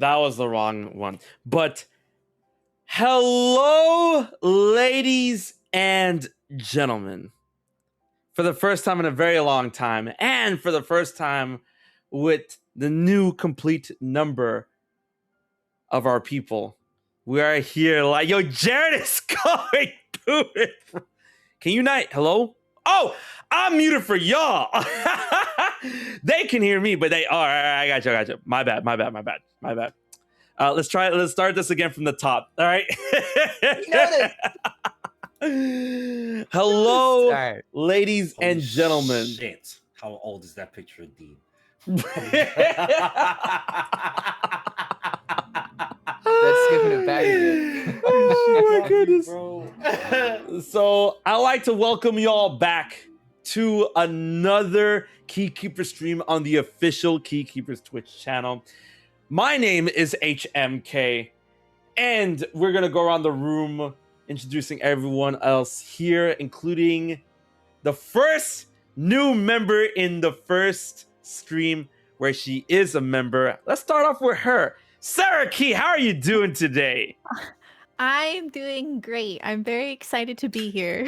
That was the wrong one. But hello, ladies and gentlemen. For the first time in a very long time, and for the first time with the new complete number of our people, we are here like, yo, Jared is going through it. Can you not? Hello? Oh, I'm muted for y'all. They can hear me, but they are. I got you. My bad. Let's start this again from the top. All right. Hello, Right. ladies and gentlemen. Shit. How old is that picture of Dean? That's skipping it back again. Oh my goodness. Bro. So I'd like to welcome y'all back to another Keykeeper stream on the official Keykeepers Twitch channel. My name is HMK, and we're gonna go around the room introducing everyone else here, including the first new member in the first stream where she is a member. Let's start off with her. Sarah Key, how are you doing today? I'm doing great. I'm very excited to be here.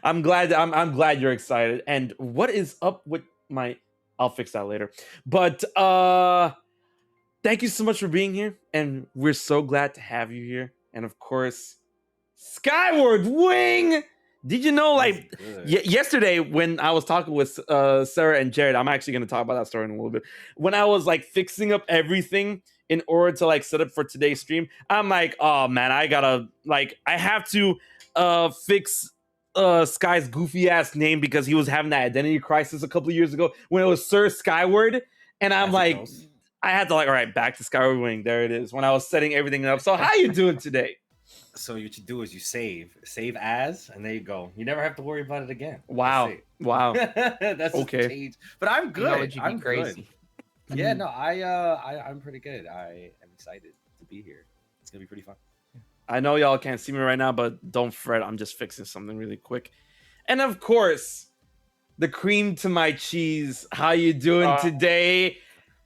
I'm glad you're excited. And what is up with my I'll fix that later. But thank you so much for being here, and we're so glad to have you here. And of course, Skyward Wing. Did you know, like, yesterday when I was talking with Sarah and Jared, I'm actually going to talk about that story in a little bit. When I was like fixing up everything in order to like set up for today's stream, I'm like, oh man, I have to fix Sky's goofy ass name because he was having that identity crisis a couple of years ago when it was Sir Skyward, and I'm like, I had to like, all right, back to Skyward Wing. There it is. When I was setting everything up. So how you doing today? So what you do is you save as, and there you go. You never have to worry about it again. Wow. That's okay. Change. But I'm good. I'm crazy. Good. Yeah, no, I'm pretty good. I am excited to be here. It's gonna be pretty fun. I know y'all can't see me right now, but don't fret. I'm just fixing something really quick. And of course, the cream to my cheese. How you doing today?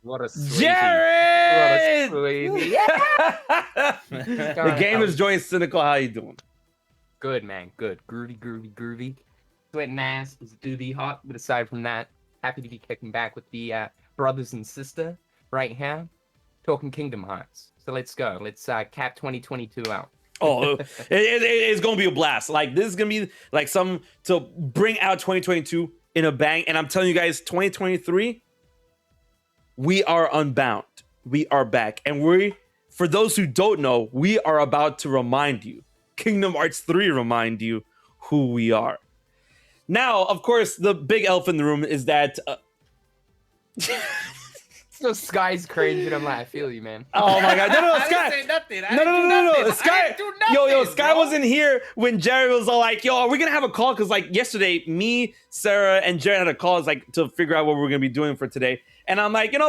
What a sweetie. Jared! What a sweetie. The game is joining Cynical. How you doing? Good, man. Good. Groovy. Sweating ass. It's doobie hot. But aside from that, happy to be kicking back with the brothers and sister right here, talking Kingdom Hearts. So let's go. Let's cap 2022 out. Oh, it's going to be a blast. Like, this is going to be like some to bring out 2022 in a bang. And I'm telling you guys, 2023, we are unbound. We are back. And for those who don't know, we are about to remind you, Kingdom Hearts 3 remind you who we are. Now, of course, the big elf in the room is that... So Sky's cringe, and I'm like, I feel you, man. Oh my god! No, Sky! I didn't say nothing. No, Sky! I didn't do nothing, Yo, Sky bro. wasn't here when Jared was all like, "Yo, are we gonna have a call?" Because like yesterday, me, Sarah, and Jared had a call like to figure out what we're gonna be doing for today. And I'm like, and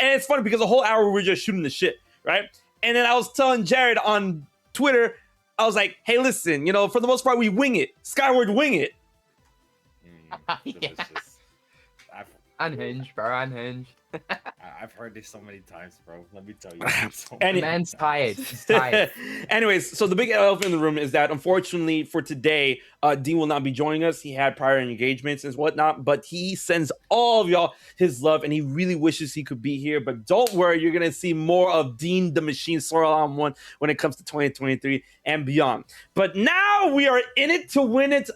it's funny because the whole hour we were just shooting the shit, right? And then I was telling Jared on Twitter, I was like, "Hey, listen, for the most part, we wing it. Skyward wing it." Yeah. Unhinged, bro. Unhinged. I've heard this so many times, bro. Let me tell you. And The man's tired. He's tired. Anyways, so the big elephant in the room is that unfortunately for today, Dean will not be joining us. He had prior engagements and whatnot, but he sends all of y'all his love and he really wishes he could be here. But don't worry, you're gonna see more of Dean the Machine Sauron when it comes to 2023 and beyond. But now we are in it to win it,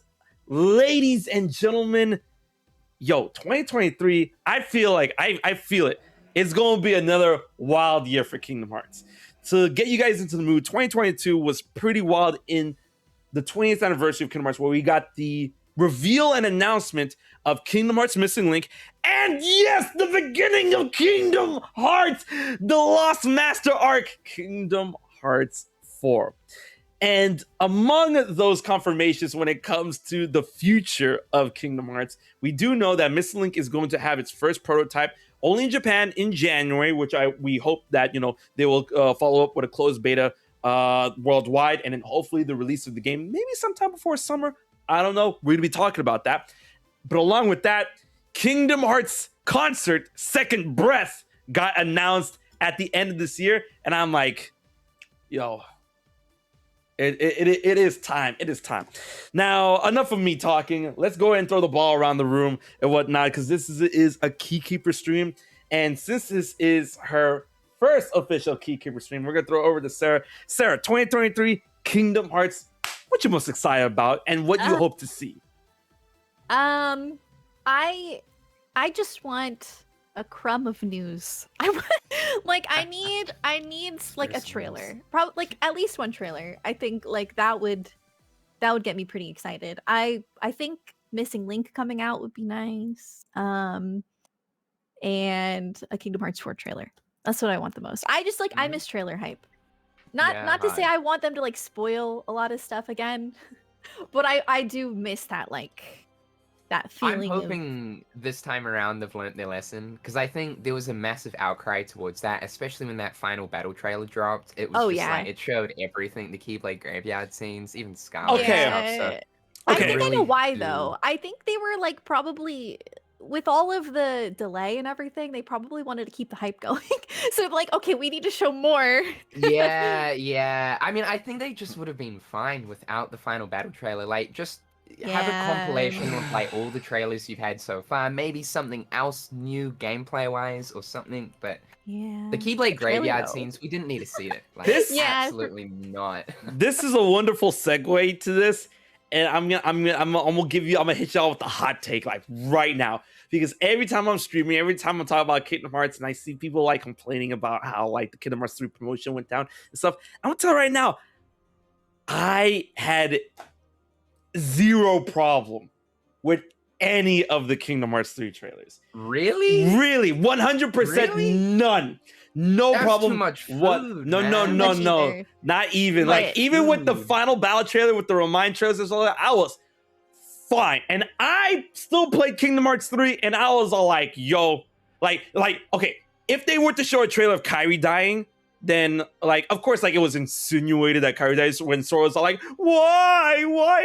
ladies and gentlemen. Yo, 2023, I feel like, I feel it. It's going to be another wild year for Kingdom Hearts. To get you guys into the mood, 2022 was pretty wild in the 20th anniversary of Kingdom Hearts, where we got the reveal and announcement of Kingdom Hearts Missing Link. And yes, the beginning of Kingdom Hearts, the Lost Master arc, Kingdom Hearts 4. And among those confirmations when it comes to the future of Kingdom Hearts, we do know that Missing Link is going to have its first prototype only in Japan in January, which we hope that, they will follow up with a closed beta worldwide, and then hopefully the release of the game, maybe sometime before summer. I don't know. We're going to be talking about that. But along with that, Kingdom Hearts Concert Second Breath got announced at the end of this year, and I'm like, yo, it is time. It is time. Now, enough of me talking. Let's go ahead and throw the ball around the room and whatnot, because this is a Keykeeper stream. And since this is her first official Keykeeper stream, we're going to throw it over to Sarah. Sarah, 2023 Kingdom Hearts, what you most excited about and what you hope to see? I just want a crumb of news. I need like a trailer. Probably like at least one trailer. I think like that would get me pretty excited. I think Missing Link coming out would be nice. And a Kingdom Hearts 4 trailer. That's what I want the most. I just like I miss trailer hype. Not to say I want them to like spoil a lot of stuff again, but I do miss that like that feeling. I'm hoping this time around they've learned their lesson, because I think there was a massive outcry towards that, especially when that final battle trailer dropped. It was like it showed everything, the Keyblade Graveyard scenes, even Scarlet and stuff. So I think I know why though. I think they were like probably with all of the delay and everything, they probably wanted to keep the hype going. So like, okay, we need to show more. yeah. I mean, I think they just would have been fine without the final battle trailer. Like, just have a compilation of like all the trailers you've had so far. Maybe something else new gameplay-wise or something. But the Keyblade Graveyard scenes, we didn't need to see it. Like, absolutely not. This is a wonderful segue to this. And I'm gonna hit y'all with the hot take like right now, because every time I'm streaming, every time I'm talking about Kingdom Hearts, and I see people like complaining about how like the Kingdom Hearts 3 promotion went down and stuff, I'm gonna tell you right now, I had zero problem with any of the Kingdom Hearts 3 trailers. Really? 100% none. No That's problem. Too much food, what? No. Not even. Like even with the final battle trailer with the Remind trailers and all that, I was fine. And I still played Kingdom Hearts 3, and I was all like, yo, like, okay, if they were to show a trailer of Kairi dying, then like of course like it was insinuated that Kairi dies when Sora was all like, why?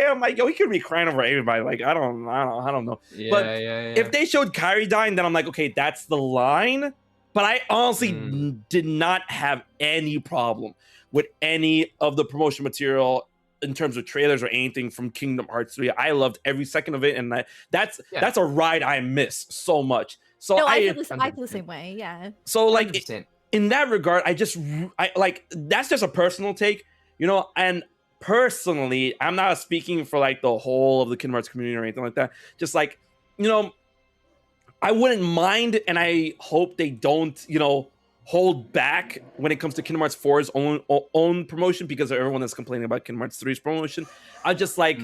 I'm like, yo, he could be crying over everybody. Like, I don't know. But if they showed Kairi dying, then I'm like, okay, that's the line. But I honestly did not have any problem with any of the promotion material in terms of trailers or anything from Kingdom Hearts 3. I loved every second of it, and that's a ride I miss so much. So no, I feel the same way. Yeah. So like in that regard, I like that's just a personal take, you know. And personally, I'm not speaking for like the whole of the Kingdom Hearts community or anything like that. Just like, you know, I wouldn't mind, and I hope they don't, you know, hold back when it comes to Kingdom Hearts 4's own promotion, because everyone is complaining about Kingdom Hearts 3's promotion. I just like,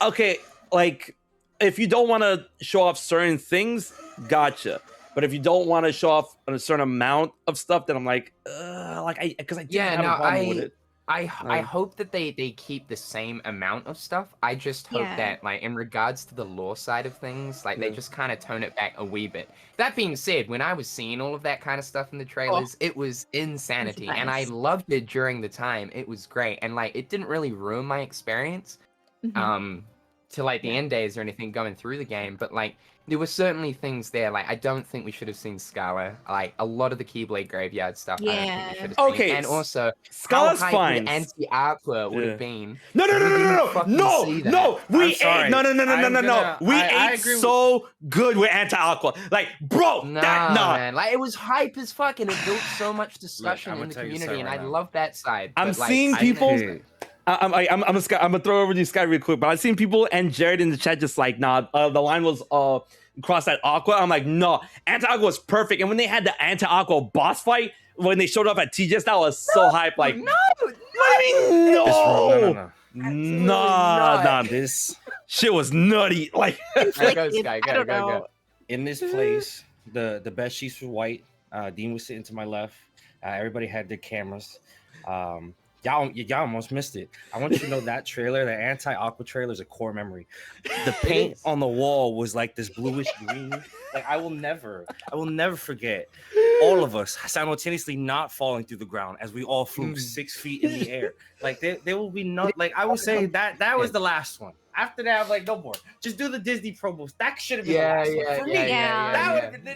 okay, like if you don't want to show off certain things, gotcha. But if you don't want to show off a certain amount of stuff, then I'm like, because I didn't have a problem with it. I hope that they keep the same amount of stuff. I just hope that, like, in regards to the lore side of things, like, they just kind of tone it back a wee bit. That being said, when I was seeing all of that kind of stuff in the trailers, it was insanity. Nice. And I loved it during the time. It was great. And, like, it didn't really ruin my experience to, like, the end days or anything going through the game. But, like, there were certainly things there. Like, I don't think we should have seen Scala. Like, a lot of the Keyblade Graveyard stuff, I don't think we should have seen. Okay, and also, Scala's how fine. hyped Anti-Aqua would have been. No. We ate so good with Anti-Aqua. Like, bro, man. Like, it was hype as fuck, and it built so much discussion in the community, and I love that side. I'm seeing people. I'm gonna throw over to Sky real quick, but I've seen people and Jared in the chat just like, nah, the line was crossed at Aqua. I'm like, no, Anti-Aqua was perfect. And when they had the Anti-Aqua boss fight, when they showed up at TGS, that was so hype. Like, no. This shit was nutty. Like, go. In this place, the bed sheets were white. Dean was sitting to my left. Everybody had their cameras. Y'all almost missed it. I want you to know that trailer, the Anti-Aqua trailer, is a core memory. The paint on the wall was like this bluish green. Like I will never forget. all of us simultaneously not falling through the ground as we all flew 6 feet in the air. Like there will be no, like I would say that was the last one. After that, I'm like, no more. Just do the Disney promos. That should have been the last one for me.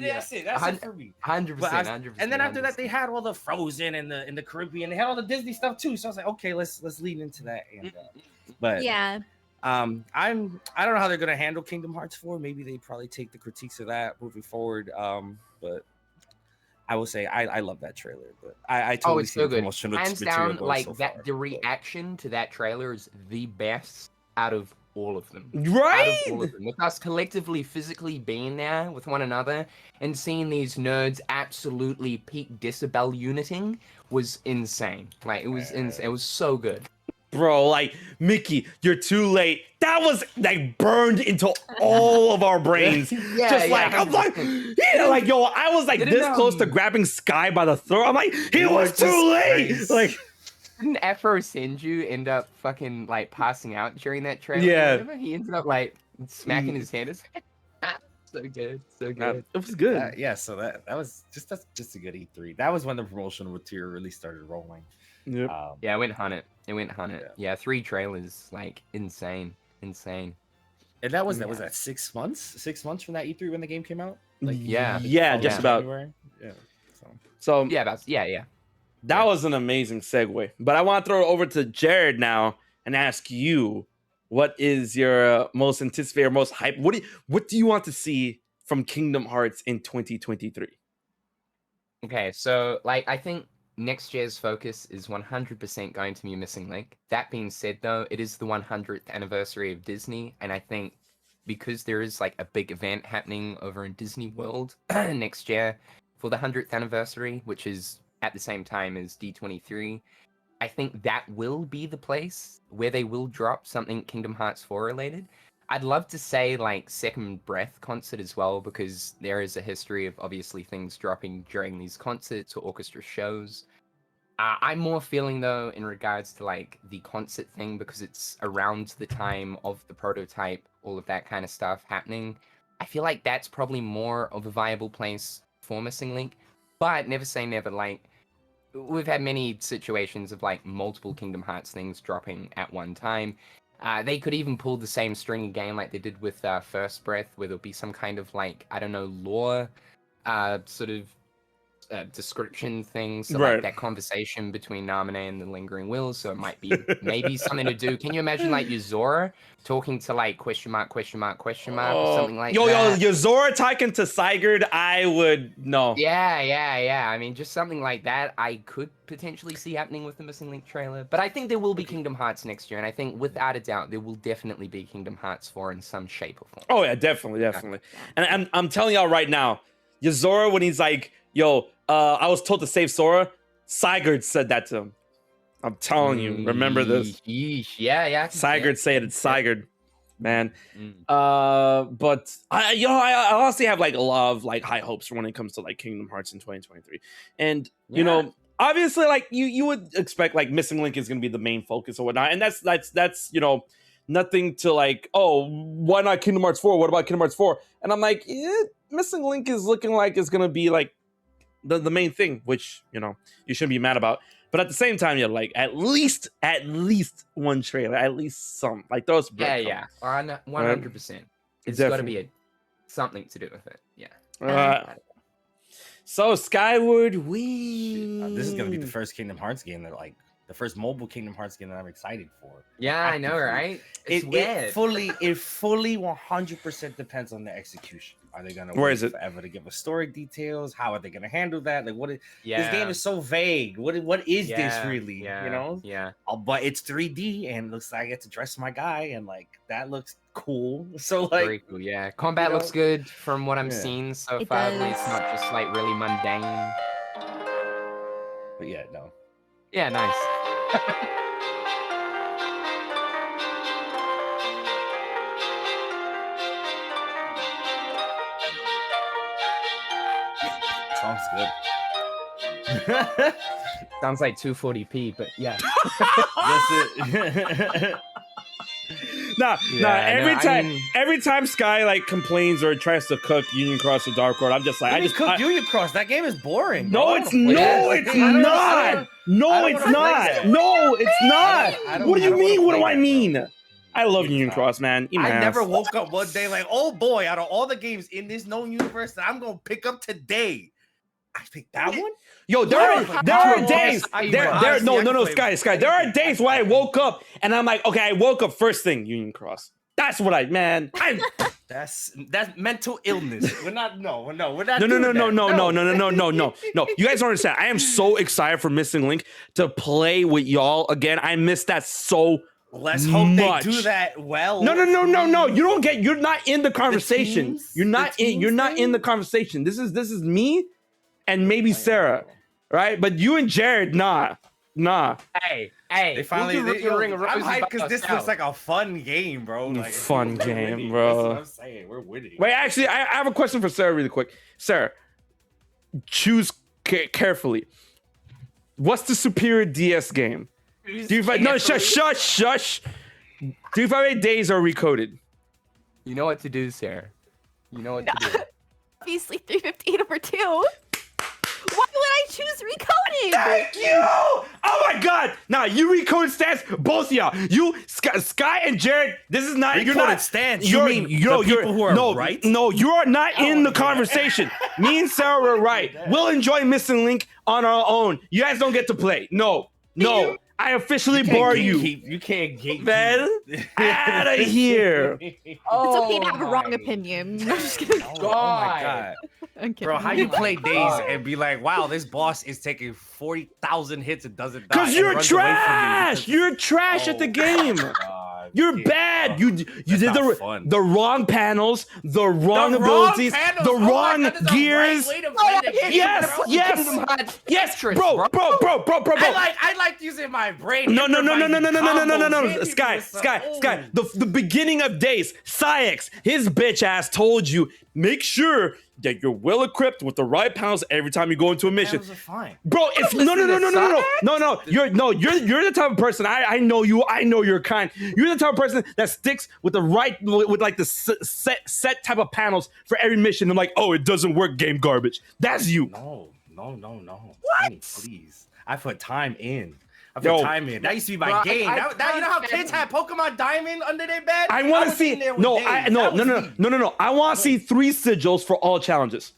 That's it. That's it for me. 100%. And then after that, they had all the Frozen and the Caribbean. They had all the Disney stuff too. So I was like, okay, let's lead into that. And, but yeah. I don't know how they're gonna handle Kingdom Hearts 4. Maybe they probably take the critiques of that moving forward. But I will say I love that trailer. But I totally see the promotional hands material down, going like so that. far. The reaction to that trailer is the best out of all of them. Right? Out of all of them. With us collectively physically being there with one another and seeing these nerds absolutely peak decibel uniting was insane. Like it was insane. It was so good. Bro, like, Mickey, you're too late. That was like burned into all of our brains. I'm like, like, yo, I was like this close to grabbing Sky by the throat. I'm like, he was too late. Christ. Like, didn't Afro Senju end up fucking like passing out during that trailer? Yeah. Remember? He ended up like smacking his head. So good. It was good. Yeah, so that's just a good E3. That was when the promotional material really started rolling. Yep. Yeah, it went hunt. Yeah, 3 trailers, like insane. And that was was that 6 months? 6 months from that E3 when the game came out? Like just about. January? Yeah. So yeah. That was an amazing segue. But I want to throw it over to Jared now and ask you, what is your most anticipated, most hype? What do you want to see from Kingdom Hearts in 2023? Okay, so like I think next year's focus is 100% going to be Missing Link. That being said, though, it is the 100th anniversary of Disney, and I think because there is like a big event happening over in Disney World next year for the 100th anniversary, which is at the same time as D23, I think that will be the place where they will drop something Kingdom Hearts 4 related. I'd love to say like Second Breath concert as well, because there is a history of obviously things dropping during these concerts or orchestra shows. I'm more feeling though in regards to like the concert thing, because it's around the time of the prototype, all of that kind of stuff happening. I feel like that's probably more of a viable place for Missing Link, but never say never. Like we've had many situations of like multiple Kingdom Hearts things dropping at one time. They could even pull the same string again like they did with First Breath, where there'll be some kind of like, I don't know, lore sort of description thing. So like that conversation between Naminé and the Lingering Wills. So it might be maybe something to do. Can you imagine like Yuzora talking to like question mark or something like that? Yuzora talking to Sigurd, I would know. Yeah. I mean, just something like that I could potentially see happening with the Missing Link trailer. But I think there will be Kingdom Hearts next year, and I think without a doubt there will definitely be Kingdom Hearts 4 in some shape or form. Oh yeah, definitely. And I'm telling y'all right now, Yuzora, when he's like, yo, I was told to save Sora, Sigurd said that to him. I'm telling you, remember this. Yeah. Sigurd said it. Sigurd, man. But I honestly have like a lot of like high hopes for when it comes to like Kingdom Hearts in 2023. And you know, obviously, like you would expect like Missing Link is gonna be the main focus or whatnot, and that's you know, nothing to like, oh, why not Kingdom Hearts 4? What about Kingdom Hearts 4? And I'm like, Missing Link is looking like it's gonna be like the main thing, which, you know, you shouldn't be mad about. But at the same time, you're like, at least one trailer, at least some, like those. Yeah, 100%. It's got to be something to do with it. Yeah. So Skyward Wing. This is gonna be the first Kingdom Hearts game that like the first mobile Kingdom Hearts game that I'm excited for. Yeah, I know, right? It's weird. It fully 100% depends on the execution. Are they gonna wait forever to give us story details? How are they gonna handle that? Like, this game is so vague. What is this really? Yeah, you know? Yeah. But it's 3D and looks like I get to dress my guy, and like that looks cool. So like, very cool. Yeah, combat looks good from what I'm seeing so far. It's not just like really mundane. But yeah, no. Yeah, nice. Sounds good. Sounds like 240p, but yeah. That's it. Nah. Yeah, no, I mean- Every time Sky like complains or tries to cook Union Cross or Dark World, I'm just like, I just cook Union Cross. That game is boring. No, bro. it's I don't no, play it's that. I don't not. wanna- No, I don't it's wanna play not. that. No, it's not. I don't- What do I you don't wanna mean? What play do I that, bro. mean? I love It's Union not. Cross, man. Eat my I ass. never woke up one day like, oh boy, out of all the games in this known universe that I'm gonna pick up today, I picked that one. Yo, there are days. No, Sky. There are days where I woke up and I'm like, okay, I woke up first thing Union Cross. That's what I'm. That's mental illness. We're not. No. We're not. No. doing that. No. You guys don't understand. I am so excited for Missing Link to play with y'all again. I miss that so Let's hope much. they do that well. No. You don't get. You're not in the conversation. teams? You're not The in. You're teams not in thing? the conversation. This is me, and maybe Sarah, right? But you and Jared, nah. Hey, They finally. we'll do Ring of I'm Roses hyped by because this looks ourselves. like a fun game, bro. Like, Fun we're game, winning. bro. That's what I'm saying. We're winning. Wait, actually, I have a question for Sarah, really quick. Sarah, choose carefully. What's the superior DS game? No, shush. 358 Days or Recoded? You know what to do, Sarah. You know what to do. Obviously 358 over 2. Why would I choose Recoded? Thank you! Oh my god! Now you recoded stance, both of y'all. You Sky and Jared, this is not you're Recoded not stance? You mean the people who are no, right? No, you are not in the wanna hear that. conversation. Me and Sarah were right. We'll enjoy Missing Link on our own. You guys don't get to play. No. I officially bar you. You can't gatekeep. Man, out of here. It's okay to have a wrong my opinion. I'm just kidding. Oh my god. I'm kidding. Bro, how you play Days God. and be like, wow, this boss is taking 40,000 hits and doesn't die? Because and you're runs away from me trash. because- You're trash at the Oh game. my God, You're kid. bad. You did That's not the fun. wrong panels, the wrong The abilities, panels. the Oh my wrong God, that's a gears. right way to play the game, Yes, bro. yes. Kingdom Hearts Yes, extras, bro. I like using my brain. No. Improvising Sky. combos. The beginning of Days, Cyx, his bitch ass told you, make sure that you're well equipped with the right panels every time you go into a mission. Panels are fine. Bro, if no, you're the type of person. I know you. I know you're kind. You're the type of person that sticks with the right with like the set type of panels for every mission. I'm like, oh, it doesn't work. Game garbage. That's you. No. What? Please. I put time in. That used to be my Bro, game. I You know how kids had Pokemon Diamond under their bed? I want to was see in there with no. Days. I That was me. No. I want to see 3 sigils for all challenges.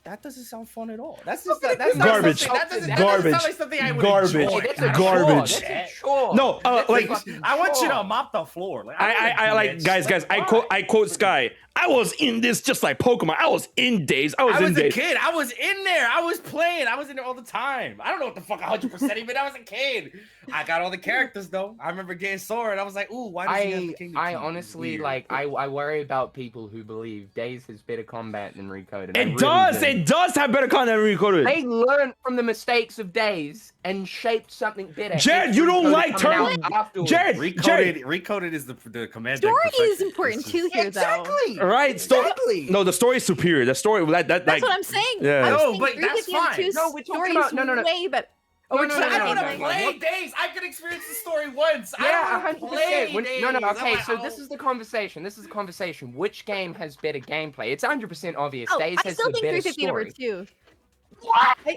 That doesn't sound fun at all. That's just that's not Garbage. something- That doesn't Garbage. sound like something I would Garbage. enjoy. That's a Garbage. Chore. That's a chore. No, like I want you to mop the floor. Like, I like guys. I quote Sky. I was in this just like Pokemon. I was in Days. I was I in was a Days. kid. I was in there. I was playing. I was in there all the time. I don't know what the fuck 100% even. I was a kid. I got all the characters though. I remember getting Sora and I was like, ooh, why does he have the Kingdom I Key? honestly Weird. like I worry about people who believe Days has better combat than Recoded. I It really does. do. It does have better content than Recoded. They learned from the mistakes of Days and shaped something better. Jared, Hence you don't Recoded like coming turn- out afterwards. Jared, Recoded is the command. deck Story is perfection. important It's too just- here, though. Exactly. All right. Exactly. No, the story is superior. The story that That's like what I'm saying. Yeah. I'm No, saying but that's 358 over fine. 2's No, we're talking story about- is no. way better. Oh, But no, I no, don't no, want no, to no, play no. Days. I could experience the story once. Yeah, I don't wanna play 100%. Days. No. I'm Okay, like, so this is the conversation. Which game has better gameplay? It's 100% obvious. Oh, Days I has still the think better 358 over story. 2.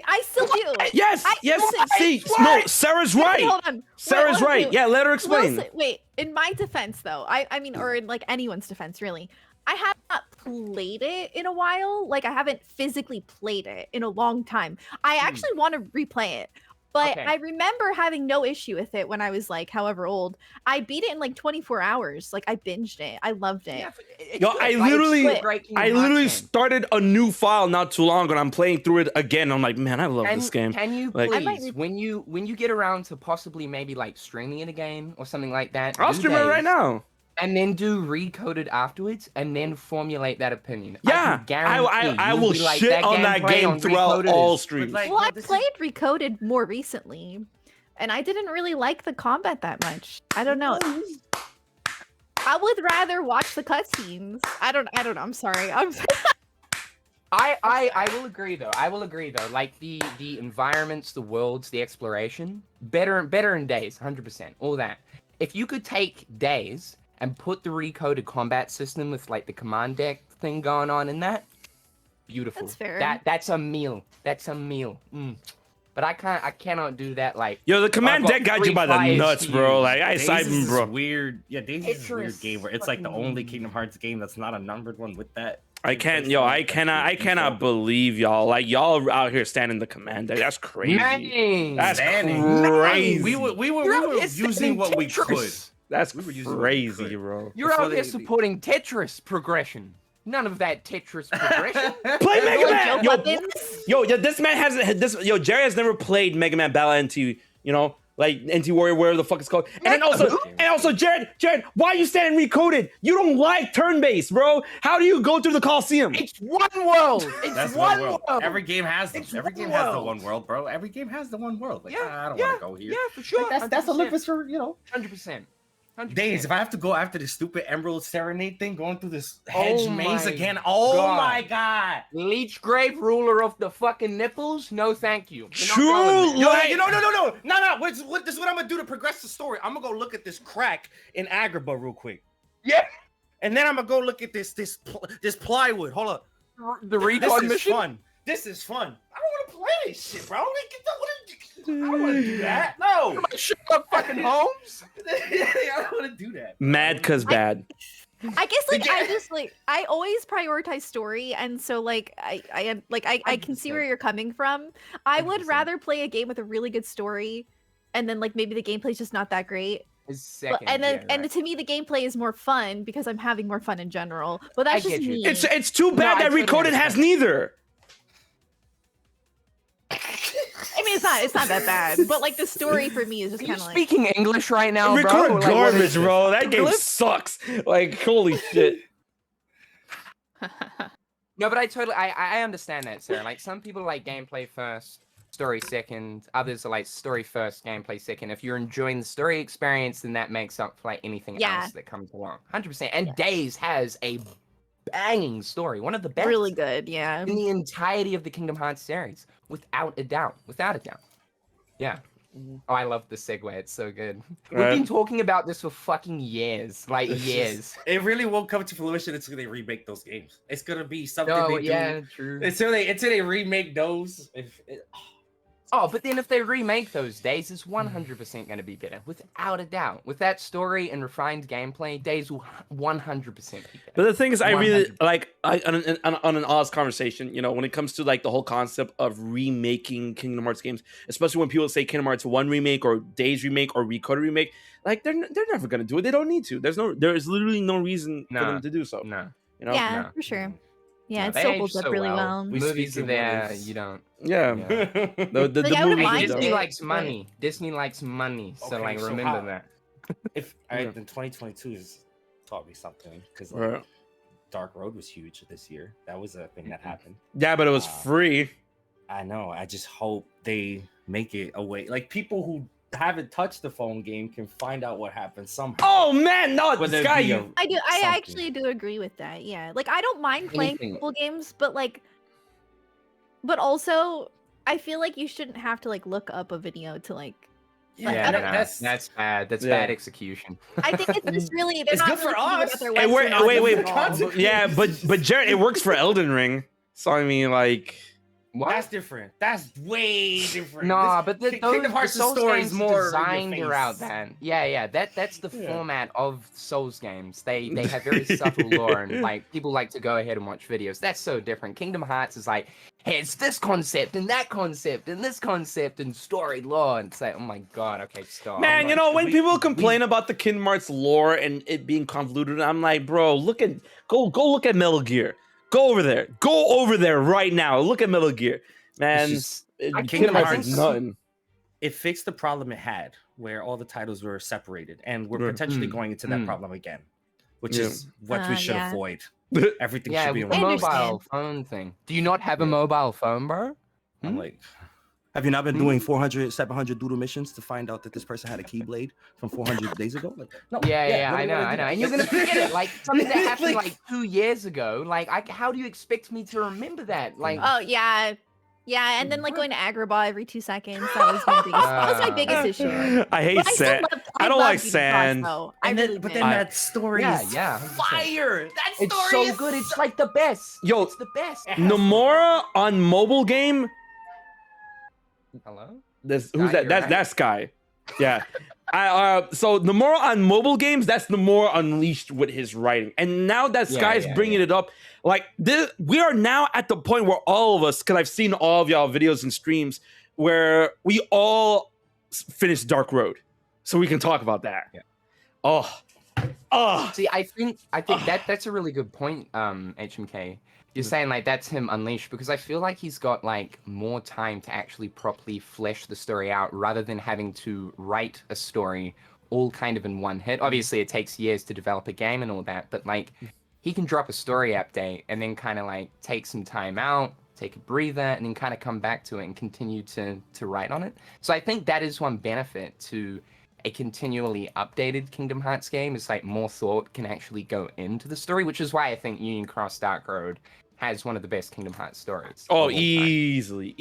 I still do. yes. See, no, Sarah's Okay, right. hold on. Sarah's Wait, right. Yeah, let her explain. Wait, in my defense though, I mean, or in like anyone's defense really, I have not played it in a while. Like I haven't physically played it in a long time. I actually want to replay it. But Okay. I remember having no issue with it when I was like however old. I beat it in like 24 hours. Like I binged it. I loved it. Yeah, it's Yo, good. I Like, it's literally- a great Kingdom I Hearts literally game. started a new file not too long ago, and I'm playing through it again. I'm like, man, I love this game. Can you Like- I might please, when you get around to possibly maybe like streaming it again or something like that, I'll do stream it right Days, now. and then do Recoded afterwards, and then formulate that opinion. Yeah, can guarantee I you'll will be like, shit on that gameplay game on throughout Recoded all is- streams. like- Well, I this is- played Recoded more recently, and I didn't really like the combat that much. I don't know. I would rather watch the cutscenes. I don't know. I'm sorry. I will agree though. Like the environments, the worlds, the exploration, better in Days, 100%. All that. if you could take Days and put the recoded combat system with like the command deck thing going on in that, beautiful. That's fair. That's a meal. That's a meal. But I cannot do that. Like, Yo, the command deck got you by the nuts, bro. Like I side Days is bro. weird. Yeah, Days is a weird Tetris game where it's like the only Kingdom Hearts game that's not a numbered one with that. I cannot believe y'all. Like y'all out here standing the command deck. That's crazy. man, That's Standing. crazy. We were You're out here using standing what we could. Tetris. That's We were using what we crazy, could. bro. You're Before out here they- supporting Tetris progression. None of that Tetris progression. Play Mega Like, Man. Joe Yo, Buttons? yo, this man hasn't. Jerry has never played Mega Man Battle NT. You know, like NT Warrior, whatever the fuck it's called. And also, Jared, why are you standing recoded? You don't like turn-based, bro. How do you go through the Coliseum? It's one world. It's That's one one world. world. Every game has them. It's Every one game has the world. one world, bro. Every game has the one world. Like, Yeah, I don't yeah, want to go here. Yeah, for sure. Like, that's 100%. Olympus for 100%. 100%. Days. If I have to go after the stupid Emerald Serenade thing, going through this hedge Oh maze my again. Oh God. my god. Leech Grave, ruler of the fucking nipples. No, thank you. You're not True going there. light. No. This is what I'm gonna do to progress the story. I'm gonna go look at this crack in Agrabah real quick. Yeah. And then I'm gonna go look at this plywood. Hold up. The This recon is mission. fun. This is fun. I don't want to play this shit, bro. I don't want to do that. No. Sherlock fucking Holmes. I don't want to do that. Mad cause bad. I guess I always prioritize story, and so like I can see where you're coming from. I would 100%. rather play a game with a really good story, and then like maybe the gameplay's just not that great. Second, And to me the gameplay is more fun because I'm having more fun in general. But that's I just get you. me. It's too bad I that totally recoded has understand. neither. I mean it's not that bad. But like the story for me is just Are you kind of like speaking English right now, bro? Recorded Like, what garbage, is this? bro. That game English? sucks. Like holy shit. No, but I understand that, Sarah. Like some people like gameplay first, story second. Others are like story first, gameplay second. If you're enjoying the story experience, then that makes up for like anything Yeah. else that comes along. 100%. And Yeah. Days has a banging story, one of the best really good, yeah. in the entirety of the Kingdom Hearts series, without a doubt. Without a doubt. Yeah. Oh, I love the segue. It's so good. We've Right. been talking about this for fucking years, like It's just- years. It really won't come to fruition until they remake those games. It's gonna be something Oh, they yeah, do. true. Until they remake those. Oh, but then if they remake those, Days is 100% going to be better, without a doubt. With that story and refined gameplay, Days will 100% be better. But the thing is, I really 100%. like on an Oz conversation. You know, when it comes to like the whole concept of remaking Kingdom Hearts games, especially when people say Kingdom Hearts 1 remake or Days remake or Recoded remake, like they're never gonna do it. They don't need to. There is literally no reason for Nah. them to do so. No. You know? Yeah, No. for sure. Yeah, No, it they still aged holds up so really well. well. We Movies speak are in there, movies. you don't. Yeah. Yeah. The Like, I wouldn't movies mind though. Disney it, likes but- money. Disney likes money. So, Okay, like, so remember how- that. If Yeah. then 2022 has taught me something because Right. Dark Road was huge this year. That was a thing that happened. Yeah, but it was Wow. free. I know. I just hope they make it a way. Like people who haven't touched the phone game can find out what happened somehow. Oh man, no, Whether this it guy. be You, a- I something. actually do agree with that. Yeah. Like I don't mind playing Anything. mobile games, but like but also I feel like you shouldn't have to like look up a video to like Yeah, Yeah, that- no, that's bad. That's Yeah. bad execution. I think it's just really they're It's not good for really thinking us. about their Hey, Western wait, audience wait, at all. Content- yeah, but Jared, it works for Elden Ring. So I mean, like, That's different. That's way different. Nah, This- but the, Kingdom those Hearts' the Souls story games is are more designed in your around face. that. Yeah, that's the Yeah. format of Souls games. They have very subtle lore, and like people like to go ahead and watch videos. That's so different. Kingdom Hearts is like, hey, it's this concept and that concept and this concept and story lore, and it's like, oh my god, okay, stop. man, you like, know when we- people complain about the Kingdom Hearts lore and it being convoluted, I'm like, bro, go look at Metal Gear. Go over there right now. Look at Metal Gear, man. just- I Kingdom think- Hearts is nothing. It fixed the problem it had where all the titles were separated, and we're Right. potentially Mm, going into that mm. problem again, which Yeah. is what we should Yeah. avoid. Everything Yeah, should be with the in one I place. mobile understand. phone thing. Do you not have a Yeah. mobile phone, bro? I'm Hmm? like, have you not been Hmm? doing 400, 700 doodle missions to find out that this person had a Keyblade from 400 days ago? Like, no. Yeah, what I do you wanna know. do? And you're gonna forget it, like something that happened Like- like 2 years ago. Like, how do you expect me to remember that? Like, Oh yeah. Yeah, and then like going to Agrabah every 2 seconds. That was my biggest issue. I hate But I still sand. loved, I don't loved like Gigas, sand. though. I And really then, but did. then that story is 100%. fire. That story It's so is good. It's like the best. Yo, It's the best. Nomura on mobile game. Hello? Who's Sky, that? you're That's right. that Sky. Yeah. So Nomura on mobile games, that's Nomura unleashed with his writing. And now that Sky is bringing it up, like this, we are now at the point where all of us, because I've seen all of y'all videos and streams where we all finished Dark Road. So we can talk about that. Yeah. Oh. See, I think that's a really good point, HMK. You're saying like that's him unleashed, because I feel like he's got like more time to actually properly flesh the story out rather than having to write a story all kind of in one hit. Obviously it takes years to develop a game and all that, but like he can drop a story update and then kind of like take some time out, take a breather, and then kind of come back to it and continue to write on it. So I think that is one benefit to a continually updated Kingdom Hearts game, is like more thought can actually go into the story, which is why I think Union Cross Dark Road has one of the best Kingdom Hearts stories. of all Oh, time. easily.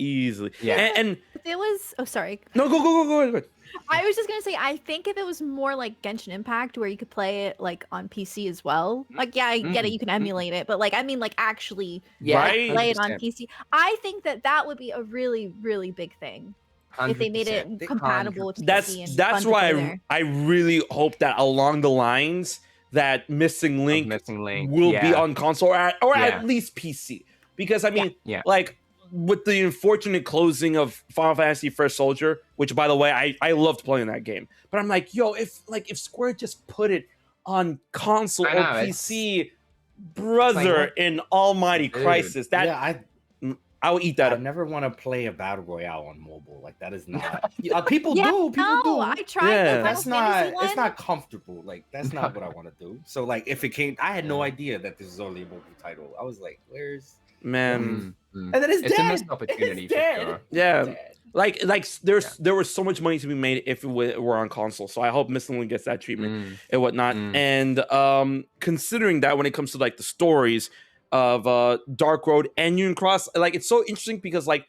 Yeah. And If it was, oh sorry, no, go ahead. I was just gonna say, I think if it was more like Genshin Impact, where you could play it like on PC as well, like yeah, I get it, you can emulate it, but like I mean, like actually Yeah, Right? play it on 100%. PC. I think that would be a really, really big thing if they made it 100%. compatible with PC. And That's fun to why play there. I really hope that along the lines that Missing Link Missing Link will be on console or Yeah. at least PC. Because I mean, Yeah. like with the unfortunate closing of Final Fantasy First Soldier, which by the way, I loved playing that game. But I'm like, yo, if Square just put it on console I or know, PC, brother, what? in almighty Dude. crisis, that yeah, I will eat that I up. never want to play a battle royale on mobile. Like that is not. People Yeah, do. People no, do. I tried Yeah. the That's Final not. Fantasy one. It's not comfortable. Like that's not what I want to do. So like, if it came, I had no idea that this is only a mobile title. I was like, "Where's?" Man. And then it's It's dead. a missed opportunity It's for dead. sure. Yeah. Dead. Like there was so much money to be made if it were on console. So I hope Missing Link gets that treatment and whatnot. And considering that when it comes to like the stories of Dark Road and Union Cross, like it's so interesting because like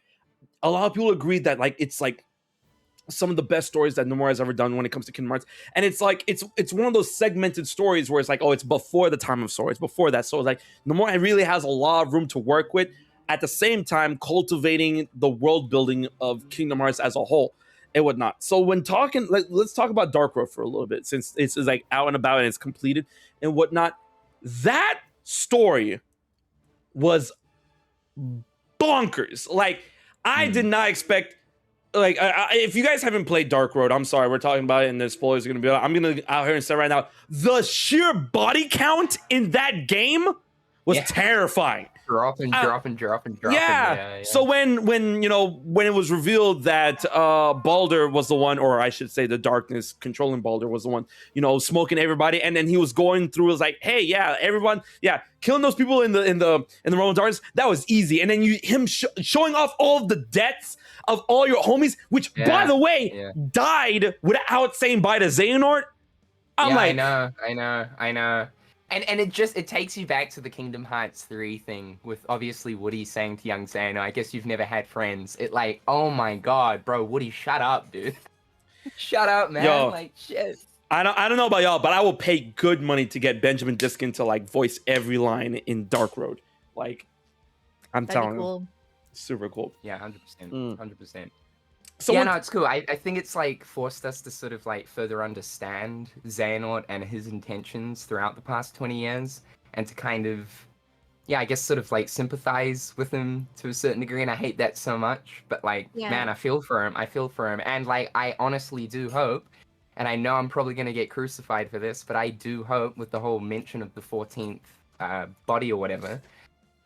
a lot of people agree that like it's like some of the best stories that Nomura has ever done when it comes to Kingdom Hearts. And it's like it's one of those segmented stories where it's like, oh, it's before the time of Sora, it's before that. So it's like Nomura really has a lot of room to work with, at the same time cultivating the world building of Kingdom Hearts as a whole and whatnot. So when talking, let's talk about Dark Road for a little bit, since it's like out and about and it's completed and whatnot. That story was bonkers. Like I did not expect. Like if you guys haven't played Dark Road, I'm sorry, we're talking about it and the spoilers are gonna be. I'm gonna out here and say right now, the sheer body count in that game was terrifying. Dropping. Yeah. So when it was revealed that Baldur was the one, or I should say the darkness controlling Baldur was the one, smoking everybody, and then he was going through, was like, hey, yeah, everyone, yeah, killing those people in the Roman darkness, that was easy. And then him showing off all of the deaths of all your homies, which by the way died without saying bye to Xehanort. I'm like, I know. And it takes you back to the Kingdom Hearts 3 thing with obviously Woody saying to young Xano, I guess you've never had friends. It like, oh my god, bro, Woody, shut up, dude. Shut up, man. Yo. Like shit. I don't know about y'all, but I will pay good money to get Benjamin Diskin to like voice every line in Dark Road. Like, I'm That'd be telling cool. you, super cool. Yeah, 100%. 100%. So Yeah, no, it's cool. I think it's like forced us to sort of like further understand Xehanort and his intentions throughout the past 20 years, and to kind of, I guess sort of like sympathize with him to a certain degree. And I hate that so much, but like, man, I feel for him. And like, I honestly do hope, and I know I'm probably gonna get crucified for this, but I do hope with the whole mention of the 14th body or whatever,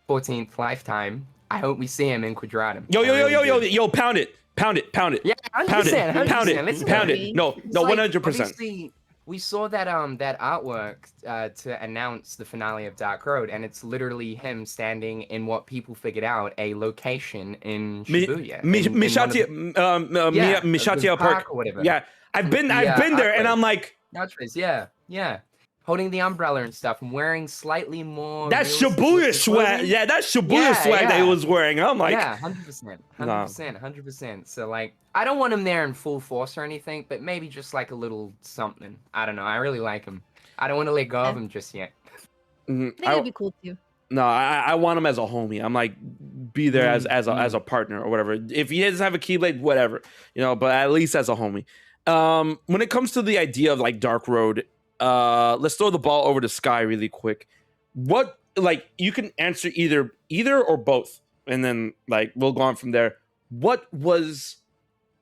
14th lifetime, I hope we see him in Quadratum. Yo, pound it. Pound it. Yeah, 100%, Pound it. Listen Pound to it. me. No, It's like, 100%. obviously, we saw that that artwork to announce the finale of Dark Road, and it's literally him standing in what people figured out a location in Shibuya, Mishatia Park or whatever. Yeah, I've been there, and I'm like, yeah. holding the umbrella and stuff, and wearing slightly more. That realistic Shibuya looking swag. clothing. Yeah, that Shibuya Yeah, swag that he yeah. was wearing. I'm like, Yeah, 100%, Nah. 100%, 100%. So like, I don't want him there in full force or anything, but maybe just like a little something. I don't know. I really like him. I don't want to let go of him just yet. mhm. I think it'd be cool too. No, I want him as a homie. I'm like, be there as a partner or whatever. If he doesn't have a Keyblade, whatever, but at least as a homie. When it comes to the idea of like Dark Road, let's throw the ball over to Sky really quick. What, like, you can answer either or both, and then like we'll go on from there. What was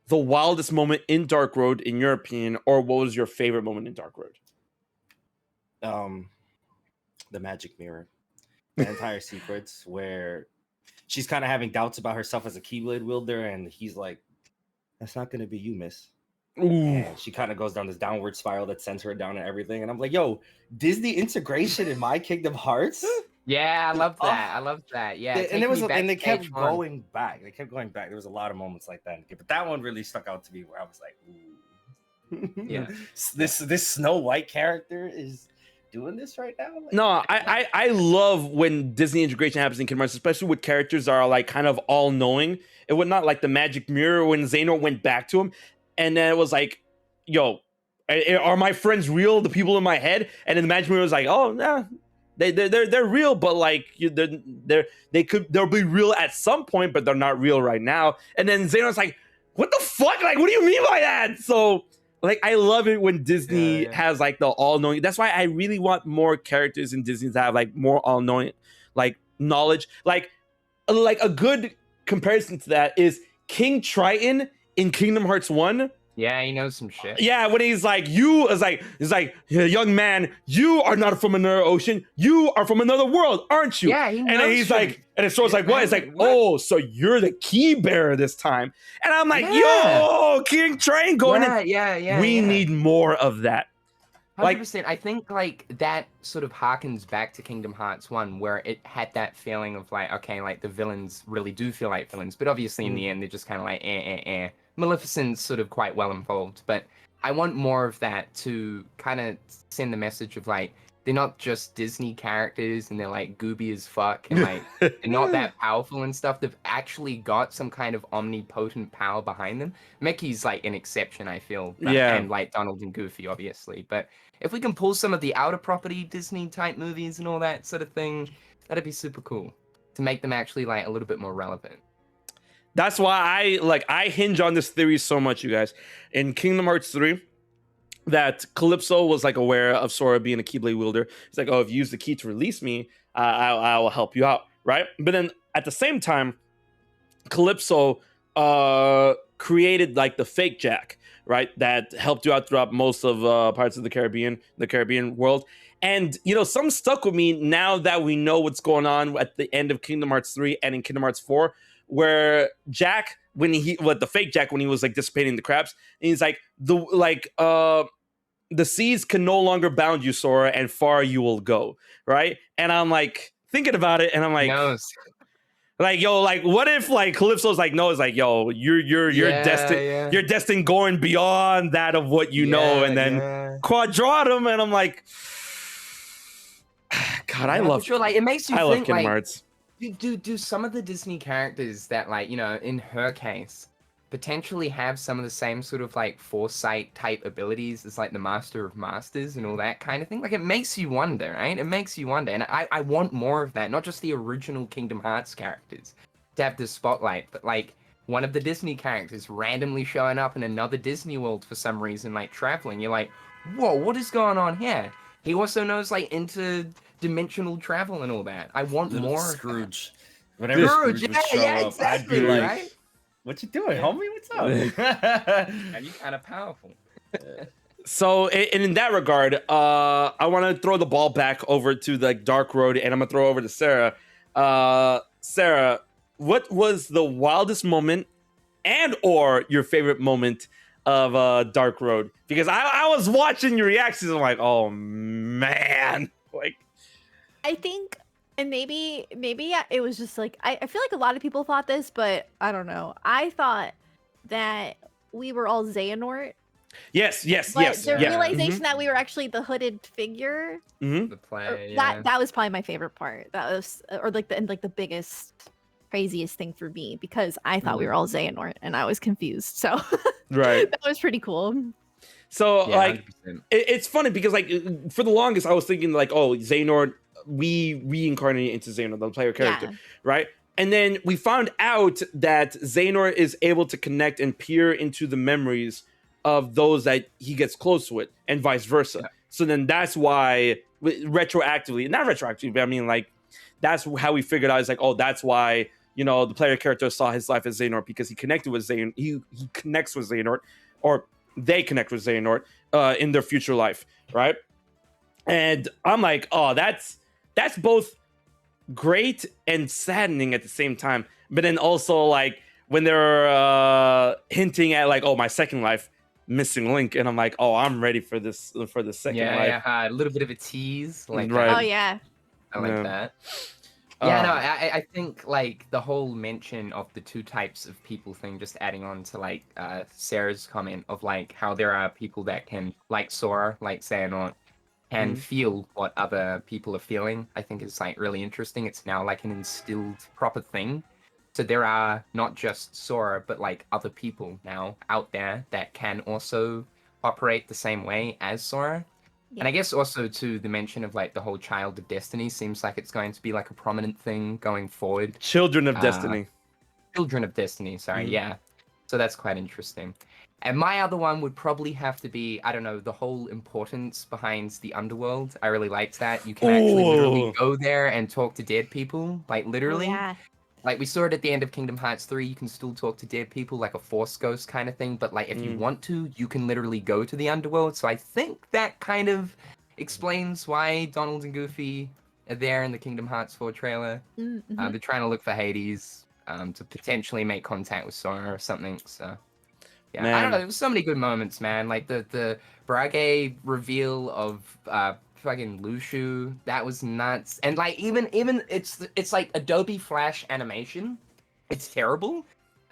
the wildest moment in Dark Road in your opinion, or what was your favorite moment in Dark Road? The magic mirror. The entire sequence where she's kind of having doubts about herself as a Keyblade wielder, and he's like, "That's not gonna be you, miss." Ooh. And she kind of goes down this downward spiral that sends her down and everything. And I'm like, "Yo, Disney integration in my Kingdom Hearts." Yeah, I love that. I love that. Yeah, And it was, and they kept H1. going back. They kept going back. There was a lot of moments like that, but that one really stuck out to me, where I was like, "Ooh, Yeah. this Snow White character is doing this right now." Like, No, I love when Disney integration happens in Kingdom Hearts, especially with characters that are like kind of all knowing. It would not like the magic mirror when Xehanort went back to him, and then it was like, "Yo, are my friends real? The people in my head?" And then the magic mirror was like, "Oh, nah, they're real, but like they'll be real at some point, but they're not real right now." And then Xehanort's like, "What the fuck? Like, what do you mean by that?" So. Like, I love it when Disney has like the all-knowing. That's why I really want more characters in Disney to have like more all-knowing, like knowledge. Like a good comparison to that is King Triton in Kingdom Hearts 1. Yeah, he knows some shit. Yeah, when he's like, young man, you are not from another ocean. You are from another world, aren't you? Yeah, he knows. And then he's shit. like, and it's like, what? It's like, What? oh, so you're the key bearer this time. And I'm like, Yeah. yo, King Triton going in. Yeah. We need more of that. 100%. I think like that sort of harkens back to Kingdom Hearts 1, where it had that feeling of like, okay, like the villains really do feel like villains, but obviously in the end they're just kind of like Maleficent's sort of quite well involved, but I want more of that to kind of send the message of like, they're not just Disney characters and they're like gooby as fuck and like they're not that powerful and stuff. They've actually got some kind of omnipotent power behind them. Mickey's like an exception, I feel. Yeah. And like Donald and Goofy, obviously. But if we can pull some of the outer property Disney type movies and all that sort of thing, that'd be super cool to make them actually like a little bit more relevant. That's why I hinge on this theory so much, you guys. In Kingdom Hearts 3, that Calypso was like aware of Sora being a Keyblade wielder. It's like, oh, if you use the key to release me, I will help you out, right? But then at the same time, Calypso created like the fake Jack, right? That helped you out throughout most of parts of the Caribbean world. And, some stuck with me now that we know what's going on at the end of Kingdom Hearts 3 and in Kingdom Hearts 4, where Jack, the fake Jack, when he was like dissipating the crabs, and he's like, the seas can no longer bound you, Sora, and far you will go, right? And I'm like thinking about it, and I'm like, like, yo, like, what if like Calypso's like, no, it's like, yo, you're destined, you're destined going beyond that of what you know, and then Quadratum, and I'm like, God, I love. Sure, like it makes you I think love Kingdom like. Hearts. Do some of the Disney characters that like, in her case, potentially have some of the same sort of like foresight type abilities as like the Master of Masters and all that kind of thing? Like it makes you wonder, right? It makes you wonder. And I want more of that, not just the original Kingdom Hearts characters to have the spotlight, but like one of the Disney characters randomly showing up in another Disney world for some reason, like traveling. You're like, whoa, what is going on here? He also knows like interdimensional travel and all that. I want more Scrooge. Whenever Scrooge would show up, exactly, I'd be like, right? "What you doing, homie? What's up?" And you kind of powerful. So, and in that regard, I want to throw the ball back over to the Dark Road, and I'm gonna throw over to Sarah. Sarah, what was the wildest moment, and or your favorite moment of Dark Road? Because I was watching your reactions, I'm like, oh man, like. I think, and maybe it was just like, I feel like a lot of people thought this, but I don't know. I thought that we were all Xehanort Yes, yes, But yes, the yeah. realization that we were actually the hooded figure, Mhm. The play. that was probably my favorite part. That was, or like the biggest, craziest thing for me, because I thought we were all Xehanort and I was confused. So Right. that was pretty cool. So Yeah, like 100%. it's funny because like for the longest I was thinking like, oh, Xehanort, we reincarnated into Xehanort, the player character, Yeah. right? And then we found out that Xehanort is able to connect and peer into the memories of those that he gets close with, and vice versa. Yeah. So then that's why retroactively, not retroactively, but I mean like that's how we figured out. It's like, oh, that's why, you know, the player character saw his life as Xehanort, because he connected with Xehanort. He connects with Xehanort, or they connect with Xehanort in their future life, right? And I'm like, oh, that's both great and saddening at the same time. But then also like when they're hinting at like, oh, my second life, missing link, and I'm like, oh, I'm ready for this second life. Yeah, a little bit of a tease, like Right. Oh that. yeah. I like Yeah. that. Yeah, no, Uh, I think like the whole mention of the two types of people thing, just adding on to like Sarah's comment of like how there are people that can, like Sora, like Xehanort, can Mhm. feel what other people are feeling. I think is like really interesting. It's now like an instilled proper thing. So there are not just Sora, but like other people now out there that can also operate the same way as Sora. And I guess also to the mention of like the whole Child of Destiny seems like it's going to be like a prominent thing going forward. Children of Destiny. Children of Destiny, sorry, Mhm. yeah. So that's quite interesting. And my other one would probably have to be, I don't know, the whole importance behind the underworld. I really liked that. You can actually literally Ooh. go there and talk to dead people, like Oh, literally. yeah. Like we saw it at the end of Kingdom Hearts 3, you can still talk to dead people like a force ghost kind of thing, but like if you want to, you can literally go to the underworld. So I think that kind of explains why Donald and Goofy are there in the Kingdom Hearts 4 trailer. Mm-hmm. They're trying to look for Hades to potentially make contact with Sora or something. So yeah, I don't know. There was so many good moments, man. Like the Brage reveal of fucking Lushu, that was nuts. And like even it's like Adobe Flash animation. It's terrible.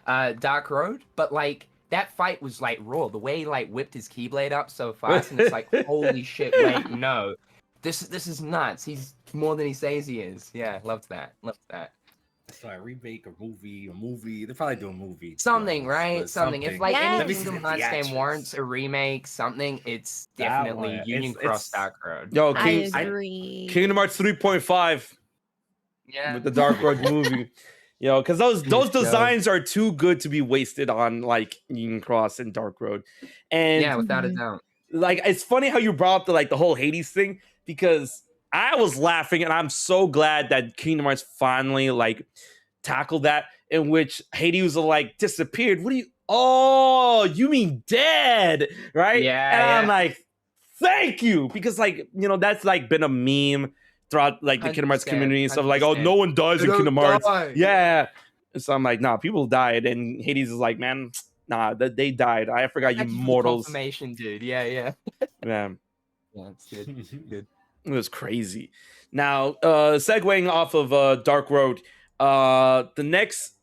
Dark Road, but like that fight was like raw. The way he like whipped his Keyblade up so fast, and it's like holy shit! Wait, no, this is nuts. He's more than he says he is. Yeah, loved that. Loved that. So I remake a movie. They're probably doing a movie. to be Something, honest, right? but Something. If like Yes. any Let me see Kingdom the Hearts game theatrics. warrants a remake, something, it's That definitely one, Union it's- Cross it's- Dark Road. Yo, I King, agree. Kingdom Hearts 3.5 Yeah. with the Dark Road movie. You know, because those Good show. designs are too good to be wasted on like Union Cross and Dark Road. And Yeah, without a Mhm. doubt. like it's funny how you brought up the whole Hades thing, because I was laughing, and I'm so glad that Kingdom Hearts finally like tackled that, in which Hades was like disappeared. What do you? Oh, you mean dead, right? Yeah, And I'm yeah. like, thank you, because like, you know, that's like been a meme throughout like the Kingdom Hearts 100%, community and stuff, like, oh, 100%. no one dies in They Kingdom don't Hearts. die. Yeah. So I'm like, nah, people died, and Hades is like, man, nah, they died. I forgot you Thank you for the mortals. confirmation, dude. Yeah, yeah. Man, Yeah, it's good. Good. it was crazy. Now, segueing off of Dark Road, the next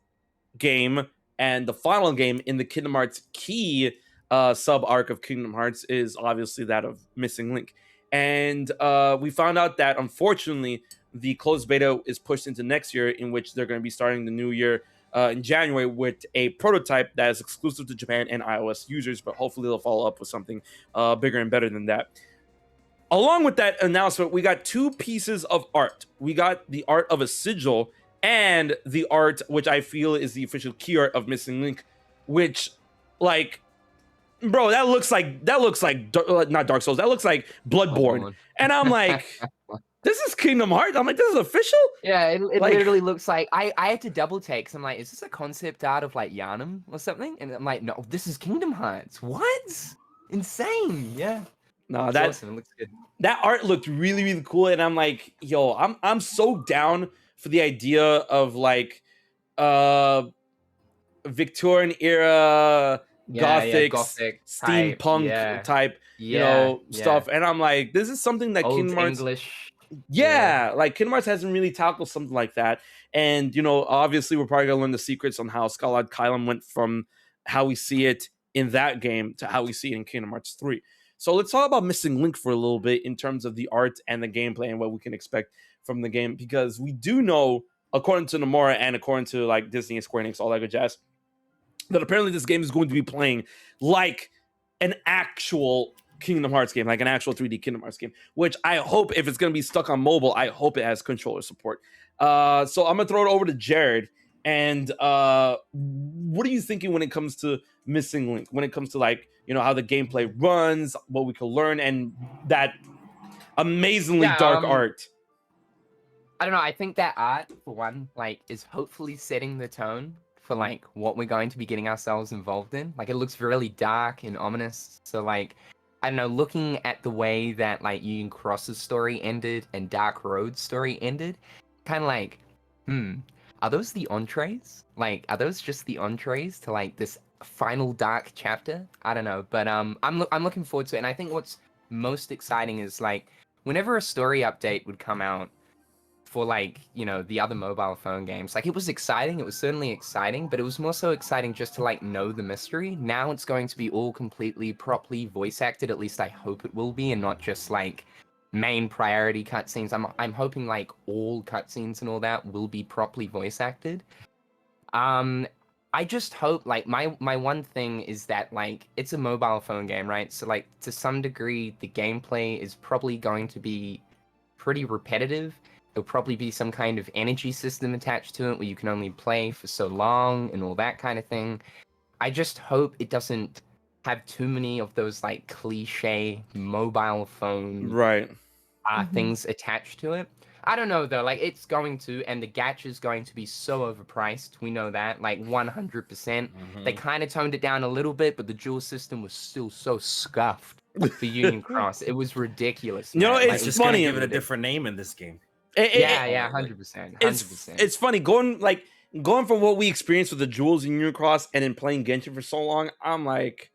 game and the final game in the Kingdom Hearts key sub arc of Kingdom Hearts is obviously that of Missing Link. And we found out that unfortunately the closed beta is pushed into next year, in which they're going to be starting the new year in January with a prototype that is exclusive to Japan and iOS users, but hopefully they'll follow up with something bigger and better than that. Along with that announcement, we got two pieces of art. We got the art of a sigil and the art, which I feel is the official key art of Missing Link, which, like, bro, that looks like not Dark Souls. That looks like Bloodborne. And I'm like, this is Kingdom Hearts. I'm like, this is official. Yeah, it Like- literally looks like I had to double take because I'm like, is this a concept art of like Yharnam or something? And I'm like, no, this is Kingdom Hearts. What? Insane. Yeah. No, It's that awesome. It looks good. that art looked really, really cool, and I'm like, yo, I'm so down for the idea of like Victorian era gothic, Gothic steampunk type, you Yeah, know, yeah. stuff. And I'm like, this is something that Old Kingdom Hearts, English. yeah, like Kingdom Hearts hasn't really tackled something like that. And you know, obviously, we're probably gonna learn the secrets on how Scalad Kylam went from how we see it in that game to how we see it in Kingdom Hearts 3. So let's talk about Missing Link for a little bit in terms of the art and the gameplay and what we can expect from the game, because we do know, according to Nomura and according to like Disney and Square Enix, all that good jazz, that apparently this game is going to be playing like an actual Kingdom Hearts game, like an actual 3D Kingdom Hearts game, which I hope, if it's going to be stuck on mobile, I hope it has controller support. So I'm going to throw it over to Jared. And what are you thinking when it comes to Missing Link? When it comes to like, you know, how the gameplay runs, what we can learn, and that amazingly dark art. I don't know. I think that art, for one, like, is hopefully setting the tone for like what we're going to be getting ourselves involved in. Like, it looks really dark and ominous. So like, I don't know, looking at the way that like Union Cross's story ended and Dark Road's story ended, kind of like, are those the entrees? Like, are those just the entrees to like this final dark chapter? I don't know, but I'm looking forward to it. And I think what's most exciting is like whenever a story update would come out for like, you know, the other mobile phone games, like it was exciting. It was certainly exciting, but it was more so exciting just to like know the mystery. Now it's going to be all completely properly voice acted. At least I hope it will be, and not just like main priority cutscenes. I'm hoping like all cutscenes and all that will be properly voice acted. I just hope, like, my one thing is that like it's a mobile phone game, right? So like to some degree the gameplay is probably going to be pretty repetitive. There'll probably be some kind of energy system attached to it where you can only play for so long and all that kind of thing. I just hope it doesn't have too many of those like cliche mobile phone things attached to it. I don't know though, like it's going to, and the gacha is going to be so overpriced. We know that, like 100%. They kind of toned it down a little bit, but the dual system was still so scuffed for Union Cross. It was ridiculous. You know, man. it's Like, just funny. gonna give it a different name in this game. Yeah, 100%. It's funny going from what we experienced with the jewels in Union Cross and then playing Genshin for so long. I'm like,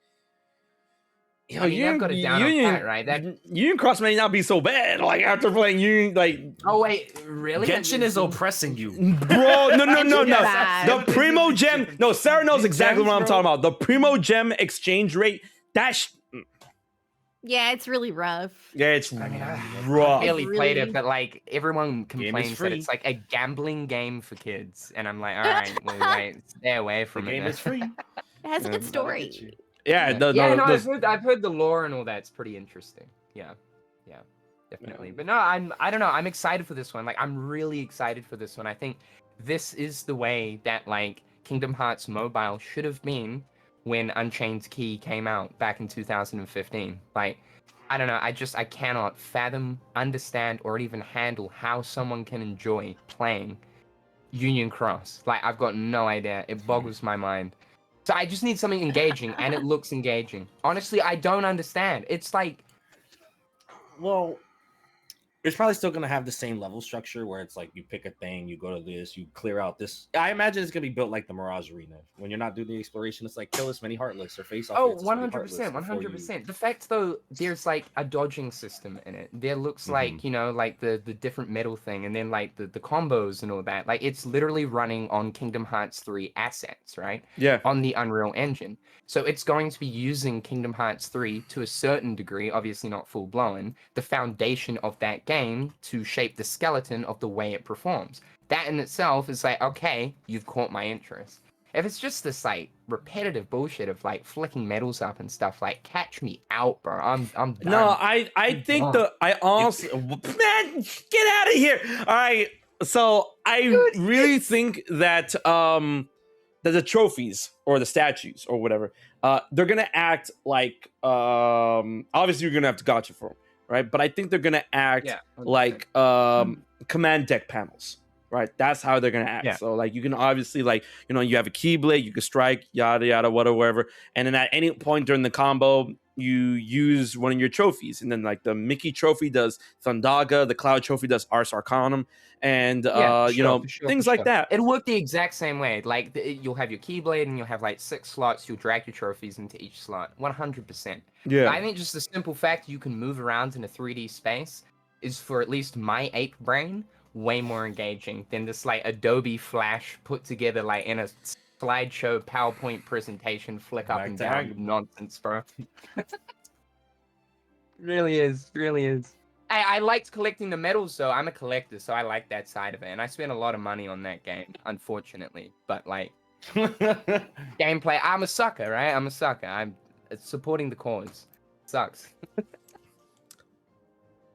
you know, I've got it down on pat, right? Union Cross may not be so bad. Like after playing Union, like, oh wait, really? Genshin is oppressing you, bro. No. bad. The Primo Gem. No, Sarah knows exactly what I'm talking about. The Primo Gem exchange rate. Yeah, it's really rough. Yeah, it's I rough. barely played Really? it, but like everyone complains that it's like a gambling game for kids, and I'm like, all right, wait, stay away from the it. game is free. It has a good story. Yeah, I've heard the lore and all that. It's pretty interesting. Yeah, definitely. But no, I don't know. I'm excited for this one. Like, I'm really excited for this one. I think this is the way that like Kingdom Hearts Mobile should have been when Unchained Key came out back in 2015. Like, I don't know. I cannot fathom, understand, or even handle how someone can enjoy playing Union Cross. Like, I've got no idea. It boggles my mind. So I just need something engaging, and it looks engaging. Honestly, I don't understand. It's like, Well, it's probably still gonna have the same level structure where it's like you pick a thing, you go to this, you clear out this. I imagine it's gonna be built like the Mirage Arena. When you're not doing the exploration, it's like kill as many heartless or face off. oh, 100%, 100%. The fact though, there's like a dodging system in it. There looks like, you know, like the different metal thing, and then like the combos and all that. Like, it's literally running on Kingdom Hearts 3 assets, right? Yeah. On the Unreal Engine. So it's going to be using Kingdom Hearts 3 to a certain degree, obviously not full blown, the foundation of that game to shape the skeleton of the way it performs. That in itself is like, okay, you've caught my interest. If it's just this like repetitive bullshit of like flicking medals up and stuff, like, catch me out, bro. I'm done. No, I think I honestly, man, get out of here. All right, so I really think that that the trophies or the statues or whatever, they're gonna act like obviously you're gonna have to gacha for them, right? But I think they're gonna act like command deck panels, right? That's how they're gonna act. So like you can obviously, like, you know, you have a Keyblade, you can strike, yada yada, whatever, and then at any point during the combo you use one of your trophies, and then like the Mickey trophy does Thundaga, the Cloud trophy does Ars Arcanum, and things like that. It'll work the exact same way. Like, you'll have your Keyblade, and you'll have like 6 slots. You'll drag your trophies into each slot. 100%. Yeah. I think just the simple fact you can move around in a 3D space is, for at least my ape brain, way more engaging than this like Adobe Flash put together like in a slideshow PowerPoint presentation flick up and down nonsense, bro. Really is, really is. I liked collecting the medals, though. I'm a collector, so I like that side of it, and I spent a lot of money on that game, unfortunately. But like gameplay, I'm a sucker, right? I'm a sucker. I'm supporting the cause. Sucks.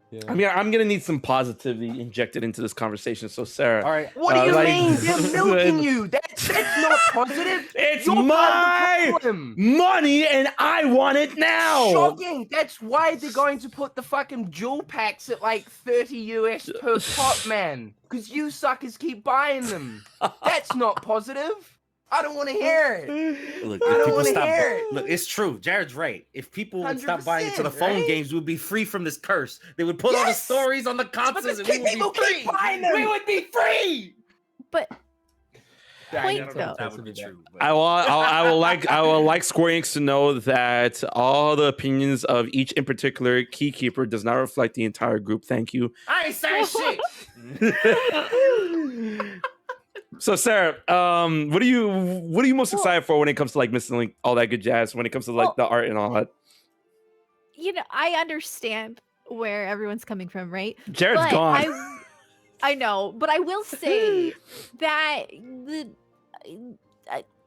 Yeah. I mean, I'm gonna need some positivity injected into this conversation. So, Sarah, All right. What do you like- mean? They're milking you. That's not positive. it's You're part my of the problem. money, and I want it now. Shocking. That's why they're going to put the fucking jewel packs at like 30 US per pop, man. Because you suckers keep buying them. That's not positive. I don't want to hear it. Look, I if don't people wanna stop, hear it. look, it's true. Jared's right. If people would stop 100%, buying into the phone right? games, we would be free from this curse. They would put all the Yes! stories on the But consoles, the and we would people be free. keep buying them. We would be free. But Yeah, Point I know though. That would be true. but- I will like Square Enix to know that all the opinions of each in particular key keeper does not reflect the entire group. Thank you. I ain't saying shit. So, Sarah, what are you most excited for when it comes to like Missing Link, all that good jazz? When it comes to like the art and all that, you know, I understand where everyone's coming from, right? Jared's But gone. I know, but I will say that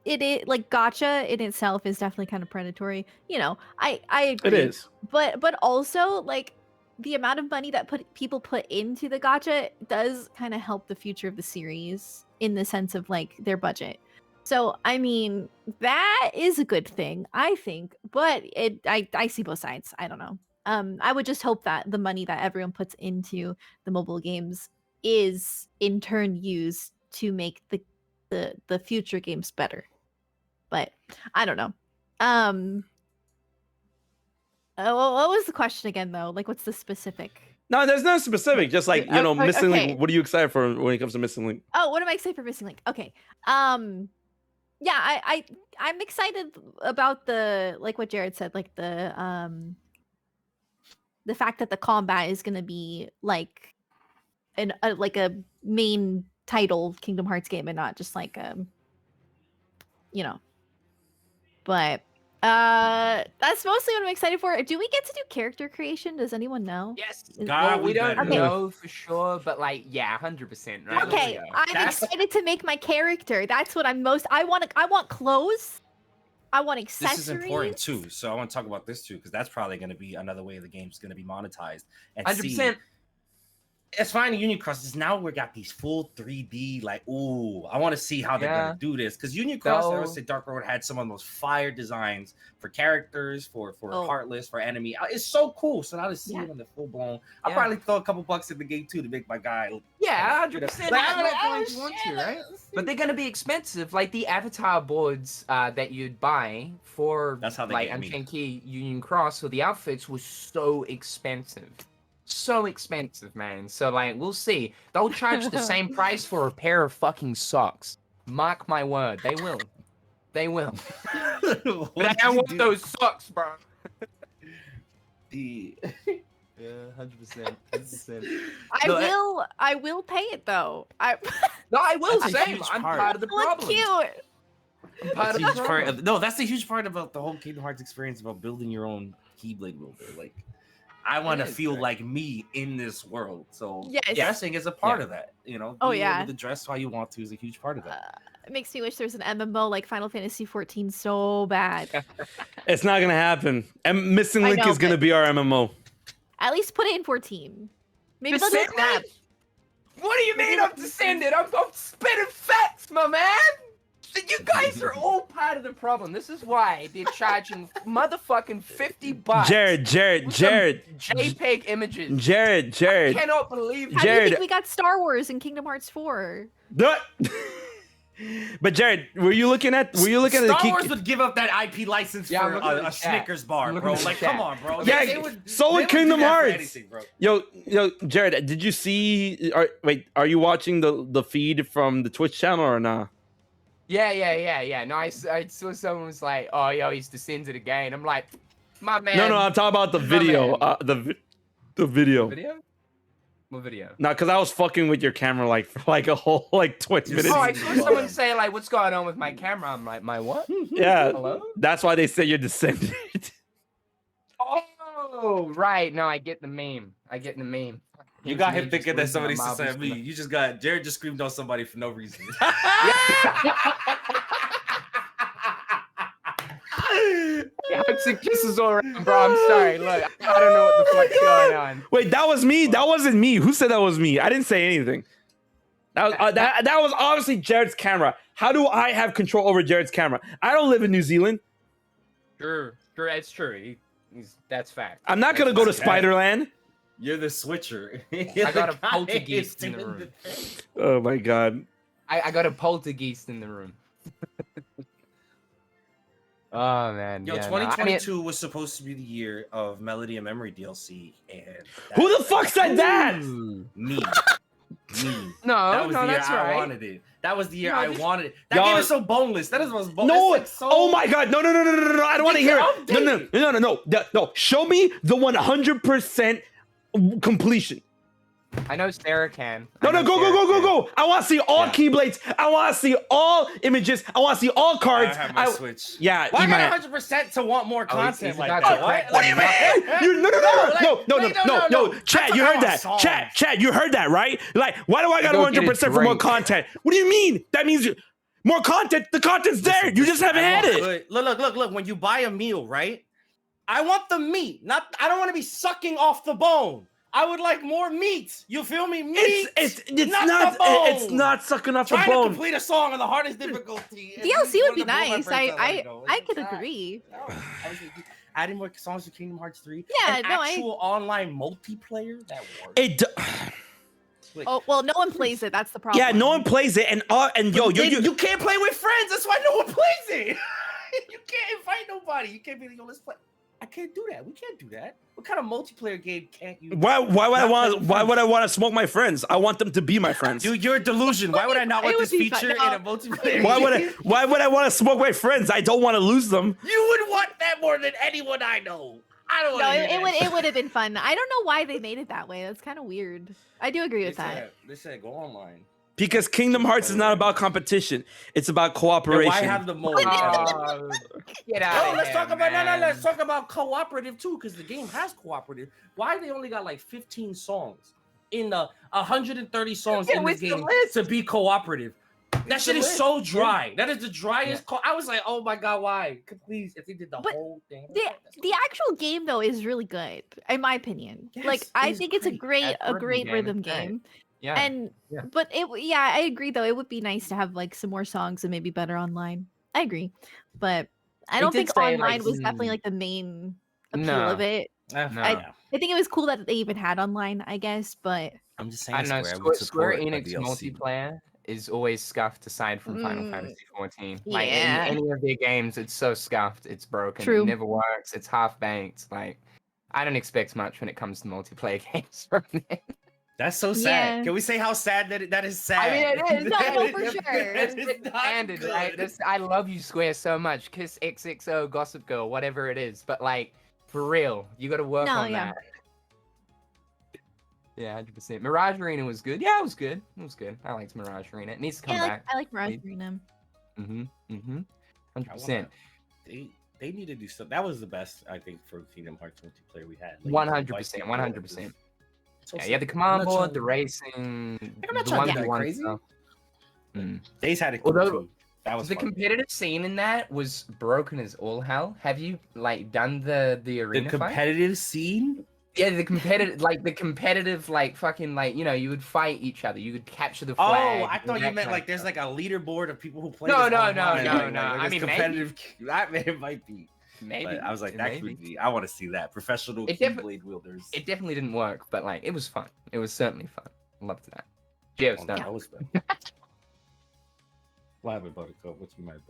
it like Gacha in itself is definitely kind of predatory. You know, I agree. It is. But also like the amount of money that people put into the Gacha does kind of help the future of the series in the sense of like their budget. So I mean that is a good thing, I think. But I see both sides. I don't know. I would just hope that the money that everyone puts into the mobile games is in turn used to make the future games better. But I don't know. What was the question again though? Like what's the specific? No, there's no specific. Just like Missing okay. Link. What are you excited for when it comes to Missing Link? Oh, what am I excited for Missing Link? Okay. Yeah, I'm excited about the like what Jared said, like the fact that the combat is gonna be like like a main title Kingdom Hearts game and not just like you know. But that's mostly what I'm excited for. Do we get to do character creation? Does anyone know? Yes. God, Well, we don't better. know for sure, but like, yeah, 100%. Right? Okay, Let's go. I'm That's- excited to make my character. That's what I'm most. I want clothes. I want accessories. This is important too. So I want to talk about this too, because that's probably going to be another way the game's going to be monetized. And 100%. it's fine in Union Cross. Now we got these full 3D, like, ooh, I want to see how they're gonna do this. Because Union Cross, I would say Dark Road had some of those fire designs for characters, for Heartless, for enemy. It's so cool. So now to see it in the full blown, I'll probably throw a couple bucks in the game too to make my guy. Yeah, 100%. Like, I'm not oh, going to want to, right? But they're gonna be expensive. Like the avatar boards that you'd buy for That's how they like get me. Unchained Key Union Cross, so the outfits was so expensive. So expensive, man. So like we'll see. They'll charge the same price for a pair of fucking socks. Mark my word, they will. They will. But I want those socks, bro. The... Yeah, 100%. 100%. I will pay it though. No, I will That's a say huge I'm part. part of the Look problem. cute. I'm part That's of a the huge part problem. of, no, that's the huge part about the whole Kingdom Hearts experience about building your own Keyblade wielder. Like, I want to is, feel right? like me in this world. So Yes. dressing is a part of that. You know, Oh, being yeah. able to dress how you want to is a huge part of that. It makes me wish there was an MMO like Final Fantasy 14 so bad. It's not gonna happen. And Missing I Link know, is gonna but- be our MMO. At least put it in 14. Maybe they'll do Descend that. it? What do you mean I'm descended? I'm spitting facts, my man. You guys are all part of the problem. This is why they're charging motherfucking $50. Jared, for some JPEG images. Jared. I cannot believe How do you Jared- think we got Star Wars and Kingdom Hearts 4? But Jared, were you looking at the Star key? Wars would give up that IP license Yeah, for I'm looking at a the chat. Snickers bar, I'm bro. looking at Like, the come chat. on, bro. Yeah, so would do Kingdom that for Hearts. anything, bro. Yo, Jared, did you see? Are you watching the feed from the Twitch channel or not? Yeah. No, I saw someone was like, "Oh, yo, he's descended again." I'm like, my man. No, I'm talking about the My video. man. The video. Video? What video? No, because I was fucking with your camera like for like a whole like 20 minutes. Oh, I saw someone say like, "What's going on with my camera?" I'm like, "My what?" Yeah, Hello? that's why they say you're descendant. Oh, right. No, I get the meme. You got him Me just thinking that losing somebody my said marbles me. in the- You just got Jared just screamed on somebody for no reason. Yeah, hugs and kisses all around, bro. I'm sorry. Look, I don't know what the fuck's going on. Wait, that was me. That wasn't me. Who said that was me? I didn't say anything. That was that was obviously Jared's camera. How do I have control over Jared's camera? I don't live in New Zealand. Sure, it's true. That's fact. I'm not gonna go to That's fact. Spiderland. You're the switcher. I got a poltergeist in the room. Oh my god. I got a poltergeist in the room. Oh man. Yo, yeah, 2022 was supposed to be the year of Melody and Memory DLC, and Who the fuck said that? Ooh. Me. No, That was the year that's I right. wanted it. That was the year No, I this- wanted it. That Y'all- game is so boneless. That is the most boneless. No, It's like so... oh my god, no, I don't want to You hear can it. No. Show me the 100% completion. I know Sarah can. No, I know go. Sarah can. I want to see all Yeah. keyblades. I want to see all images. I want to see all I cards. have my Switch. Yeah, Why eat my- I got 100% to want more content he's like about that? to What? crack What do you mean? No. Chat, I'm you heard talking that. about Chat, you heard that, right? Like, why do I got Go get a 100% for more drink. content? What do you mean? That means more content. The content's there. You just haven't had it. Look. When you buy a meal, right? I want the meat. I don't want to be sucking off the bone. I would like more meat. You feel me? Meat. It's not the bone. it's not sucking off the Trying to bone. complete a song on the hardest difficulty. and DLC you would be wanted to blow my nice. brains out, I know. I It's could not- agree. No, I was adding more songs to Kingdom Hearts 3. Yeah, An no, actual online multiplayer that works. It d- Oh well, no one plays it. That's the problem. yeah, no one plays it, and yo, You can't play with friends. That's why no one plays it. You can't invite nobody. You can't be like, yo, let's play. I can't do that. We can't do that. What kind of multiplayer game can't you? why would I Not want? playing Why would I friends. want to smoke my friends? I want them to be my friends. Dude, you're a delusion. Why would I not It want would this be fun. feature No. in a multiplayer? Why would game? I want to smoke my friends? I don't want to lose them. You would want that more than anyone I know. I don't want No, to. it would have been fun. I don't know why they made it that way. That's kind of weird. I do agree with that. They said go online. Because Kingdom Hearts is not about competition. It's about cooperation. Why have the mode? Get out Oh, of let's here, talk about man. let's talk about cooperative too, because the game has cooperative. Why they only got like 15 songs in the 130 songs Yeah, in this with the game list. to be cooperative? That shit is list. so dry. That is the driest. I was like, oh my god, why? Please, if they did the But whole thing. The actual game though is really good, in my opinion. Yes, Like it I is think it's a great. great That rhythm rhythm game is game. Yeah. And Yeah. but I agree though. It would be nice to have like some more songs and maybe better online. I agree, but I They don't did think say, online like, was definitely like the main appeal No. of it. No. I think it was cool that they even had online, I guess, but I'm just saying. I don't know. Square would Square support a Enix DLC. multiplayer is always scuffed aside from Final Mm, Fantasy 14. Like yeah. in any of their games, it's so scuffed, it's broken, True. it never works, it's half banked. Like I don't expect much when it comes to multiplayer games from them. That's so sad. Yeah. Can we say how sad that is sad? I mean, it is. No, for sure. That is not Standard, right? good. I love you, Square, so much. Kiss XXO, Gossip Girl, whatever it is. But like, for real, you got to work No, on yeah. that. Yeah, 100%. Mirage Arena was good. Yeah, it was good. It was good. I liked Mirage Arena. It needs to come yeah, back. I like Mirage please. Arena. Mm-hmm. Mm-hmm. I 100%. wanna- They need to do something. That was the best, I think, for Kingdom Hearts multiplayer we had. Like, 100%. 100%. So Yeah, yeah, the sad. command I'm not board, trying- the racing, I'm not the trying to be 1v1 crazy. stuff. Mm. Days had it cool Although, too. That was The fun. competitive scene in that was broken as all hell. Have you like done the The arena fight? competitive scene. Yeah, the competitive like fucking like you would fight each other. You would capture the Oh, flag. I thought and you that meant kind like of there's stuff. like a leaderboard of people who play. No, this no, online, no, like, no, like, no. I there's mean, maybe. competitive. That it might be. maybe. But I was like, that maybe. could be. I want to see that professional It defi- Keyblade wielders. It definitely didn't work, but like it was fun. It was certainly fun. Loved that. Geo's Oh, done. that was fun. What happened, Buttercup? What's your mind,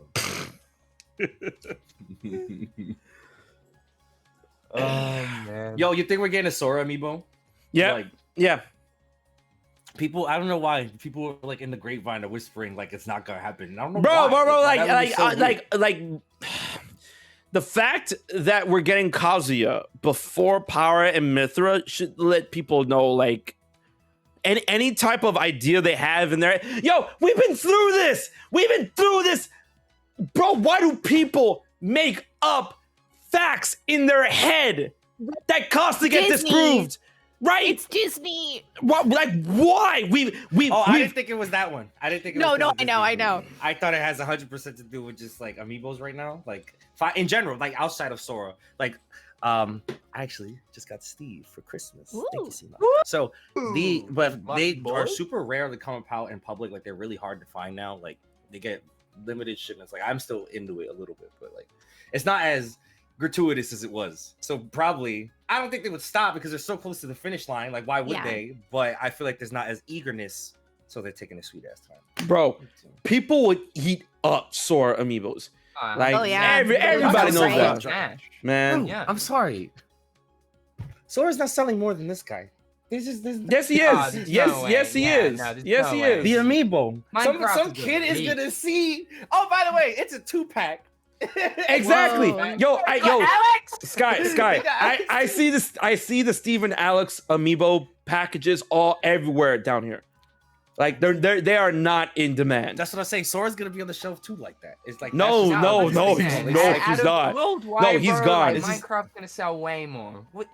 Oh man. Yo, you think we're getting a Sora amiibo? Yeah, Like, yeah. people, I don't know why people are like in the grapevine are whispering like it's not gonna happen. I don't know, Bro, why. That would be so weird. like the fact that we're getting Kazuya before Power and Mithra should let people know, like, any type of idea they have in there. Yo, we've been through this. Bro, why do people make up facts in their head that cost to get Disney. disproved? Right? It's Disney. What? Like, why? I didn't think it was that one. I didn't think. No, I know. I thought it has 100% to do with just like amiibos right now, like in general, like outside of Sora. Like, I actually just got Steve for Christmas. Ooh. Thank you so much. So they are super rare to come out in public. Like they're really hard to find now. Like they get limited shipments. Like I'm still into it a little bit, but like it's not as gratuitous as it was. So probably I don't think they would stop because they're so close to the finish line. Like why would they? But I feel like there's not as eagerness, so they're taking a sweet ass time. Bro, people would eat up Sora amiibos. Like everybody knows that. Man. Yeah. I'm sorry. Sora's not selling more than this guy. Yes, he is. Yes, he is. Yes, he is. The amiibo. Some Minecraft kid is beast. gonna see. Oh, by the way, it's a 2-pack. Exactly. Whoa. Alex! Sky. I see the Steve and Alex amiibo packages all everywhere down here. Like they are not in demand. That's what I'm saying. Sora's gonna be on the shelf too, like that. It's like No, that's just- he's not. No, he's gone. Like, Minecraft's gonna sell way more. What?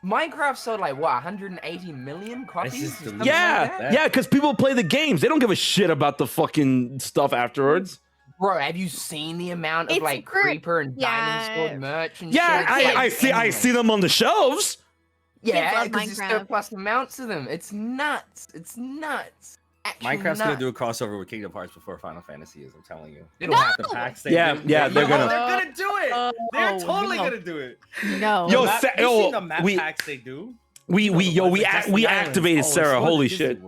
Minecraft sold like what 180 million copies? This is the- Yeah, because people play the games. They don't give a shit about the fucking stuff afterwards. Bro, have you seen the amount of It's like for- Creeper and Diamond Sword merch and shit? I see them on the shelves. Yeah, love because there's Minecraft. surplus amounts of them. It's nuts. Actually Minecraft's gonna nuts. do a crossover with Kingdom Hearts before Final Fantasy is. I'm telling you. It'll No! happen. The packs Yeah, do. yeah, they're gonna- They're gonna do it. They're totally no. gonna do it. No. Yo, You've seen the map packs they do. We activated Sarah. Holy shit.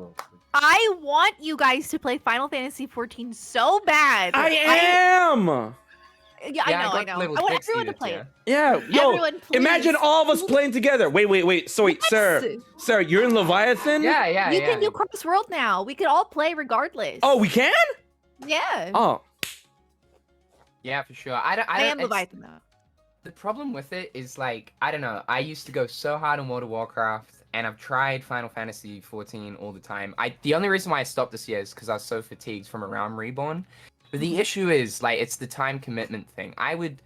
I want you guys to play Final Fantasy 14 so bad. I am. Yeah, I know. got I level want 60 everyone to this play year. it. Yeah, yo. Everyone, please. Imagine all of us playing together. Wait. So wait, Sarah, you're in Leviathan. Yeah. You can do cross world now. We could all play regardless. Oh, we can. Yeah. Oh, Yeah, for sure. I am it's- Leviathan though. The problem with it is like I don't know. I used to go so hard in World of Warcraft, and I've tried Final Fantasy 14 all the time. The only reason why I stopped this year is because I was so fatigued from A Realm Reborn. But the issue is like it's the time commitment thing. I would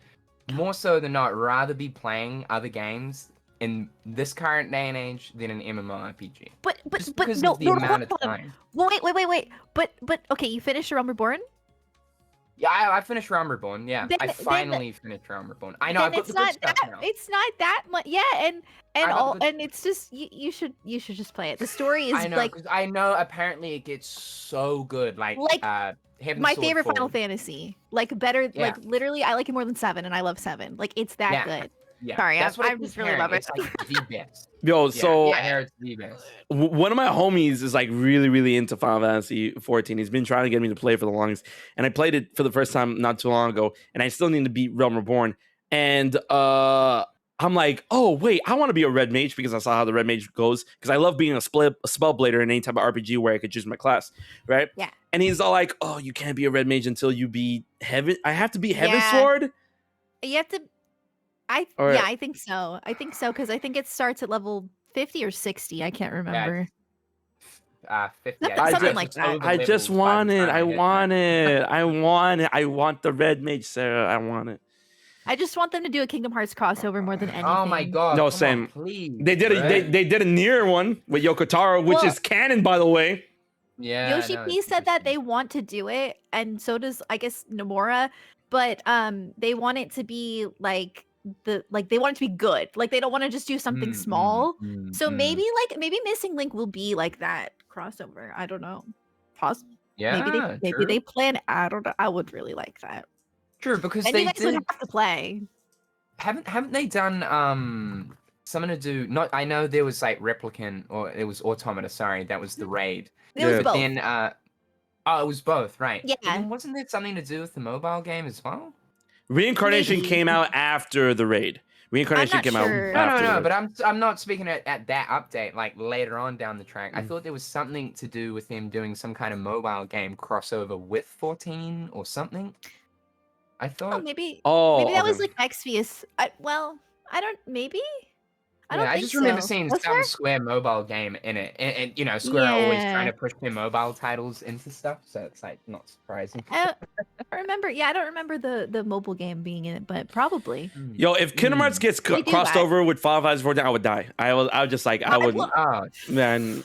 more so than not rather be playing other games in this current day and age than an MMORPG. But Just because no, of the no, amount of hold on. time. Wait. But okay, you finished Realm Reborn? Yeah, I finished Realm Reborn. Yeah, Then- I then- finally finished Realm Reborn. I know I've Then got the good stuff now. it's not that much. Yeah, and I got all the- and it's just you should just play it. The story is I know, like 'cause I know apparently it gets so good. Like Heaven's my Sword favorite 4. Final Fantasy. Like better, Yeah. like literally, I like it more than 7, and I love 7. Like it's that Yeah. good. Yeah, Sorry, that's what I just really hearing. love it. It's like the best. yo. Yeah, So I hear it's the best. one of my homies is like really into Final Fantasy 14. He's been trying to get me to play for the longest, and I played it for the first time not too long ago, and I still need to beat Realm Reborn. And I'm like, oh wait, I want to be a red mage because I saw how the red mage goes. Because I love being a spellblader in any type of RPG where I could choose my class, right? Yeah. And he's all like, oh, you can't be a red mage until you beat Heaven. I have to be Heaven Yeah. Sword. You have to. Or- Yeah, I think so. Because I think it starts at level 50 or 60. I can't remember. 50. Something like that. I just want it. I want it. I want the red mage, Sarah. I want it. I just want them to do a Kingdom Hearts crossover more than anything. Oh my god. No, come same. On, please. They did they did a near one with Yokotaro, which Well- is canon, by the way. Yeah. Yoshi no, P it's said that interesting. they want to do it, and so does I guess Nomura, but they want it to be like they want it to be good. Like they don't want to just do something small. So maybe Missing Link will be like that crossover. I don't know. Yeah, Maybe they plan. I don't know. I would really like that. True, because And they you guys would did. have to play. Haven't they done something to do? Not I know there was like Replicant or it was Automata. Sorry, that was the raid. It was Yeah. But both. then it was both, right? But Yeah. then wasn't there something to do with the mobile game as well? Reincarnation Maybe. came out after the raid. Reincarnation not came sure. out No, after. no, the but I'm not speaking at that update, like later on down the track. I Mm. thought there was something to do with him doing some kind of mobile game crossover with 14 or something. I Oh, thought maybe Oh, that was okay. like Exvius. I don't. Maybe. I don't I think just remember so. seeing Was some there? Square mobile game in it, and you know, Square are always trying Yeah. to push their mobile titles into stuff, so it's like not surprising. I don't remember. Yeah, I don't remember the mobile game being in it, but probably. Yo, if Kingdom Hearts gets They do crossed that. over with Final Fantasy 14, I would die. I would just like I would, Oh, man.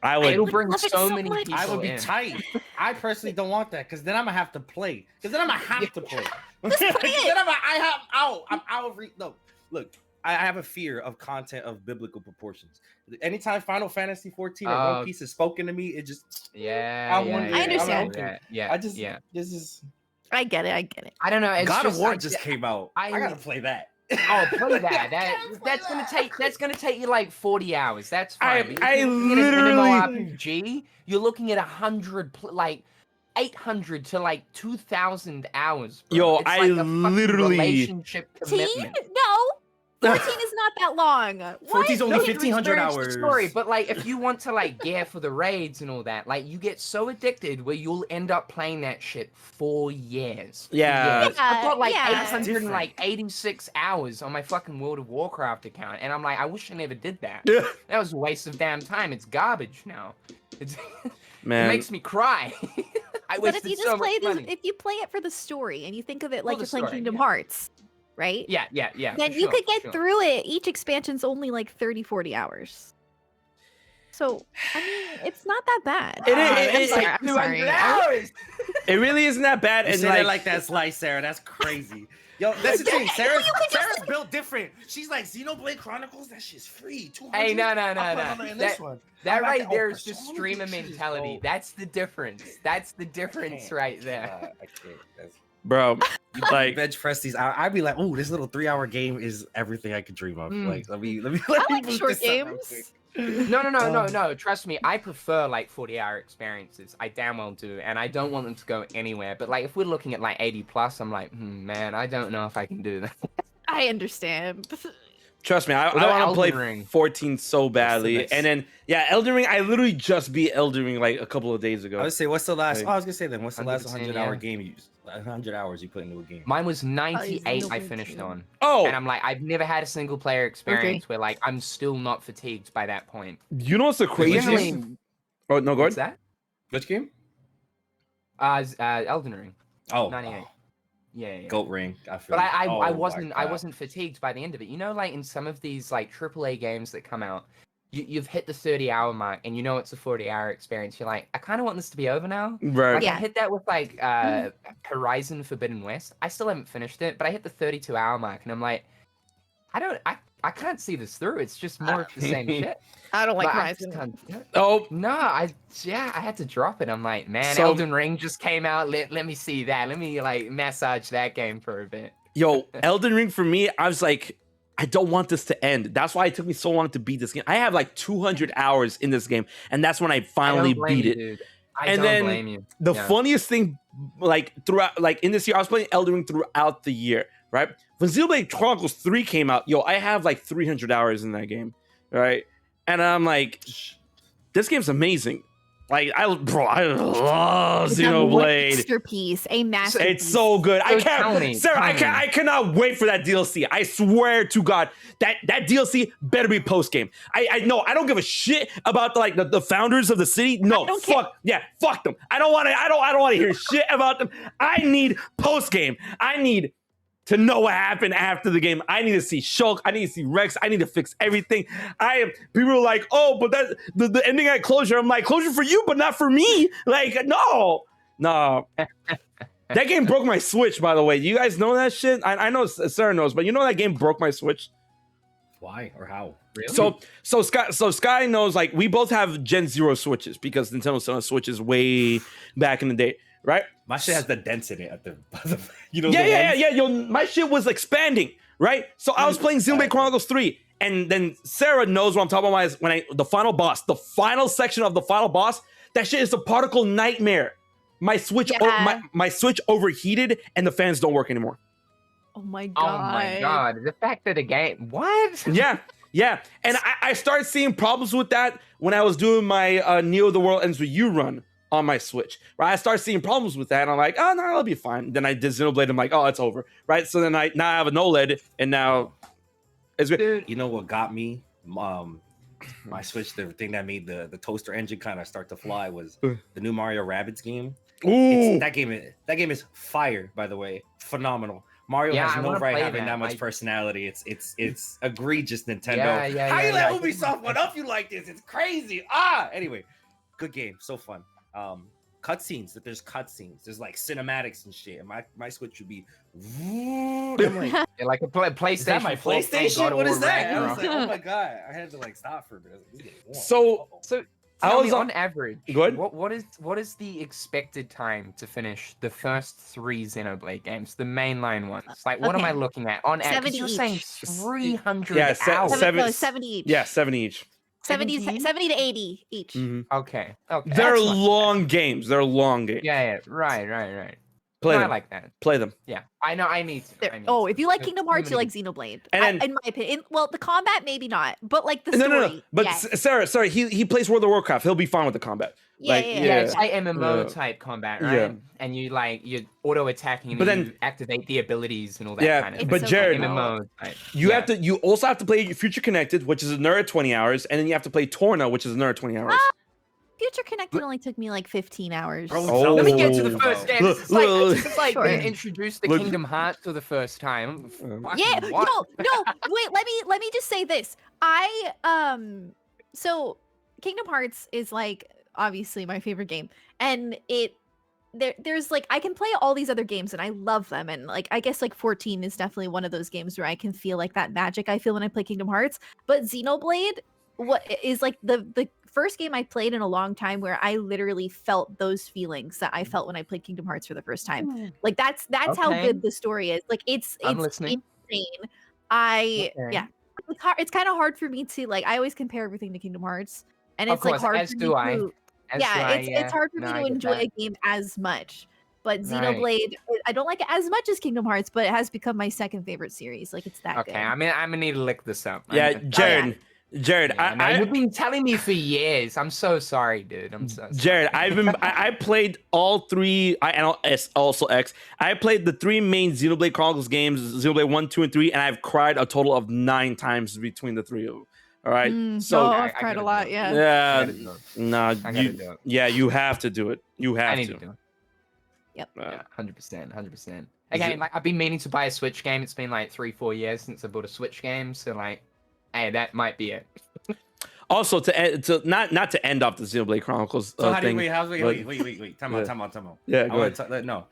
I would. it'll would bring love it so so many much. people I would be in. tight. I personally don't want that because then I'm gonna have to play. Because then I'm gonna have to play. Just play it. Then I'm out of no. Look, I have a fear of content of biblical proportions. Anytime Final Fantasy 14 or One Piece is spoken to me, it just Yeah, I yeah, wonder- yeah, I understand. Yeah, I just yeah. this is I get it. I get it. I don't know. It's God just, of War I- just came out. I gotta play that. Oh, play that. Gotta play That's gonna take you like 40 hours. That's I- fine. But I if you're looking at an literally- MMORPG, you're looking at 100, like 800 to like 2,000 hours. Bro. Yo, It's I like a fucking literally- relationship 14? commitment. No, 14 is not that long. What? 14's only No, you 1,500 experience the hours. Story, but like, if you want to like gear for the raids and all that, like, you get so addicted where you'll end up playing that shit for years. For Yeah. years. I've got like Yeah. 886 hours on my fucking World of Warcraft account, and I'm like, I wish I never did that. Yeah. That was a waste of damn time. It's garbage now. It Man, makes me cry. I But if wasted you just so play much money. if you play it for the story and you think of it like the you're playing story, Kingdom yeah. Hearts, right? Yeah. Then for you sure, could for get sure. through it. Each expansion's only like 30, 40 hours. So, I mean, it's not that bad. It is- I'm it- sorry, it- I'm sorry. 200 hours. it really isn't that bad. You And say that like, like that slice, Sarah. That's crazy. Yo, that's the thing. Sarah's built different. She's like Xenoblade Chronicles. That shit's free. 200. Hey, no. I'll put it in this one. That I'm right like, there oh, is just Persona, streamer this shit is mentality. dope. That's the difference. That's the difference right there. I can't. That's, bro, like, bench press these. I'd be like, oh, this little 3-hour game is everything I could dream of. Mm. Like, let me. I like boot short this up real games. quick. No. Trust me, I prefer like 40-hour experiences. I damn well do, and I don't want them to go anywhere. But like, if we're looking at like 80 plus, I'm like, man, I don't know if I can do that. I understand. trust me, I What about want to play Elden Ring? 14 so badly. next? And then, yeah, Elden Ring. I literally just beat Elden Ring like a couple of days ago. I would say, what's the last? Like- Oh, I was gonna say then, what's the last 100%, 100-hour yeah. game you used? 100 hours you put into a game. Mine was 98. I Xenoblade finished too. on, Oh, and I'm like, I've never had a single player experience where like I'm still not fatigued by that point. you know what's the craziest? Usually- Oh no, go What's ahead. that? Which game? Elden Ring. Oh, 98. Yeah. Goat Ring. I feel. But I Oh my wasn't God. fatigued by the end of it. You know, like in some of these like AAA games that come out, you've hit the 30-hour mark and you know it's a 40-hour experience. You're like, I kind of want this to be over now. Right. Like Yeah. I hit that with like Horizon Forbidden West. I still haven't finished it, but I hit the 32-hour mark and I'm like, I can't see this through. It's just more of the same shit. I don't like But I just Horizon. can't- Oh, No, I had to drop it. I'm like, man, So- Elden Ring just came out. Let me see that. Let me like massage that game for a bit. yo, Elden Ring for me, I was like, I don't want this to end. That's why it took me so long to beat this game. I have like 200 hours in this game, and that's when I finally I don't blame beat you, it. dude. I And don't then blame you. The Yeah. funniest thing, like throughout, like in this year, I was playing Elden Ring throughout the year, right? When Xenoblade Chronicles 3 came out, yo, I have like 300 hours in that game, right? And I'm like, this game's amazing. Like, I love It's a Xenoblade. masterpiece, a masterpiece. It's so good. I So tell can't, me, Sarah. tell me. I cannot wait for that DLC. I swear to God, that DLC better be post game. I know. I don't give a shit about the founders of the city. No, don't care. fuck them. I don't want to. I don't want to hear shit about them. I need post game. I need to know what happened after the game. I need to see Shulk. I need to see Rex. I need to fix everything. People are like, oh, but that the ending at closure. I'm like, closure for you, but not for me. Like, no. That game broke my Switch, by the way. You guys know that shit? I know Sarah knows, but you know that game broke my Switch. Why or how? Really? So Sky knows, like, we both have Gen 0 Switches because Nintendo sent us Switches way back in the day, right? My shit has the dents in it at the you know. Yeah. Yo, my shit was expanding, right? So I was playing Xenoblade Chronicles 3, and then Sarah knows what I'm talking about. Is when the final section of the final boss, that shit is a particle nightmare. My Switch, Yeah. my Switch overheated, and the fans don't work anymore. Oh my Oh god. my god, the fact that a game what? Yeah, and I started seeing problems with that when I was doing my Neo the World Ends With You run on my Switch, right? I started seeing problems with that, and I'm like, oh, no, it'll be fine. Then I did Xenoblade, I'm like, oh, it's over, right? So then now I have an OLED, and now It's great. Dude, You know what got me? My Switch, the thing that made the toaster engine kind of start to fly was the new Mario Rabbids game. Ooh, That game is fire, by the way. Phenomenal. Mario Yeah, I has no wanna right play having that. that much I- personality. It's egregious, Nintendo. Yeah, How you yeah. let Ubisoft one up you like this? It's crazy. Anyway, good game, so fun. Cutscenes. That there's cutscenes. There's like cinematics and shit. And my Switch would be. I'm like, Yeah, like a PlayStation. is that my 4 God PlayStation? of What War is that? I was Ragnarok. like, oh my god! I had to like stop for a bit. I was like, this game's warm. So- Uh-oh. So I tell was me, on- on average, Go ahead. what is the expected time to finish the first 3 Xenoblade games, the mainline ones? Like, what am I Okay. looking at on average? 70 You're saying each. 300 Yeah, hours. seven- 70 each. yeah, 70 each. 70, 70? 70 to 80 each. Mhm. Okay. Okay. They're that's not too long games. They're long games. bad. Yeah. Right. Play No, I them. like that. Play them. Yeah. I know. I need to. There- I need oh, to. if you like There's Kingdom too Hearts, you many- like Xenoblade. And then- in my opinion. Well, the combat maybe not, but like the No, story. no. But yes. Sarah, sorry, he plays World of Warcraft. He'll be fine with the combat. Yeah, like, yeah, Yeah, yeah. it's like MMO Yeah. type combat, right? Yeah. And you're auto attacking and But you then- activate the abilities and all that Yeah, kind of It's thing. but so Jared, cool. MMO type. You Yeah. have to. You also have to play Future Connected, which is another 20 hours, and then you have to play Torna, which is another 20 hours. Future Connected only took me like 15 hours. Bro, Oh. Let me get to the Oh. first game. Look, It's like, look, it's like Sure. being introduced to Look. Kingdom Hearts for the first time. Fucking Yeah, what? no, wait, let me just say this. So Kingdom Hearts is like obviously my favorite game. And there's like I can play all these other games and I love them. And like I guess like 14 is definitely one of those games where I can feel like that magic I feel when I play Kingdom Hearts. But Xenoblade what is like the first game I played in a long time where I literally felt those feelings that I felt when I played Kingdom Hearts for the first time. Like that's how Okay. good the story is. Like it's I'm listening. insane. Okay. Yeah. It's kind of hard for me to like I always compare everything to Kingdom Hearts. And Of it's like course, hard as for do me I. to As yeah, do I, it's hard for No, me I to get enjoy that. a game as much. But Right. Xenoblade, I don't like it as much as Kingdom Hearts, but it has become my second favorite series. Like it's that Okay, good. I'm gonna need to look this up. Yeah, Jared, Yeah, no, you've been telling me for years. I'm so sorry, dude. I'm so sorry. Jared, I played all three. And also X. I played the three main Xenoblade Chronicles games: Xenoblade 1, 2, and 3, and I've cried a total of 9 times between the three of them. All right, so oh, I I've cried gotta a lot. do it. Yeah. I yeah, gotta do it. nah, I gotta do it. yeah, you have to do it. You have I need to. to do it. Uh, Yeah, 100%, 100%. Is Again, it- like I've been meaning to buy a Switch game. It's been like 3-4 years since I bought a Switch game. So like, hey, that might be it. Also, to not to end off the Xenoblade Chronicles So how do you thing. wait? Time Yeah. out. Yeah, I go want ahead. to no.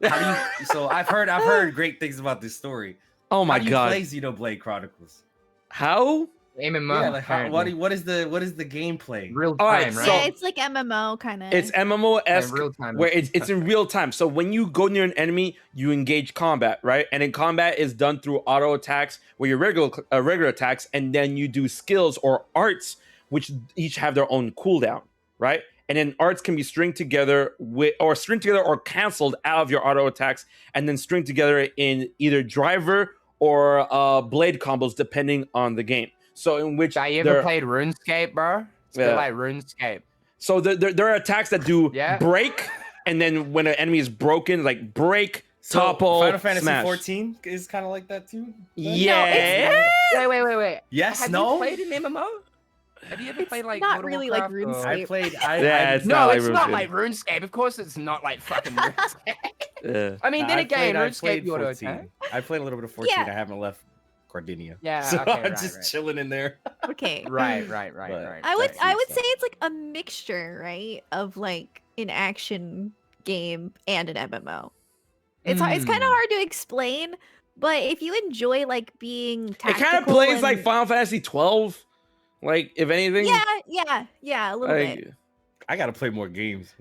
How do you, so I've heard great things about this story. Oh my How do you god, play Xenoblade Chronicles? how? MMO. Yeah, like what apparently. is the gameplay? Real time, All right, right? so- Yeah, it's like MMO kind of. It's MMO esque. real time. Where it's in real time. So when you go near an enemy, you engage combat, right? And then combat is done through auto attacks, where your regular attacks, and then you do skills or arts, which each have their own cooldown, right? And then arts can be stringed together or canceled out of your auto attacks, and then stringed together in either driver or blade combos, depending on the game. So in which Have you ever played RuneScape, bro? It's a bit Yeah. like RuneScape. So there are attacks that do Yeah. break, and then when an enemy is broken, like break, So topple, Final Fantasy smash. 14 is kind of like that too. Yeah. Wait. Yes, Have no. you played an MMO? Have you ever played like not World of really like Warcraft or- RuneScape. I played. Yeah, it's No, not like it's not RuneScape. like RuneScape. Of course, it's not like fucking RuneScape. Yeah. I mean, then again, I RuneScape played you auto 14. attack. I played a little bit of 14. Yeah. I haven't left Cardinia. Yeah, so okay, I'm right, just right. chilling in there. Okay. Right. But- I would That's say stuff. it's like a mixture, right, of like an action game and an MMO. It's kind of Hmm. hard to explain, but if you enjoy like being It tactical, kind of plays and- like Final Fantasy 12, like if anything. yeah, a little like, bit. I gotta play more games.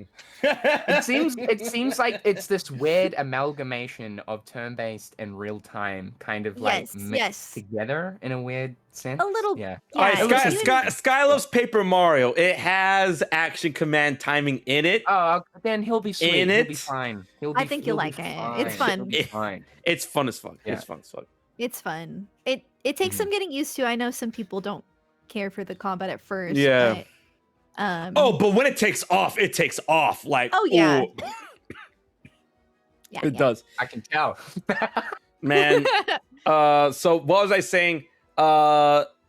It seems like it's this weird amalgamation of turn-based and real-time, kind of like Yes, mixed yes. together in a weird sense. A little- Yeah. All right, Yeah, Sky, it's Sky, Sky loves Paper Mario. It has action command timing in it. Oh, then he'll be sweet. In He'll be it? fine. I think you'll like it. It's fun. He'll be fine. It's fun as fuck. Yeah. It's fun as fuck. It's fun. It takes some getting used to. I know some people don't care for the combat at first. Yeah. But, But when it takes off, it takes off. Like, Oh, yeah. ooh, yeah, it yeah. does. I can tell. Man. So what was I saying?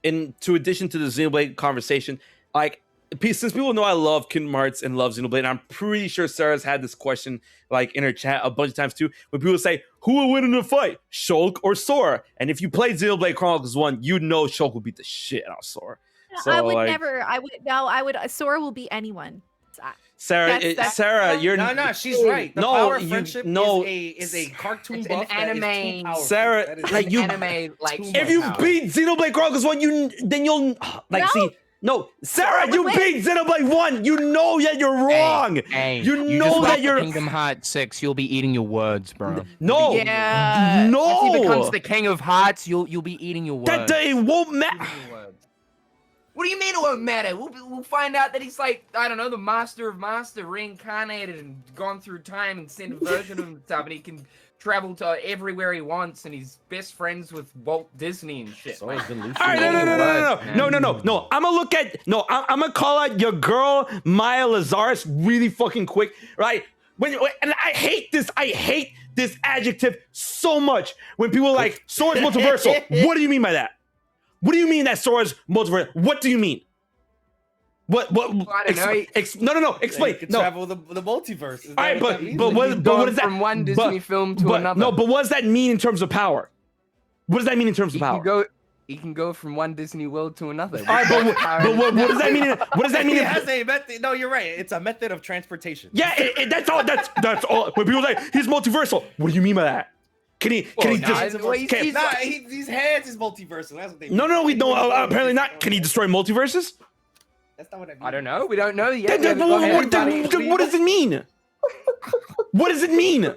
in to addition to the Xenoblade conversation, like since people know I love Kingdom Hearts and love Xenoblade, I'm pretty sure Sarah's had this question like in her chat a bunch of times too, when people say, who will win in a fight, Shulk or Sora? And if you played Xenoblade Chronicles 1, you know Shulk will beat the shit out of Sora. So, I would like, never. I would no. I would. Sora will beat anyone. Sarah, Sarah, you're no, she's right. The No, power of you- friendship no. is a cartoon It's buff an that is too anime. powerful. Sarah, That is like, you- anime like if you power. beat Xenoblade Chronicles 1, then you'll like No. see. No, Sarah, would you win. beat Xenoblade 1. You know that you're wrong. Hey, You you know just that lost you're- Kingdom Hearts 6. You'll be eating your words, bro. No, Yeah. If no, he becomes the king of hearts, you'll be eating your words. that day won't matter. Eating your words. What do you mean it won't matter? We'll find out that he's like, I don't know, the master of master reincarnated and gone through time and sent a version of himself, and he can travel to everywhere he wants, and he's best friends with Walt Disney and shit. So man. it's been Lucy. All right, no. I'm gonna call out your girl Maya Lazarus really fucking quick, right? And I hate this adjective so much when people are like Sora's multiversal. What do you mean by that? What do you mean that Sora's multiversal? What do you mean? What? I don't know. No. Explain. You can No. travel the multiverse. Is All right, that but that means? what does that? From one Disney film to another. No, but what does that mean in terms of power? What does that mean in terms of power? He can go from one Disney world to another. All right, but what does that mean? What does that mean? It has a method. No, you're right. It's a method of transportation. Yeah, that's all. That's all. When people say he's multiversal, what do you mean by that? Can he Well, just? His hands is multiversal. That's what they. No, we don't. Apparently not. Can he destroy multiverses? That's not what I mean. I don't know. We don't know yet. What does it mean? What does it mean?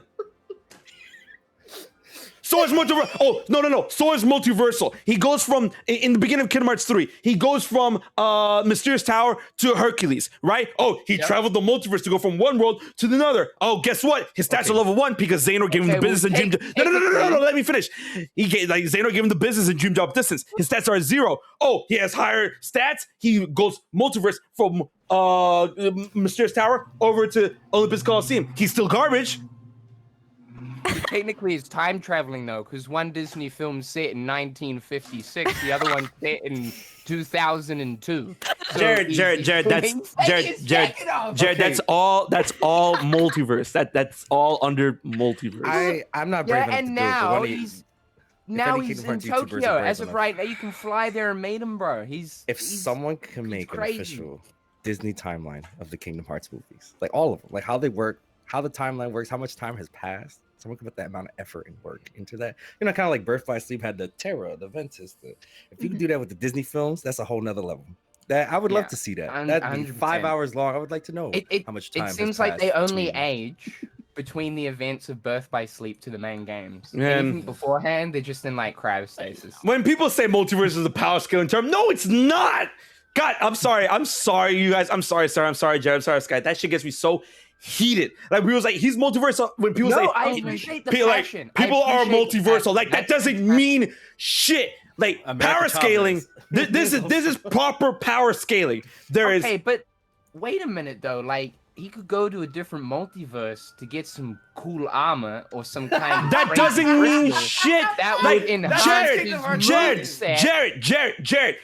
Sora's multiversal. Oh, no. Sora's multiversal. He goes from, in the beginning of Kingdom Hearts 3, he goes from Mysterious Tower to Hercules, right? Oh, he traveled the multiverse to go from one world to another. Oh, guess what? His stats are level 1 because Xehanort gave him the business and dream. No, let me finish. Xehanort gave him the business and dream job distance. His stats are 0. Oh, he has higher stats. He goes multiverse from Mysterious Tower over to Olympus Coliseum. He's still garbage. Technically, it's time traveling though, because one Disney film set in 1956, the other one set in 2002. So Jared, that's all multiverse. That's all under multiverse. I'm not brave enough and to now do it, he's any he's Kingdom in Hearts YouTubers are Tokyo. brave As of enough. right now, you can fly there and meet him, bro. He's someone can make an crazy. official Disney timeline of the Kingdom Hearts movies, like all of them, like how they work, how the timeline works, how much time has passed. Someone can put that amount of effort and work into that. You know, kind of like Birth by Sleep had the Terra, the Ventus. If you could do that with the Disney films, that's a whole nother level. That I would love to see that. That'd be 5 hours long. I would like to know how much time. It seems like they only age between the events of Birth by Sleep to the main games. Anything beforehand, they're just in like cryostasis. When people say multiverse is a power scaling term, no, it's not. God, I'm sorry, you guys. I'm sorry, Sarah. I'm sorry, Jared. I'm sorry, Sky. That shit gets me so heated. Like we was like, he's multiversal. When people say, I appreciate the passion. People are multiversal. Like that doesn't mean shit. Like power scaling. This is proper power scaling. Okay, but wait a minute though. Like he could go to a different multiverse to get some cool armor or some kind of that doesn't mean shit. That like would enhance Jared.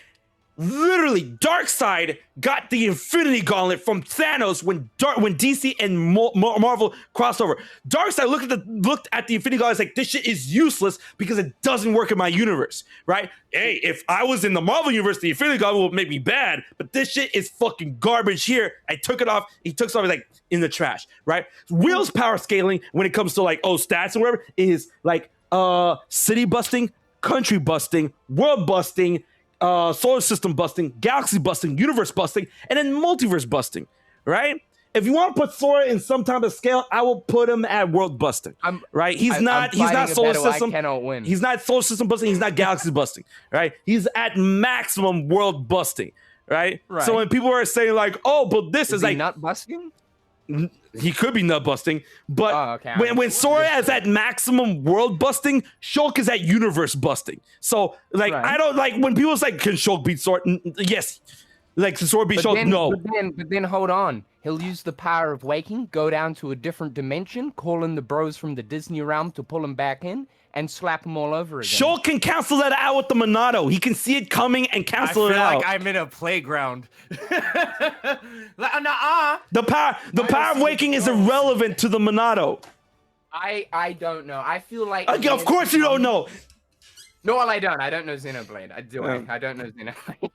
Literally, Darkseid got the Infinity Gauntlet from Thanos when DC and Marvel crossed over. Darkseid looked at the Infinity Gauntlet like, this shit is useless because it doesn't work in my universe, right? Hey, if I was in the Marvel universe, the Infinity Gauntlet would make me bad, but this shit is fucking garbage here. I took it off. He took something like in the trash, right? Will's power scaling when it comes to like stats and whatever is like city busting, country busting, world busting, solar system busting, galaxy busting, universe busting, and then multiverse busting, right? If you want to put Sora in some type of scale, I will put him at world busting, right? He's not solar system. He's not solar system busting. He's not galaxy busting, right? He's at maximum world busting, right? So when people are saying like, oh, but this is like nut busting. He could be nut busting, but when Sora is at maximum world busting, Shulk is at universe busting. So like I don't like when people say, can Shulk beat Sora? Yes. Like Sora beat Shulk? No. But then hold on. He'll use the power of waking, go down to a different dimension, call in the bros from the Disney realm to pull him back in, and slap them all over again. Shulk can cancel that out with the Monado. He can see it coming and I cancel feel it out. like I'm in a playground. The power of waking is irrelevant to the Monado. I don't know. I feel like Of course you don't know. No, well, I don't. I don't know Xenoblade. I don't know Xenoblade.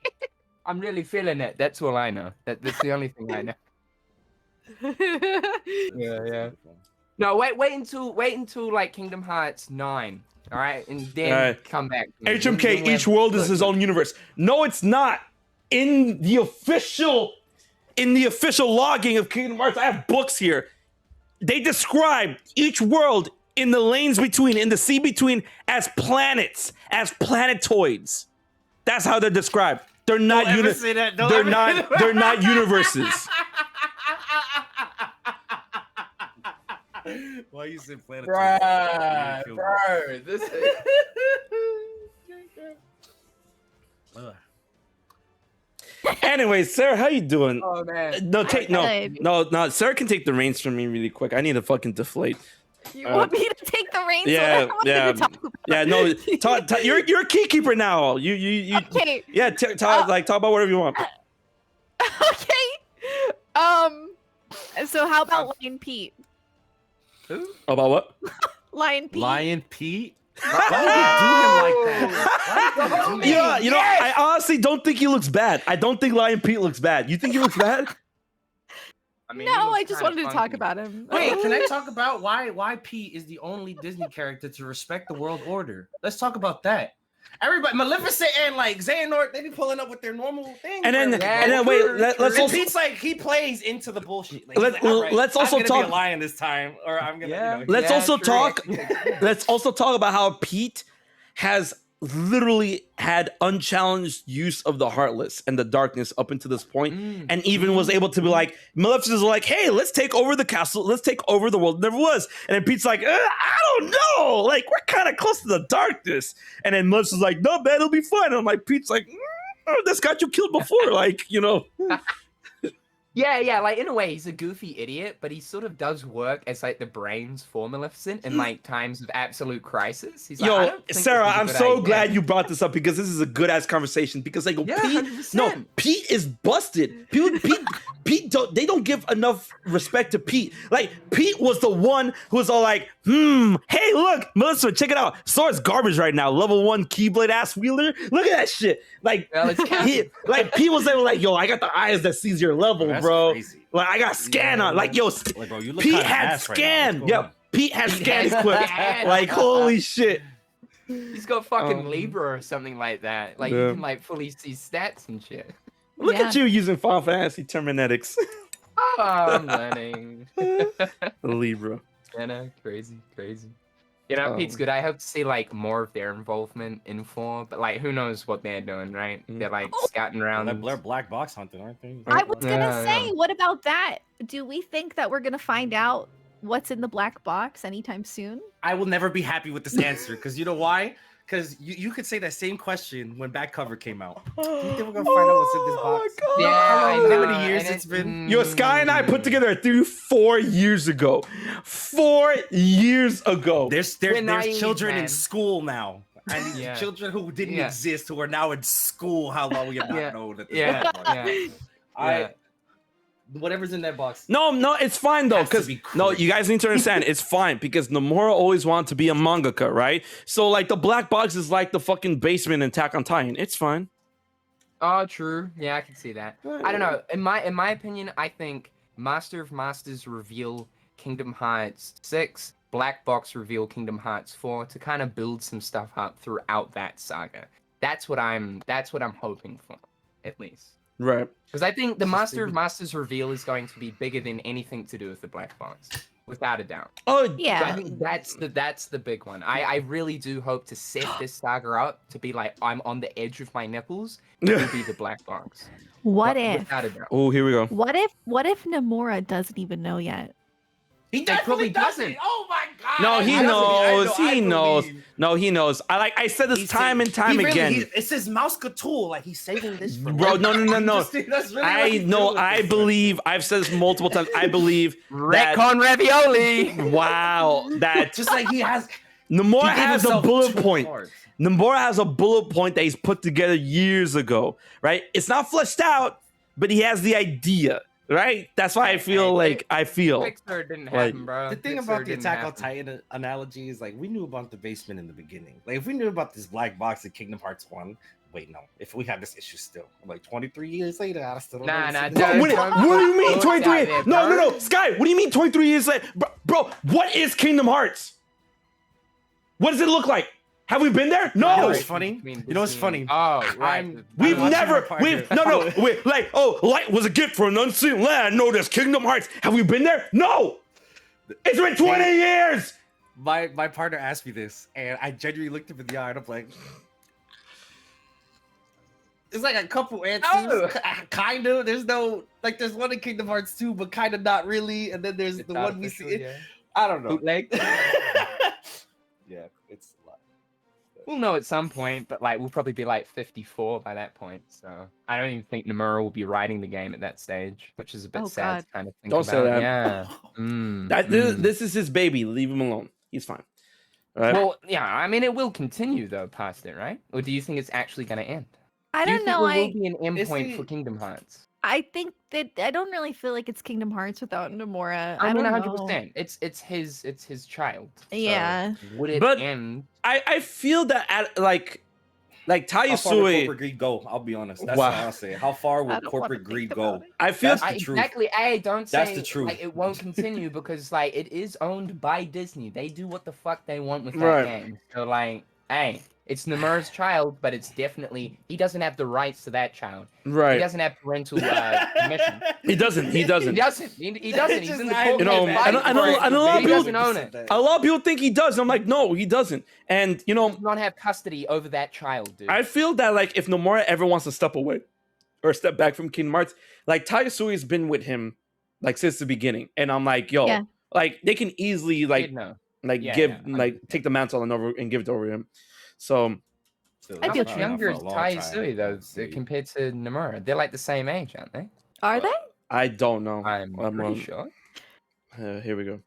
I'm really feeling it. That's all I know. That's the only thing I know. Yeah. No, wait until like Kingdom Hearts 9. All right, and then come back. HMK, each world is his own universe. No, it's not. In the official logging of Kingdom Hearts, I have books here. They describe each world in the lanes between, in the sea between, as planets, as planetoids. That's how they're described. They're not they're not universes. Why you say planet? Bro, this is... Anyway, Sarah, how you doing? Oh man. No, Sarah can take the reins from me really quick. I need to fucking deflate. You want me to take the reins? Yeah, What am I gonna talk about? yeah. No, you're a key keeper now. You. Okay. Yeah, talk about whatever you want. Okay. So how about Lion Pete? Who? About what? Lion Pete. Lion Pete? Why would he do him like that? You know, I honestly don't think he looks bad. I don't think Lion Pete looks bad. You think he looks bad? I mean, No, I just wanted to talk about him. Wait, can I talk about why Pete is the only Disney character to respect the world order? Let's talk about that. Everybody, Maleficent and like Xehanort, they be pulling up with their normal thing. And then wait, let's also. Pete's like he plays into the bullshit. Like, let's also I'm gonna talk. be a lion this time, or I'm gonna. Let's also talk. Let's also talk about how Pete has literally had unchallenged use of the Heartless and the darkness up until this point, and even was able to be like, Maleficent's like, hey, let's take over the castle, let's take over the world. It never was. And then Pete's like, I don't know, like we're kind of close to the darkness. And then Maleficent's like, no, man, it'll be fine. And I'm like, Pete's like, this got you killed before, like, you know. Yeah, like in a way he's a goofy idiot, but he sort of does work as like the brains for Maleficent in like times of absolute crisis. He's like, I don't think Sarah, this is a I'm good so idea. glad you brought this up because this is a good ass conversation. Because like Yeah, Pete, 100%. Pete is busted. Pete they don't give enough respect to Pete. Like Pete was the one who was all like, hey, look, Melissa, check it out. Sora's garbage right now. Level 1 Keyblade ass wielder. Look at that shit. Like, Pete was there like, yo, I got the eyes that sees your level, bro. Crazy. Like I got scan on. Like, yo, Like, bro, you look Pete kinda had ass right now. scan. What's going Yep. Pete had scan equipped. Like, holy shit. He's got fucking Libra or something like that. Like you can like fully see stats and shit. Look at you using Final Fantasy Terminetics. Oh, I'm learning. Libra. You know, crazy. You know, Pete's good. I hope to see like more of their involvement in 4, but like who knows what they're doing, right? They're like scouting around. They're black box hunting, aren't they? I was gonna say, Yeah. what about that? Do we think that we're gonna find out what's in the black box anytime soon? I will never be happy with this answer because you know why? Because you could say that same question when back cover came out. Do you think we're gonna find out what's in this box? God. Yeah, I How know, many years and it's been? Yo, Sky and I put together a theory 4 years ago. 4 years ago. There's naive, children man. in school now. And Yeah. children who didn't Yeah. exist who are now in school. How long we have not known that this Yeah, box. yeah. Whatever's in that box. No, it's fine though, Has to because be no, crazy. you guys need to understand, it's fine because Nomura always wanted to be a mangaka, right? So like the black box is like the fucking basement in Attack on Titan. It's fine. Oh, true. Yeah, I can see that. I don't know. In my opinion, I think Master of Masters reveal Kingdom Hearts 6, Black Box reveal Kingdom Hearts 4 to kind of build some stuff up throughout that saga. That's what I'm hoping for, at least. Right. Because I think the Master of Masters reveal is going to be bigger than anything to do with the black box, without a doubt. Oh So I Yeah. think that's the big one. I really do hope to set this saga up to be like I'm on the edge of my nipples. It will be the black box. What if? Without a doubt. Oh, here we go. What if Nomura doesn't even know yet? He probably definitely doesn't. doesn't. Oh my god. No, he knows. He knows. believe. No, he knows. I said this time and time again. It's his mouse tool. Like he's saving this for Bro, no. That's really what I he's know. doing I with this. believe. I've said this multiple times. I believe that. Retcon ravioli. Wow, that Just like he has Nomura He gave has a himself bullet 2 point. cards. Nomura has a bullet point that he's put together years ago, right? It's not fleshed out, but he has the idea, right? That's why I feel Pixar didn't like- happen, bro. The thing Pixar about the didn't Attack on happen. Titan analogy is like we knew about the basement in the beginning. Like if we knew about this black box in Kingdom Hearts 1, wait, no. If we had this issue still, like 23 years later, I still don't Nah, know. nah, this is- don't- what do you mean don't 23? die there, No, bro. Sky, what do you mean 23 years later? Bro, what is Kingdom Hearts? What does it look like? Have we been there? You know No. what's funny? You know what's funny? Oh, right. We've watching never, my partner. light was a gift for an unseen land. No, there's Kingdom Hearts. Have we been there? No. It's been 20 years. My partner asked me this, and I genuinely looked him in the eye, and I'm like, it's like a couple answers, No. kind of. There's no like, there's one in Kingdom Hearts 2, but kind of not really, and then there's It's the one we artificial, see. yeah. I don't know. Bootleg. Yeah, it's a lot. We'll know at some point, but like we'll probably be like 54 by that point. So I don't even think Nomura will be writing the game at that stage, which is a bit Oh, sad God. to kind of think Don't about. say that. Yeah. This is his baby. Leave him alone. He's fine. All right. Well, yeah. I mean, it will continue though past it, right? Or do you think it's actually going to end? I Do you don't think know. there will be an Is endpoint he- for Kingdom Hearts? I think that I don't really feel like it's Kingdom Hearts without Nomura. I mean, don't 100%. It's his child. So Yeah. would it But- end? I feel that at like How far would Tayasui, corporate greed go? I'll be honest. That's Wow. what I'll say. How far I would don't wanna corporate think greed about go? it. I feel That's the truth. Exactly. Hey, don't say That's the truth. Like, it won't continue because like it is owned by Disney. They do what the fuck they want with that Right. game. So like, hey, it's Nomura's child, but it's definitely he doesn't have the rights to that child. He right. doesn't have parental permission. He doesn't. He He doesn't. doesn't. He doesn't. He's in the court You know, case I know- fighting for it, I know a lot but of he people- doesn't own it. A lot of people think he does. I'm like, no, he doesn't. And you He know, does not have custody over that child, dude. I feel that like if Nomura ever wants to step away or step back from Kingdom Hearts, like Tayasui's been with him like since the beginning, and I'm like, yo, Yeah. like they can easily like no. like Yeah, give yeah, like 100%. take the mantle and over and give it over to him. So Still, I that's feel not true. enough Younger for is a long Tai time. Sui though, compared to Nomura. They're like the same age, aren't they? Are they? I don't know. I'm I'm pretty wrong. sure. Here we go.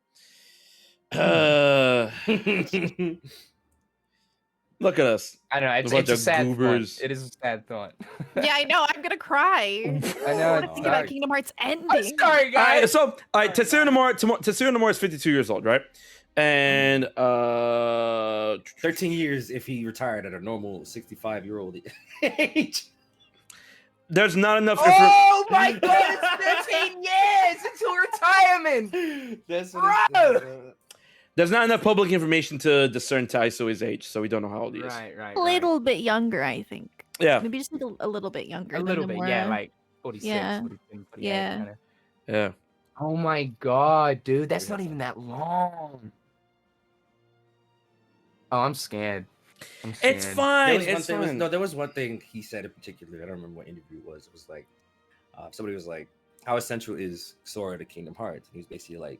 Look at us. I don't know. It's, bunch it's a of sad goobers. thought. It is a sad thought. Yeah, I know. I'm gonna cry. I know. I want It's to think about dark. Kingdom Hearts ending. I'm sorry, All guys. right, so all right, Tetsuya Nomura is 52 years old, right? And 13 years if he retired at a normal 65-year-old age. there's not enough. Oh my god, it's 13 years until retirement. That's Bro! There's not enough public information to discern Taisui's age, so we don't know how old he is. Right. A little bit younger, I think. Yeah, Maybe just like a little bit younger. A than little bit, yeah, Nomura. like 46, Yeah. 47, 48. Yeah. Kinda. yeah. Oh my god, dude, that's not even that long. Oh, I'm scared. I'm scared. It's fine. It's fine. There was one thing he said in particular. I don't remember what interview it was. It was like somebody was like, "How essential is Sora to Kingdom Hearts?" And he was basically like,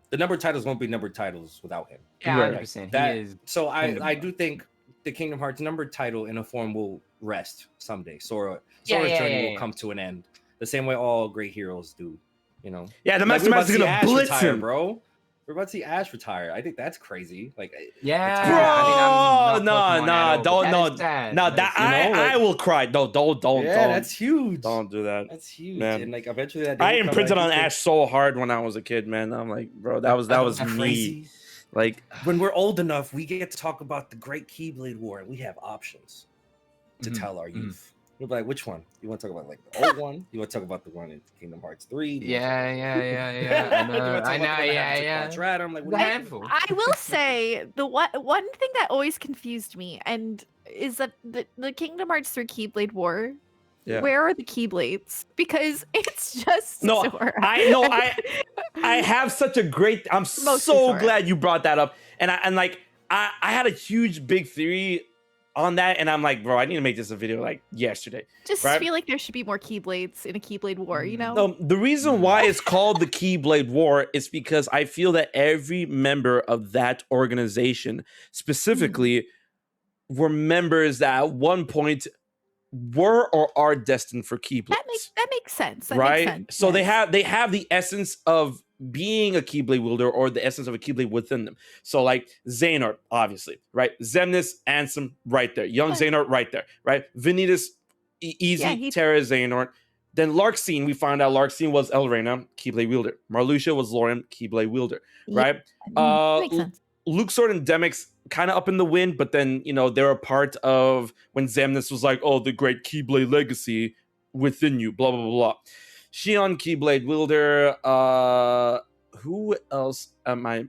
"The numbered titles won't be numbered titles without him." Yeah, Right. 100%. That- He is. So Kingdom I Hearts. do think the Kingdom Hearts numbered title in a form will rest someday. Sora's Yeah, journey yeah. will come to an end, the same way all great heroes do. You know, Yeah, the Like, Master we're about Master's to see gonna Ash blitz retire, him, bro. We're about to see Ash retire. I think that's crazy. Like, Yeah. Bro, I mean, I'm not no, Pokemon no, at all, but don't, that no, is sad. No, That that is- you know, I will cry. No, don't, yeah, that's huge. don't do that. That's huge. Man. And like eventually that day I will come, imprinted like, on you Ash so hard when I was a kid, man. I'm like, bro, that was me. crazy. Like, When we're old enough, we get to talk about the great Keyblade War, and we have options to Mhm, tell our mhm. youth. We're like, which one? You want to talk about like the old one? You want to talk about the one in Kingdom Hearts 3? Yeah. I You know. wanna talk about the I one know. that Yeah, happens at yeah. Quadratum? I'm like, The what do you- handful. I will say the one thing that always confused me and is that the Kingdom Hearts 3 Keyblade War. Yeah. Where are the Keyblades? Because it's just No, Sora. I know, I have such a great. I'm Mostly so Sora. glad you brought that up, and I had a huge big theory on that, and I'm like, bro, I need to make this a video like yesterday. just right? feel like there should be more Keyblades in a Keyblade War. You know. No, the reason why it's called the Keyblade War is because I feel that every member of that organization, specifically, were members that at one point were or are destined for Keyblades. That makes sense. That right? Makes sense. So yes. they have the essence of being a Keyblade wielder or the essence of a Keyblade within them. So like Xehanort, obviously, right? Xemnas, Ansem, right there. Young Xehanort, right there, right? Vanitas, easy. Terra, Xehanort. Then Larxene, we found out Larxene was Elrena, Keyblade wielder. Marluxia was Lorien, Keyblade wielder, right? Makes sense. Luxord and Demyx kind of up in the wind, but then, you know, they're a part of when Xemnas was like, oh, the great Keyblade legacy within you, blah, blah, blah, blah. Xion, Keyblade wielder. Who else am I?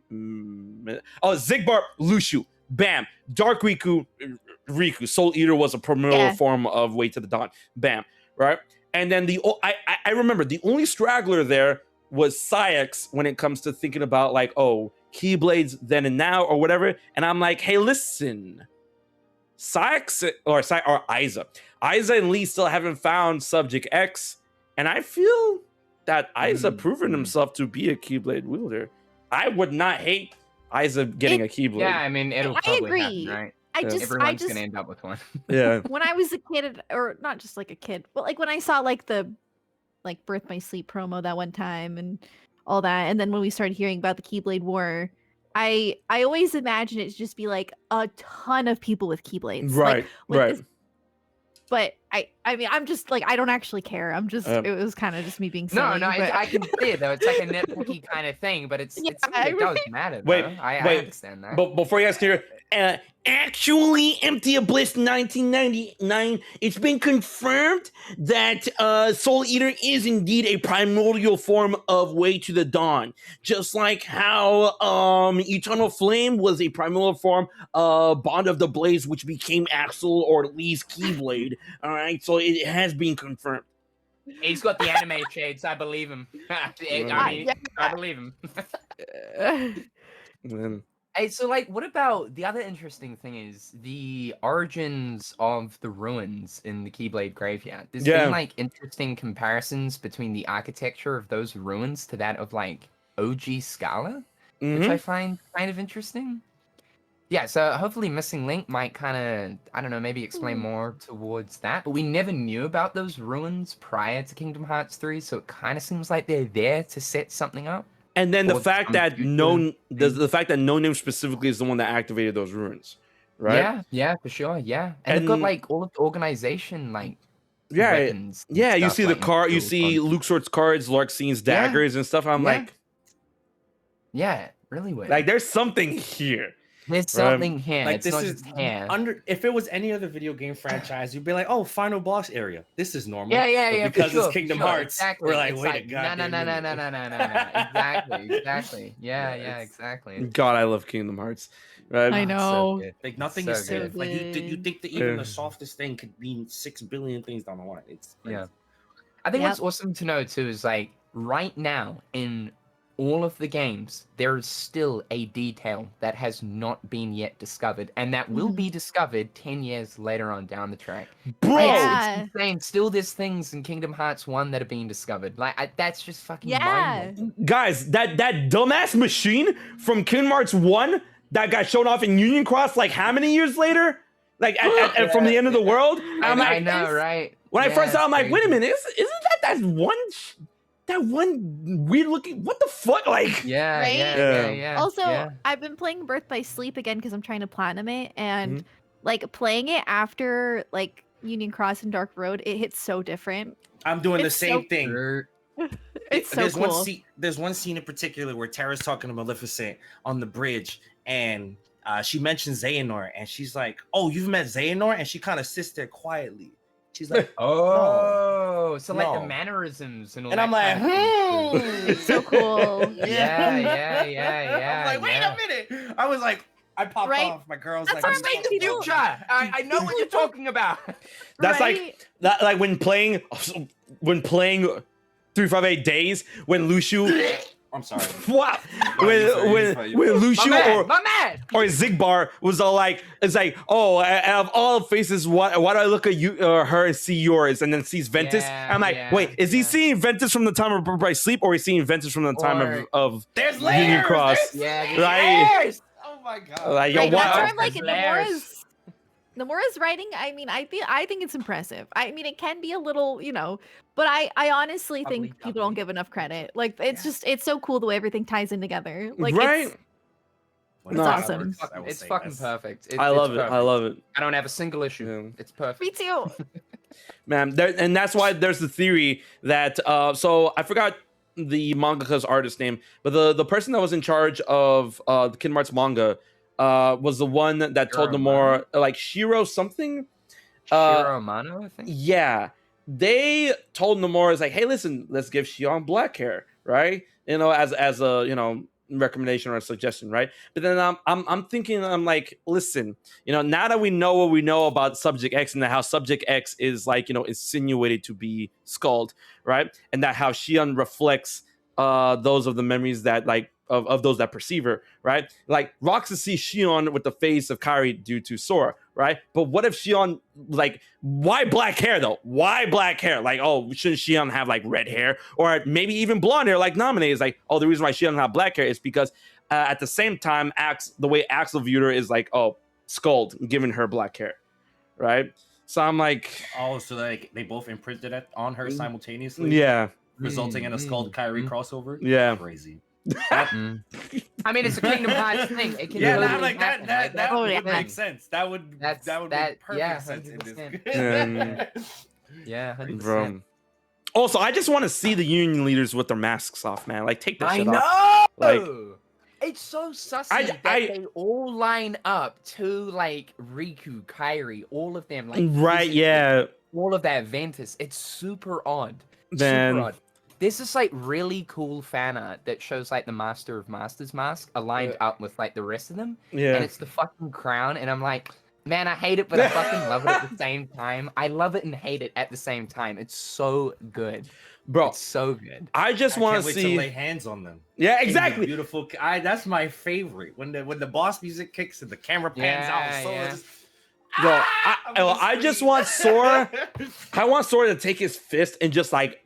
Oh, Xigbar, Lushu. Bam. Dark Riku. Soul Eater was a primordial form of Way to the Dawn. Bam. Right? And then I remember the only straggler there was Syx when it comes to thinking about like, oh, Keyblades then and now or whatever. And I'm like, hey, listen. Syx or Aiza. Aiza and Lee still haven't found Subject X. And I feel that Aiza proven himself to be a Keyblade wielder. I would not hate Aiza getting a Keyblade. Yeah, I mean, it'll probably happen, right? Everyone's gonna end up with one. Yeah. When I was a kid, or not just like a kid, but like when I saw like the Birth by Sleep promo that one time and all that, and then when we started hearing about the Keyblade War, I always imagined it to just be like a ton of people with Keyblades. Right, right. But I mean, I'm just like, I don't actually care. I'm just, it was kind of just me being silly. No, I can see it though. It's like a nitpicky kind of thing, but it does matter. Though. I understand that. But before you guys hear, actually, Empty Abyss 1999, it's been confirmed that Soul Eater is indeed a primordial form of Way to the Dawn. Just like how Eternal Flame was a primordial form of Bond of the Blaze, which became Axel or Lee's Keyblade. All right, so it has been confirmed. He's got the anime shades. I believe him. I believe him. Hey, so like, what about the other interesting thing is the origins of the ruins in the Keyblade graveyard. There's been like interesting comparisons between the architecture of those ruins to that of like OG Scala, which I find kind of interesting. Yeah, so hopefully Missing Link might kind of, I don't know, maybe explain more towards that. But we never knew about those ruins prior to Kingdom Hearts 3, so it kind of seems like they're there to set something up. And then the fact that the fact that No Name specifically is the one that activated those runes, right? Yeah, for sure. Yeah, and they've got like all of the organization, like weapons. Yeah, you see the card, you see Luxord's cards, Larxene's daggers and stuff. I'm like, really weird. Like, there's something here. There's something here. Like, it's this not is just here. if it was any other video game franchise, you'd be like, "Oh, final boss area. This is normal." Yeah. But because for sure, it's Kingdom Hearts, exactly. we're like, it's "Wait a goddamn No. Exactly. Yeah, exactly. God, I love Kingdom Hearts. Right? I know. So like nothing is safe. Like you think that even the softest thing could mean 6 billion things down the line. It's crazy. I think what's awesome to know too is like right now in all of the games, there is still a detail that has not been yet discovered, and that will be discovered 10 years later on down the track. Bro! It's insane. Still, there's things in Kingdom Hearts 1 that are being discovered. Like, that's just fucking mind-blowing. Guys, that dumbass machine from Kingdom Hearts 1 that got shown off in Union Cross, like, how many years later? Like, from the end of the world? I know, right? When I first saw it, I'm like, wait a minute, isn't that one... That one weird looking, what the fuck? Like, yeah. Also, I've been playing Birth by Sleep again because I'm trying to platinum it, and like playing it after like Union Cross and Dark Road, it hits so different. I'm doing the same thing. It's so cool. There's one scene in particular where Tara's talking to Maleficent on the bridge, and she mentions Xehanort, and she's like, "Oh, you've met Xehanort?" And she kind of sits there quietly. She's like, "Oh, so like the mannerisms and all." And I'm like, It's so cool. Yeah. I'm like, wait a minute. I was like, I popped off. My girl's That's like, what I'm the future. I know what you're talking about. That's like when playing 358 Days when Lucio. I'm sorry. Wow. When Lucio or Xigbar was all like, it's like, oh, out of all faces, why do I look at you or her and see yours, and then sees Ventus? I'm like, wait, is he seeing Ventus from the time of Birth by Sleep, or is he seeing Ventus from the time of there's Union Cross? Yeah, right. Oh my god. Like, yo, that's where, like, Nomura's writing, I mean, I think it's impressive. I mean, it can be a little, but I honestly think people don't give enough credit. Like, it's so cool the way everything ties in together. Like, right? It's awesome. It's fucking perfect. I love it. I love it. I don't have a single issue. Yeah. It's perfect. Me too. Man, and that's why there's the theory that so I forgot the mangaka's artist name, but the person that was in charge of the Kingdom Hearts manga was the one that told Nomura, like Shiro something. Shiro Amano, I think. Yeah, they told Nomura, is like, hey, listen, let's give Shion black hair, right? As a recommendation or a suggestion, right? But then I'm thinking, I'm like, listen, now that we know what we know about Subject X and that how Subject X is like, insinuated to be Scald, right? And that how Shion reflects those of the memories that like of those that perceive her, right? Like Roxas sees Shion with the face of Kairi due to Sora, right? But what if Shion, like, why black hair though? Why black hair? Like, oh, shouldn't Shion have like red hair or maybe even blonde hair? Like Nominee is like, oh, the reason why Shion doesn't have black hair is because at the same time, the way Axel viewed her is like, oh, Scald, giving her black hair, right? So I'm like, oh, so like they both imprinted it on her simultaneously, yeah, resulting in a Scald Kyrie crossover. Yeah, crazy. I mean, it's a Kingdom Hearts thing. It can Yeah, totally like happen. that would would make sense. That would make perfect sense in this. Yeah, 100%. bro. Also, I just want to see the union leaders with their masks off, man. Like, take that shit know. off. Like, it's so sussy that they all line up to like Riku, Kairi, all of them. Like, right? Yeah. All of that Ventus. It's super odd. Man. Super odd. There's this like really cool fan art that shows like the Master of Masters mask aligned up with like the rest of them. Yeah. And it's the fucking crown. And I'm like, man, I hate it, but I fucking love it at the same time. I love it and hate it at the same time. It's so good. Bro, it's so good. I just want to see lay hands on them. Yeah, exactly. Beautiful. That's my favorite. When the boss music kicks and the camera pans out. So it's bro, I just want Sora. I want Sora to take his fist and just like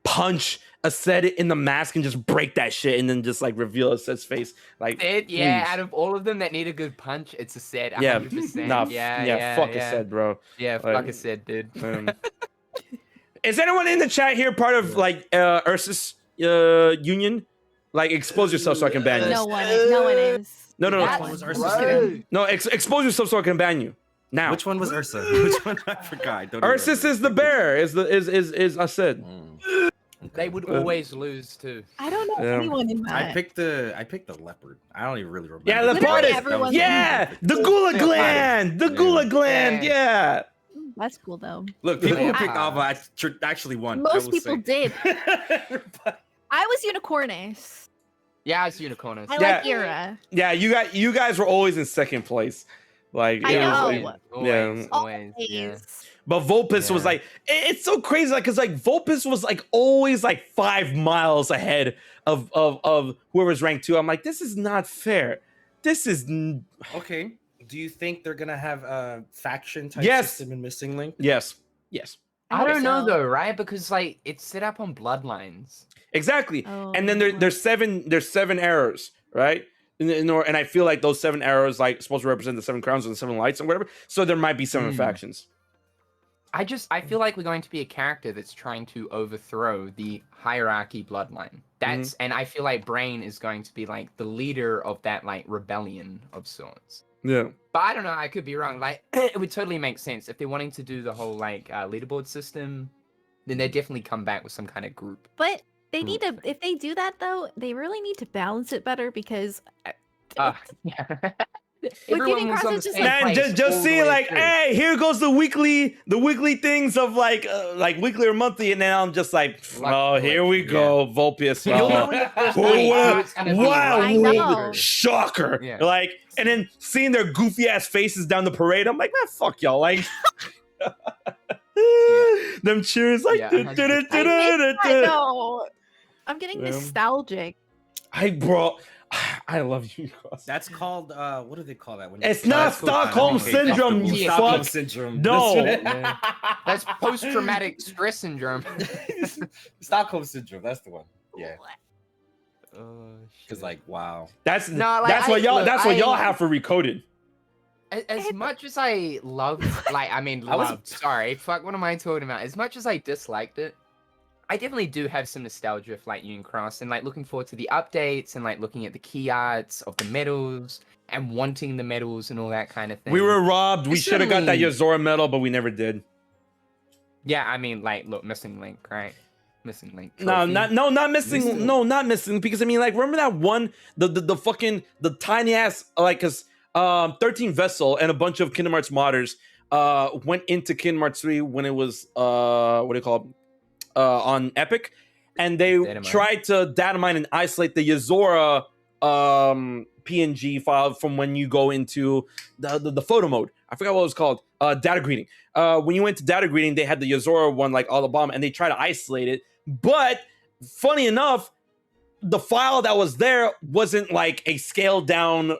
punch Aesthetic in the mask and just break that shit and then just like reveal Aesthetic's face. Like, out of all of them that need a good punch, it's a set. 100%. Nah, fuck yeah. Aesthetic, bro. Yeah, fuck Aesthetic, dude. Is anyone in the chat here part of like Ursus union? Like, expose yourself so I can ban you. No one is. No. Which one was Ursus? No, expose yourself so I can ban you. Now. Which one was Ursa? Which one? I forgot. Ursus is the bear. Is I said. They would always lose too. I don't know anyone in that. I picked the leopard. I don't even really remember. Yeah, leopard. Yeah, the Gula Gland. The Gula Gland. Yeah. That's cool though. Look, people who picked Alva actually won. Most people did. I was Unicornus. Yeah, I was Unicornus. I like Era. Yeah, you guys were always in second place. Like, I know. Always. Yeah. But Vulpes was like, it's so crazy, like, because like Vulpes was like always like 5 miles ahead of whoever's ranked 2. I'm like, this is not fair. This is okay. Do you think they're gonna have a faction type system in Missing Link? Yes. I don't know though, right? Because like it's set up on bloodlines. Exactly. And then there's 7 errors, right? And I feel like those 7 arrows like supposed to represent the 7 crowns and the 7 lights and whatever. So there might be 7 factions. I feel like we're going to be a character that's trying to overthrow the hierarchy bloodline. And I feel like Brain is going to be like the leader of that like rebellion of sorts. Yeah. But I don't know, I could be wrong. Like it would totally make sense if they're wanting to do the whole like leaderboard system, then they definitely come back with some kind of group. But they need to, if they do that though, they really need to balance it better because Everyone was on the same man, place just all see the way like, through. hey, here goes the weekly things of like weekly or monthly, and then I'm just like, oh, here we go, Vulpes. Wow, shocker! Yeah. Like, and then seeing their goofy ass faces down the parade, I'm like, man, fuck y'all, like. Them cheers like I know. I'm getting nostalgic. I love you. That's called what do they call that? When it's not Stockholm syndrome. You Stockholm fuck. syndrome. No, that's post-traumatic stress syndrome. Stockholm syndrome. That's the one. Yeah. Because like, wow. That's what y'all have for Recoded. As much as I loved, like, I mean, I was- loved, sorry, fuck, what am I talking about? As much as I disliked it, I definitely do have some nostalgia for, like, Union Cross, and, like, looking forward to the updates, and, like, looking at the key arts of the medals, and wanting the medals and all that kind of thing. We were robbed. We It's should have got that certainly- Yozora medal, but we never did. Yeah, I mean, like, look, missing link, right? Missing link. No, trophy. not missing. Missing. No, not missing. Because I mean, like, remember that one, the fucking the tiny ass, like, cause 13 vessel and a bunch of Kingdom Hearts modders went into Kingdom Hearts 3 when it was what do you call it? On Epic, and they Data mine. tried to data mine and isolate the Yozora PNG file from when you go into the photo mode. I forgot what it was called. Data greeting. When you went to data greeting, they had the Yozora one, like, all the bomb, and they tried to isolate it. But funny enough, the file that was there wasn't like a scaled down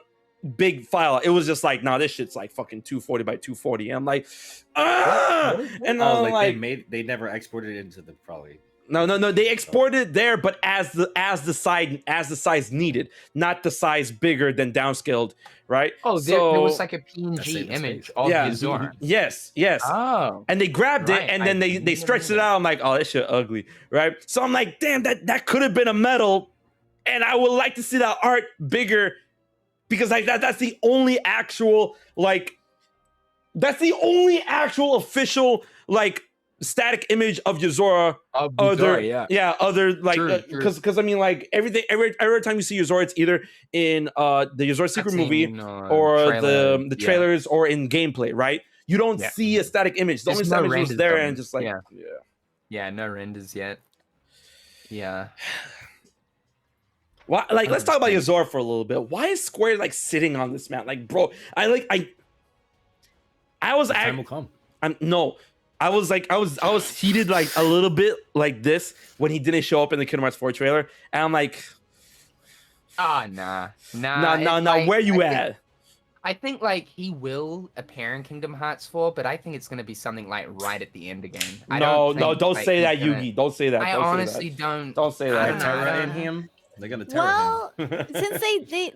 big file. It was just like, nah, this shit's like fucking 240 by 240. And I'm like, ah! And Oh, I'm like, they never exported it into the probably. no, they exported it there, but as the size needed, not the size bigger than downscaled, right? Oh, there was So- like a PNG saved the image space. of Yeah. Yozora. Yes. Oh. And they grabbed Right, it, and I then they never stretched knew it that. out. I'm like, oh, that shit ugly, right? So I'm like, damn, that could have been a medal, and I would like to see that art bigger, because like that's the only actual official like static image of Yozora. Of Other, yeah. other like True, because I mean, like, every time you see Yozora, it's either in the Yozora secret movie Cutscene or trailer, the yeah. trailers or in gameplay, right? You don't Yeah. see a static image. The only There's static no image was renders there, of and it. just like, Yeah. yeah. Yeah, no renders yet. Yeah. Why? Like, let's talk about 100%. Yozora for a little bit. Why is Square like sitting on this, man? Like, bro, I was The time will come. I was heated like a little bit like this when he didn't show up in the Kingdom Hearts 4 trailer, and I'm like, Ah, nah. nah. Where you at? I think like he will appear in Kingdom Hearts 4, but I think it's gonna be something like right at the end again. Don't like, say he's that, gonna- Yugi. Don't say that. I Don't say honestly don't. Don't say I that. don't know. Terra in him. They're gonna terror Well, him.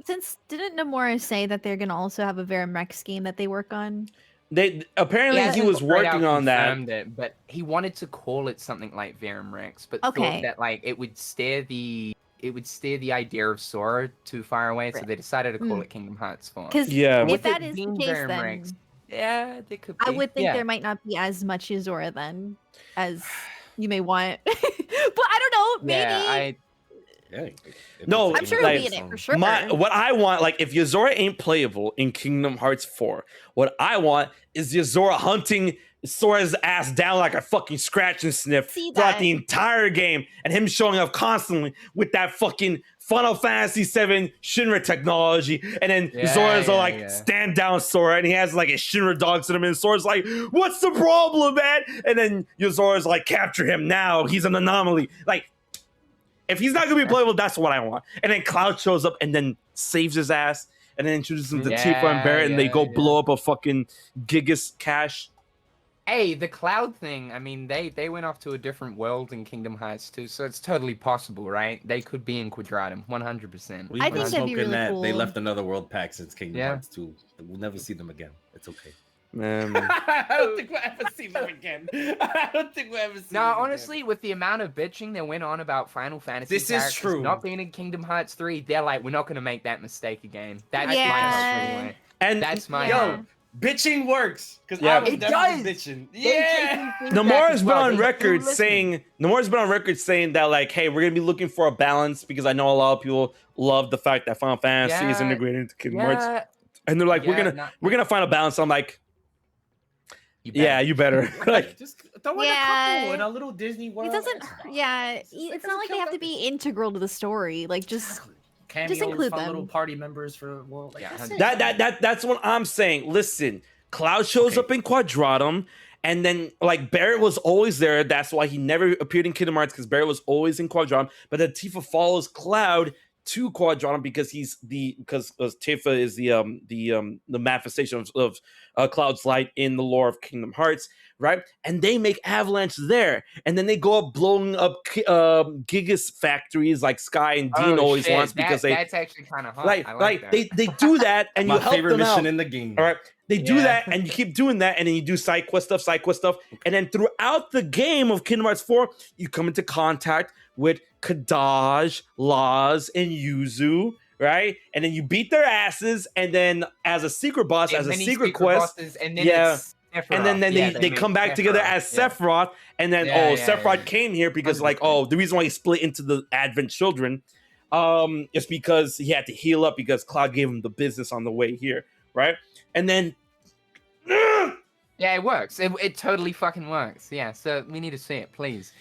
since didn't Nomura say that they're gonna also have a Verum Rex game that they work on? They apparently he hasn't was straight out working on that. confirmed it, but he wanted to call it something like Verum Rex, but Okay. thought that like it would steer the idea of Sora too far away, so Right. they decided to call Mm. it Kingdom Hearts 4. Because Yeah. if With that it is the being case, Verum then Rex, yeah, they could. Be. I would think yeah. there might not be as much Yozora then as you may want. But I don't know. Maybe. Yeah, Yeah, No, I'm sure like, he'll be in it for sure. What I want, like, if Yozora ain't playable in Kingdom Hearts 4, what I want is Yozora hunting Sora's ass down like a fucking scratch and sniff See throughout that. the entire game, and him showing up constantly with that fucking Final Fantasy VII Shinra technology, and then Yeah, Zora's all yeah, like, yeah. stand down, Sora, and he has like a Shinra dog to him, and Sora's like, what's the problem, man? And then Yozora's like, capture him now, he's an anomaly. Like, if he's not gonna be playable, that's what I want. And then Cloud shows up and then saves his ass, and then introduces him to Tifa and Barrett, and they go blow up a fucking Gigas cache. Hey, the Cloud thing, I mean, they went off to a different world in Kingdom Hearts too, so it's totally possible, right? They could be in Quadratum, 100%. We've I been think that'd be smoking really that they cool. left another world pack since Kingdom Yeah. Hearts 2. We'll never see them again. It's okay. I don't think we'll ever see them again. I don't think we'll ever see them honestly, with the amount of bitching that went on about Final Fantasy This is characters true. not being in Kingdom Hearts 3, they're like, we're not going to make that mistake again. That's Yeah. my hope anyway. And That's my Yeah. hope. Bitching works because Yeah. I was It definitely does. bitching. They Yeah. taking feedback Nomura's as been well. on They do record listen. saying that, like, hey, we're gonna be looking for a balance because I know a lot of people love the fact that Final Fantasy is Yeah. integrated into Kingdom Hearts, Yeah, and they're like, yeah, we're gonna find a balance. I'm like, you yeah, better. you better. Like, Just throw in a Yeah. couple in a little Disney It world. doesn't. Yeah, it's doesn't not like they kill have to be integral to the story. Like just Cameos, include fun them. little party members for world. Like, Yeah, that's it. that's what I'm saying. Listen, Cloud shows Okay. up in Quadratum, and then like Barrett was always there. That's why he never appeared in Kingdom Hearts, because Barrett was always in Quadratum. But then Tifa follows Cloud to Quadratum because because Tifa is the manifestation of Cloud's light in the lore of Kingdom Hearts, right? And they make Avalanche there, and then they go up blowing up Gigas factories like Sky and Dean always shit, wants because that's actually kind of hot. like I like that. they do that, and you My help favorite them mission out. in the game. All right, they do Yeah. that, and you keep doing that, and then you do side quest stuff, and then throughout the game of Kingdom Hearts 4, you come into contact with Kadaj, Laz, and Yuzu, right? And then you beat their asses, and then as a secret boss, as a secret quest, bosses, and then yeah. it's and then Sephiroth. they come back together as Sephiroth, and then Sephiroth came here because 100%. the reason why he split into the Advent Children, is because he had to heal up because Cloud gave him the business on the way here, right? And then Yeah, it works. It totally fucking works. Yeah, so we need to see it, please.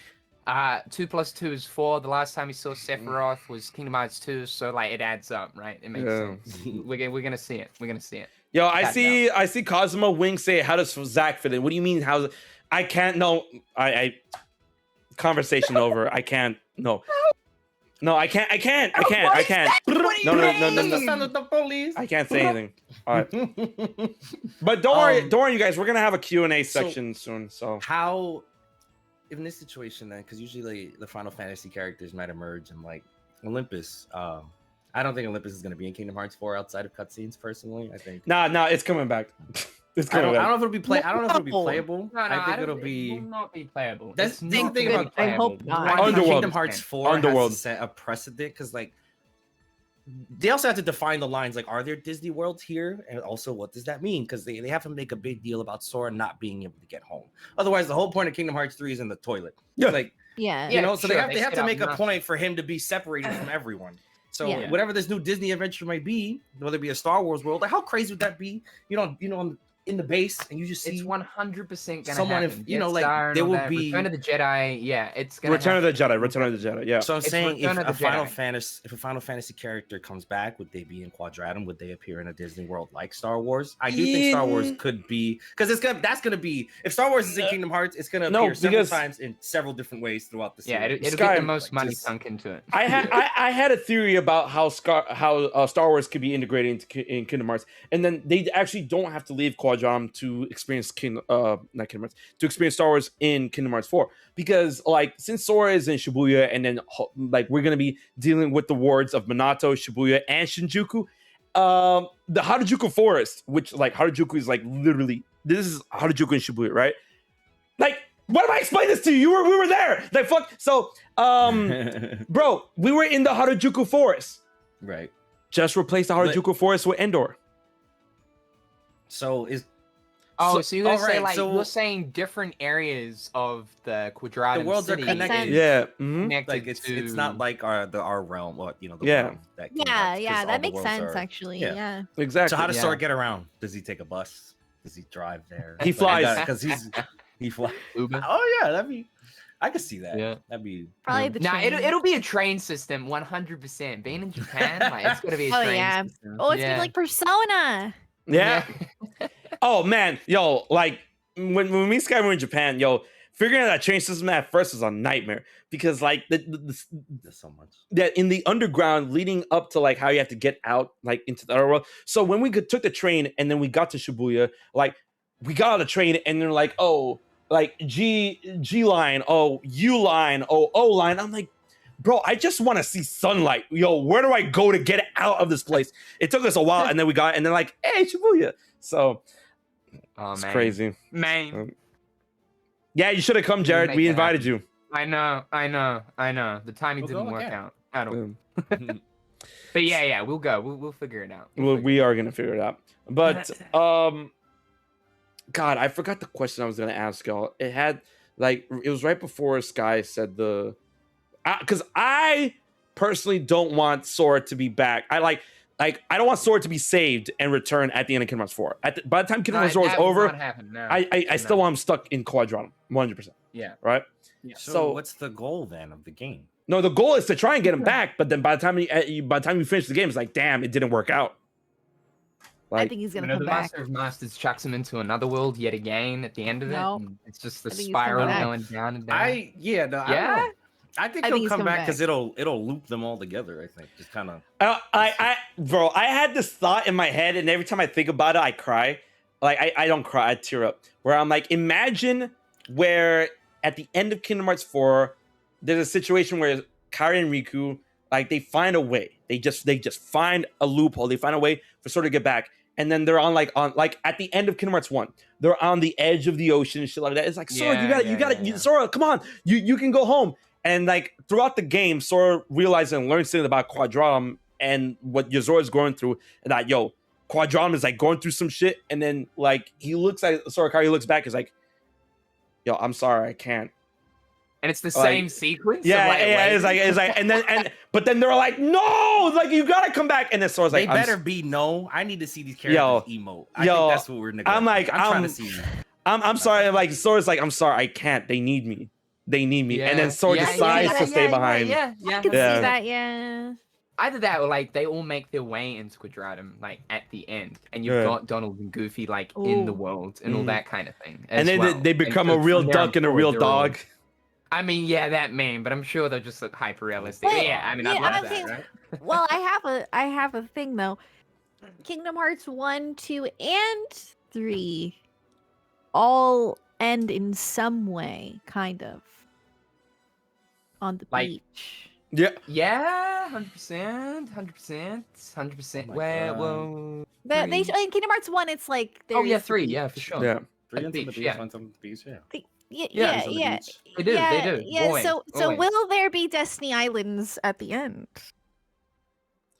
2 + 2 is 4. The last time we saw Sephiroth was Kingdom Hearts 2, so like it adds up, right? It makes sense. We're gonna see it. We're gonna see it. Yo, I see Cosmo Wing say, how does Zach fit in? What do you mean? How? I can't. No, I conversation over. I can't. No, I can't. I can't. No. The police. I can't say anything. All right, but don't worry, you guys. We're gonna have a Q&A section soon. So how, in this situation then, because usually the Final Fantasy characters might emerge and like Olympus. I don't think Olympus is going to be in Kingdom Hearts 4 outside of cutscenes. Personally, I think. Nah, it's coming back. It's I coming don't back. know if it'll be I don't know if it'll be playable. No, I think it'll It be. will not be playable. That's It's the not thing gonna about. be I hope playable. not. I think Underworld. Kingdom Hearts 4 Underworld. has to set a precedent because like they also have to define the lines. Like, are there Disney worlds here? And also, what does that mean? Because they have to make a big deal about Sora not being able to get home. Otherwise, the whole point of Kingdom Hearts 3 is in the toilet. Yeah. Like, Yeah. you know, so sure, they have to make a enough. point for him to be separated from everyone. So Yeah. whatever this new Disney adventure might be, whether it be a Star Wars world, like how crazy would that be? In the base, and you just see It's 100% gonna someone happen. if you know, Death like Star and there all will that. be. Return of the Jedi. Yeah, it's gonna Return of the happen. Jedi. Return of the Jedi. Yeah. So I'm It's saying if Return of a the Final Jedi. Fantasy character comes back, would they be in Quadratum? Would they appear in a Disney world like Star Wars? I do think Star Wars could be because that's gonna be if Star Wars is in Kingdom Hearts, it's gonna appear several times in several different ways throughout the series. Yeah, it'll Sky- get the most like, money just- sunk into it. I had a theory about how Star Wars could be integrated in Kingdom Hearts, and then they actually don't have to leave Quadram to experience not Kingdom Hearts, to experience Star Wars in Kingdom Hearts 4, because like since Sora is in Shibuya, and then like we're gonna be dealing with the wards of Minato, Shibuya, and Shinjuku, the Harajuku Forest, which like Harajuku is like literally this is Harajuku and Shibuya, right? Like, what if I explain this to you? We were there. Like fuck. So bro, we were in the Harajuku Forest. Right. Just replace the Harajuku Forest with Endor. So is So you're gonna say alright, like so you're saying different areas of the Quadratum the worlds are city connected. is Yeah. Mhm. connected like it's to... not like our realm, what the Yeah. realm that Kingdom Yeah, Hearts, 'cause yeah, all that the makes worlds sense are- actually. yeah. Yeah. Exactly. So how does Yeah. Sora get around? Does he take a bus? Does he drive there? He flies. Because he flies. Uber. Oh yeah, I could see that. Yeah. That'd be Probably the Nah, train. it'll be a train system, 100%. Being in Japan, like it's gonna be a Oh, train yeah. system. Oh, it's gonna be like Persona. Yeah. Oh man, yo, like when me and Sky were in Japan, yo, figuring out that train system at first was a nightmare because like there's so much. that in the underground leading up to like how you have to get out like into the other world. So when we took the train and then we got to Shibuya, like we got on the train and they're like, oh, like G line, oh U line, oh O line. I'm like, bro, I just want to see sunlight. Yo, where do I go to get out of this place? It took us a while, and then we got, and they're like, hey, Shibuya. So Oh it's man, crazy. man. Yeah, you should have come, Jared. make We that invited you. I know. The timing We'll didn't go work again. out. I don't. Yeah. But yeah, we'll go. We'll figure it out. Well, we are gonna figure it out. But God, I forgot the question I was gonna ask y'all. It had like it was right before Sky said because I personally don't want Sora to be back. I don't want Sora to be saved and return at the end of Kingdom Hearts 4. By the time Kingdom Hearts 4 is over, I still want him stuck in Quadrantum, 100%. Yeah. Right. Yeah. So what's the goal then of the game? No, the goal is to try and get him back, but then by the time you finish the game, it's like, damn, it didn't work out. I think he's gonna the come back. Master of Masters chucks him into another world yet again at the end of it. No. And it's just the I think he's coming spiral back. going down and down. I don't know. I think I he'll think he's come coming back back. because it'll loop them all together. I think just kind of. Bro, I had this thought in my head, and every time I think about it, I cry. like I don't cry, I tear up. Where I'm like, imagine where at the end of Kingdom Hearts 4, there's a situation where Kairi and Riku, like they find a way. They just find a loophole. They find a way for Sora to get back. And then they're on at the end of Kingdom Hearts 1, they're on the edge of the ocean and shit like that. It's like, Sora, you gotta, Sora, come on, you can go home. And like throughout the game, Sora realizes and learns something about Quadram and what Yozora is going through, and that Quadram is like going through some shit, and then like he looks at Sora, Kairi looks back, is like, yo, I'm sorry, I can't. And it's the same sequence. Yeah, it's like, but then they're like, no, like you gotta come back, and then Sora's like, they better be no. I need to see these characters emote. I think that's what we're neglecting. I'm trying to see them. I'm sorry. Like Sora's like, I'm sorry, I can't. They need me. Yeah. And then Sora decides to stay behind. I can see that. Yeah. Either that or like they all make their way into Quadratum like at the end, and you've got Donald and Goofy like in the world and all that kind of thing. And then they become a real duck and a real dog. I mean, yeah, that meme, but I'm sure they'll just look hyper realistic. Well, yeah, I mean, I love that, right? Well, I have a thing though. Kingdom Hearts 1, 2, and 3 all end in some way, kind of. On the beach. Yeah. Yeah, 100%. Well, they in Kingdom Hearts 1, it's like oh yeah, 3, yeah, for sure. Yeah. 3 on the beach, yeah. Yeah. They do. Yeah. Always. So will there be Destiny Islands at the end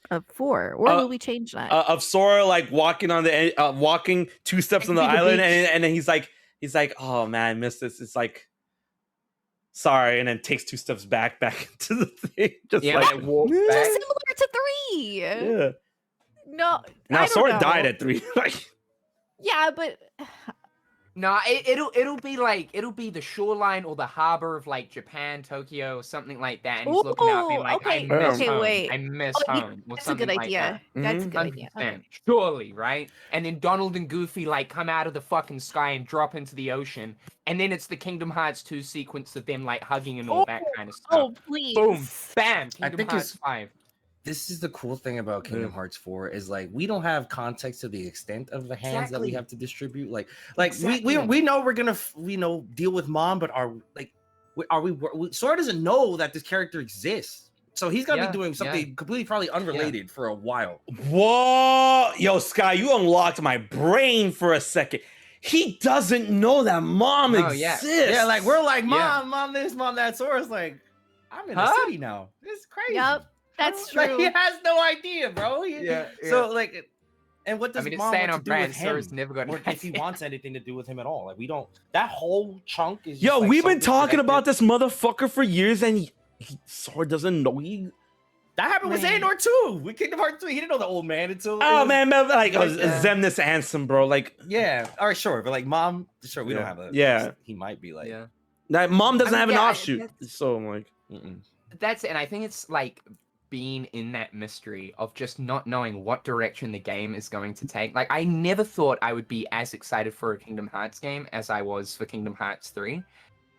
of 4, or will we change that? Of Sora like walking on the walking 2 steps on the island, and then he's like, oh man, I missed this. It's like, sorry, and then takes 2 steps back into the thing, just like walk back. Just similar to 3. Yeah. No. Now Sora died at 3. Like. Yeah, but. No, it'll be the shoreline or the harbor of like Japan, Tokyo, or something like that. And he's looking out, being like, okay. I miss home. Wait. I miss home. That's a good idea. That's a good idea. Okay. Surely, right? And then Donald and Goofy like come out of the fucking sky and drop into the ocean, and then it's the Kingdom Hearts 2 sequence of them like hugging and all that kind of stuff. Oh, please! Boom, bam! Kingdom Hearts 5. This is the cool thing about Kingdom Hearts 4 is like we don't have context to the extent of the hands that we have to distribute. Like we know we're gonna deal with Mom, but are we Sora doesn't know that this character exists, so he's gonna be doing something completely probably unrelated for a while. Whoa, yo, Sky, you unlocked my brain for a second. He doesn't know that Mom exists. Yeah, like we're like Mom this, Mom that. Sora's like, I'm in the city now. It's crazy. Yep. That's true. Like, he has no idea, bro. So like, and what does Mom want to do with him? Never got or if he wants anything to do with him at all? Like we don't. That whole chunk is. Just, yo, like, we've been talking about this motherfucker for years, and he Sora doesn't know That happened with Xehanort too. With Kingdom Hearts 3, he didn't know the old man until. Man, like Zemnis Ansem, bro. Like, yeah, all right, sure, but like Mom, sure, we don't have a. Yeah, he might be like. Yeah, that Mom doesn't have an offshoot, so I'm like, that's it. And I think it's like being in that mystery of just not knowing what direction the game is going to take. Like, I never thought I would be as excited for a Kingdom Hearts game as I was for Kingdom Hearts 3.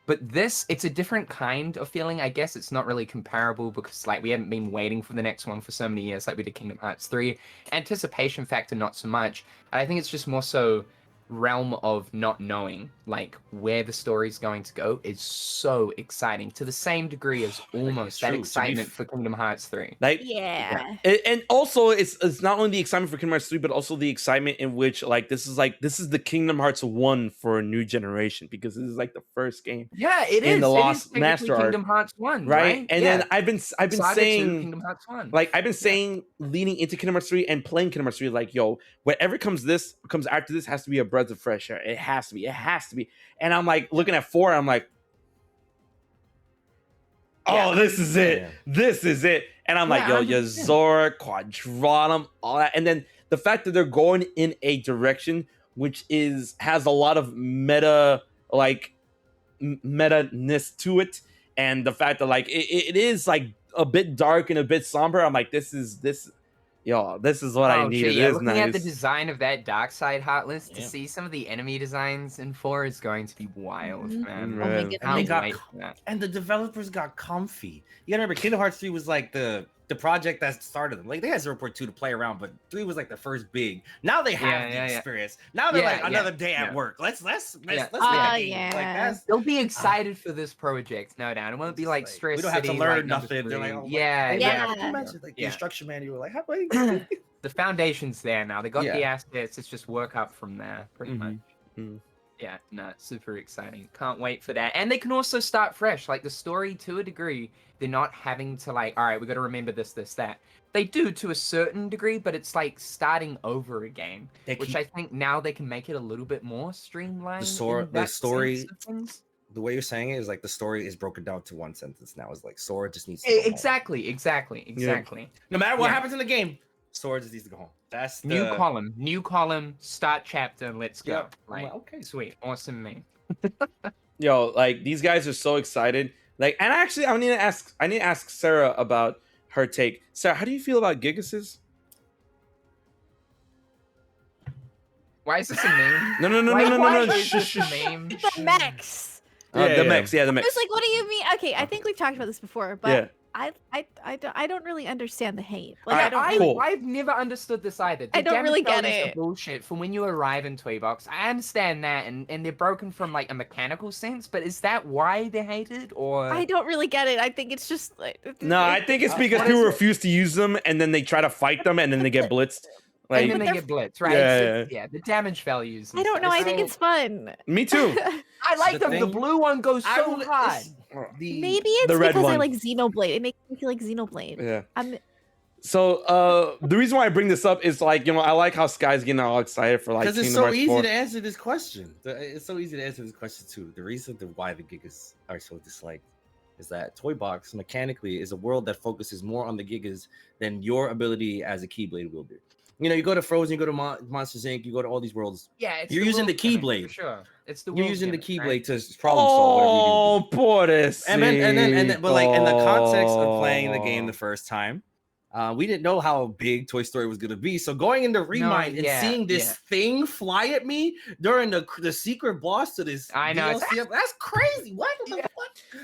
But this, it's a different kind of feeling. I guess it's not really comparable because, like, we haven't been waiting for the next one for so many years like we did Kingdom Hearts 3. Anticipation factor, not so much. I think it's just more so realm of not knowing, like, where the story's going to go is so exciting to the same degree as almost that excitement for Kingdom Hearts 3. Like, and also it's not only the excitement for Kingdom Hearts 3, but also the excitement in which this is the Kingdom Hearts 1 for a new generation, because this is like the first game. Yeah, it in is. the Lost Kingdom Master Arc, Hearts 1, right? And then I've been Saga saying 2, Kingdom Hearts 1. Like, I've been saying leading into Kingdom Hearts 3 and playing Kingdom Hearts 3, like, yo, whatever comes after this has to be a breath of fresh air. It has to be. And I'm like looking at 4, I'm like, oh, this is it. Yeah. This is it. And I'm like, yo, Yozora, Quadratum, all that. And then the fact that they're going in a direction which has a lot of meta-ness to it. And the fact that it is like a bit dark and a bit somber. I'm like, this is what I needed. Yeah, it is looking nice. at the design of that dark side Heartless, to see some of the enemy designs in 4 is going to be wild, man. Oh my goodness. And the developers got comfy. You gotta remember, Kingdom Hearts 3 was like the the project that started them. Like they had 0.2 to play around, but 3 was like the first big. Now they have the experience. Now they're like another day at work. Let's make a game. Like that's they'll be excited for this project, no doubt. It won't be like stress. We don't have to City, learn like, nothing. They're like, Yeah. Like the instruction manual. Like how the foundation's there now. They got the assets. It's just work up from there, pretty much. Yeah, no, super exciting. Can't wait for that. And they can also start fresh. Like the story, to a degree, they're not having to like, all right, we got to remember this, that. They do to a certain degree, but it's like starting over again, which I think now they can make it a little bit more streamlined. The story, the way you're saying it is like the story is broken down to one sentence now. It's like Sora just needs to go home. Exactly. No matter what happens in the game, Sora just needs to go home. That's the new column, start chapter, let's go. Yep. Like, okay, sweet, awesome, man. Yo, like these guys are so excited. Like, and actually, I need to ask Sarah about her take. Sarah, how do you feel about Gigases? Why is this a meme? No. Why is this a meme? The mechs. The mechs. I was like, what do you mean? Okay, I think we've talked about this before, but yeah. I don't really understand the hate. Like I've never understood this either. I don't really get it. Bullshit from when you arrive in Toybox. I understand that, and they're broken from like a mechanical sense. But is that why they're hated, or I don't really get it. I think it's just like no. I think it's because people refuse to use them, and then they try to fight them, and then they get blitzed. Like, and then they get blitzed, right? Yeah. The damage values. I don't know. I think it's fun. Me too. I like them. The blue one goes so hard. Maybe it's because I like Xenoblade. It makes me feel like Xenoblade. Yeah. So the reason why I bring this up is like, you know, I like how Sky's getting all excited for like because it's Kingdom so Hearts easy 4. to answer this question. It's so easy to answer this question too. The reason why the Gigas are so disliked is that Toybox mechanically is a world that focuses more on the Gigas than your ability as a Keyblade wielder. You know, you go to Frozen, you go to Monsters Inc., you go to all these worlds. Yeah, you're using the Keyblade. Sure, it's the you're using the gimmick, Keyblade to problem solve whatever you do. And then, but like in the context of playing the game the first time, we didn't know how big Toy Story was gonna be. So going into Remind and seeing this thing fly at me during the secret boss to this, I know DLC, that's crazy. What the fuck?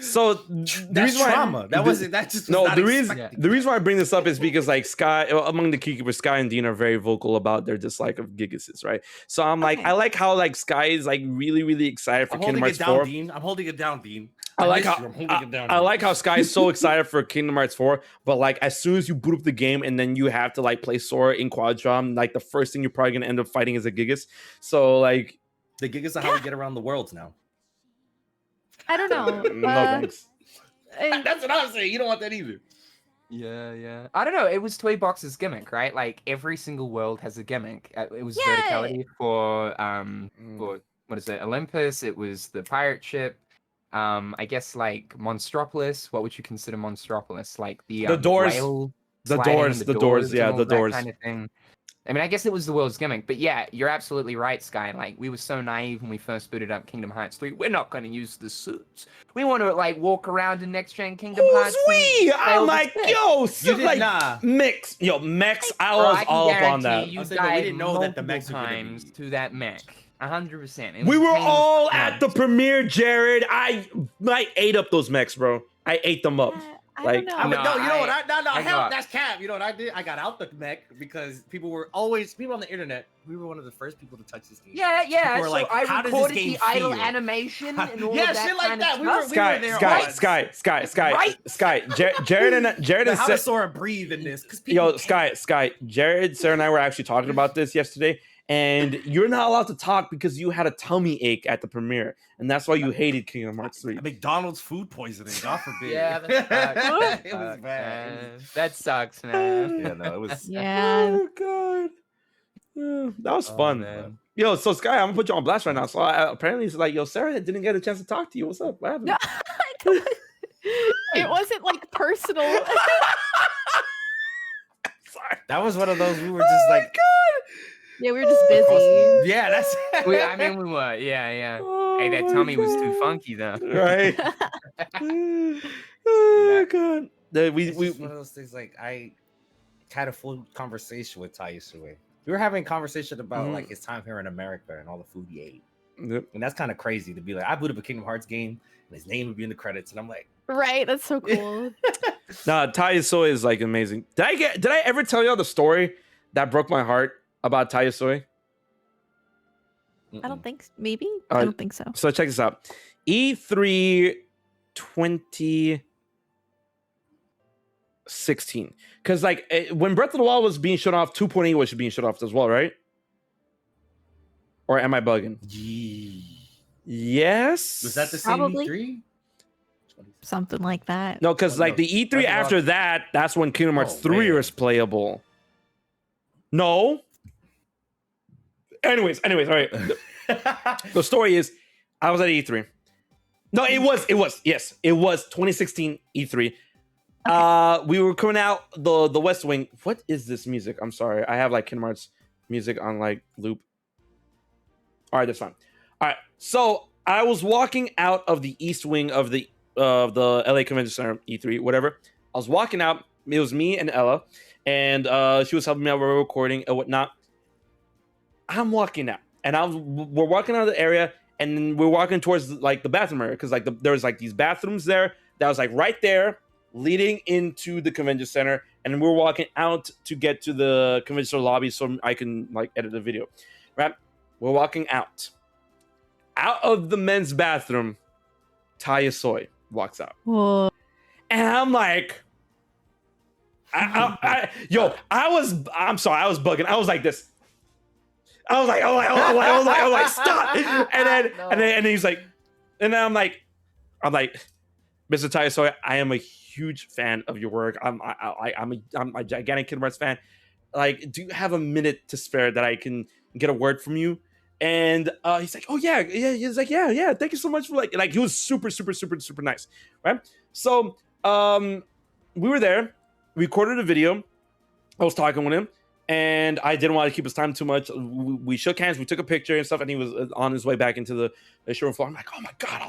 So the that's reason trauma. The reason why I bring this up is because like Sky, among the Keykeepers, Sky and Dean are very vocal about their dislike of Gigases, right? So I'm like, I like how like Sky is like really, really excited for Kingdom Hearts 4. I'm holding it down, Dean. I like how Sky is so excited for Kingdom Hearts 4, but like as soon as you boot up the game and then you have to like play Sora in Quadrom, like the first thing you're probably gonna end up fighting is a Gigas. So like the Gigas are how we get around the worlds now. I don't know. No thanks. That's what I'm saying. You don't want that either. Yeah. I don't know. It was Toybox's gimmick, right? Like every single world has a gimmick. It was verticality for what is it? Olympus. It was the pirate ship. I guess like Monstropolis. What would you consider Monstropolis? Like the doors, the doors, kind of thing. I mean, I guess it was the world's gimmick, but yeah, you're absolutely right, Sky. Like, we were so naive when we first booted up Kingdom Hearts 3. We're not going to use the suits. We want to, like, walk around in next-gen Kingdom Hearts. I'm like, yo, mechs. Yo, mechs, I was all up on that. You died we didn't know that the mechs times to that mech. 100%. We were all at the premiere, Jared. I ate up those mechs, bro. I ate them up. I don't know. Hell, that's cap. You know what I did? I got out the mech because people on the internet. We were one of the first people to touch this game. Yeah. People were so like, I recorded the idle animation and all that shit like that. We stuff. Sky. Jared and how does Sora breathe in this? Sky. Jared, Sarah, and I were actually talking about this yesterday. And you're not allowed to talk because you had a tummy ache at the premiere, and that's why you hated Kingdom Hearts 3. McDonald's food poisoning, God forbid. Yeah, that sucks. It was bad. That sucks, man. Yeah, no, it was. Yeah. Oh god, that was fun. Man. Yo, so Sky, I'm gonna put you on blast right now. So apparently, it's like, yo, Sarah didn't get a chance to talk to you. What's up? What happened? No, it wasn't like personal. Sorry. That was one of those. We were just like, God. Yeah, we were just busy. Yeah, that's. We were. Yeah. Oh, hey, that tummy was too funky though. Right. Oh god. We one of those things. Like I had a full conversation with Tai Yusue. We were having a conversation about like his time here in America and all the food he ate. Yep. And that's kind of crazy to be like, I booted up a Kingdom Hearts game and his name would be in the credits, and I'm like, Right, that's so cool. Nah, Taya Soy is like amazing. Did I ever tell y'all the story that broke my heart about Taya Soy? I don't think maybe. Uh, I don't think so. So check this out. E3 2016. Because like when Breath of the Wild was being shut off, 2.8 was being shut off as well, right? Or am I bugging? Yes. Was that the same Probably. E3? Something like that. No, because like the E3 Breath of the after Wild. that, that's when Kingdom Hearts Oh, 3 man. was playable. No. Anyways, all right. The story is, I was at E3. No, it was 2016 E3. We were coming out the West Wing. What is this music? I'm sorry. I have like Kingdom Hearts music on like loop. All right, that's fine. All right. So I was walking out of the East Wing of the LA Convention Center, E3, whatever. I was walking out. It was me and Ella, and she was helping me out with recording and whatnot. I'm walking out, and we're walking out of the area, and then we're walking towards like the bathroom area because like there was like these bathrooms there that was like right there, leading into the convention center, and we're walking out to get to the convention center lobby so I can like edit the video. Right? We're walking out of the men's bathroom. Taya Soy walks out, Whoa. and I'm like, I'm sorry, I was bugging. I was like this. I was like, stop. And then he's like, and then I'm like, Mr. Taya Soy, I am a huge fan of your work. I'm a gigantic Kingdom Hearts fan. Like, do you have a minute to spare that I can get a word from you? And he's like, oh yeah. He's like, yeah. Thank you so much for like he was super nice, right? So we were there, recorded a video. I was talking with him, and I didn't want to keep his time too much. We shook hands, we took a picture and stuff, and he was on his way back into the showroom floor. I'm like, oh my god,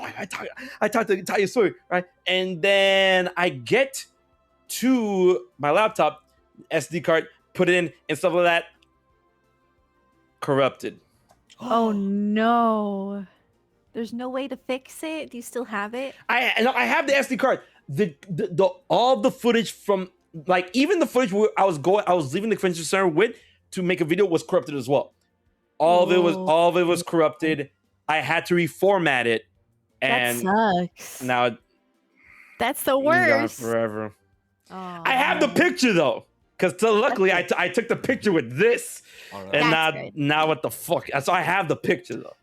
I talked to Taya Soy, right? And then I get to my laptop, SD card, put it in, and stuff like that. Corrupted. Oh no. There's no way to fix it. Do you still have it? I have the SD card. The all the footage from like even the footage where I was leaving the convention center with to make a video was corrupted as well. All of it was corrupted. I had to reformat it, and that sucks. now That's the it's gone worst. forever. Oh, I have the picture though, because luckily I took the picture with this, All right. and That's good. now what the fuck? So I have the picture though.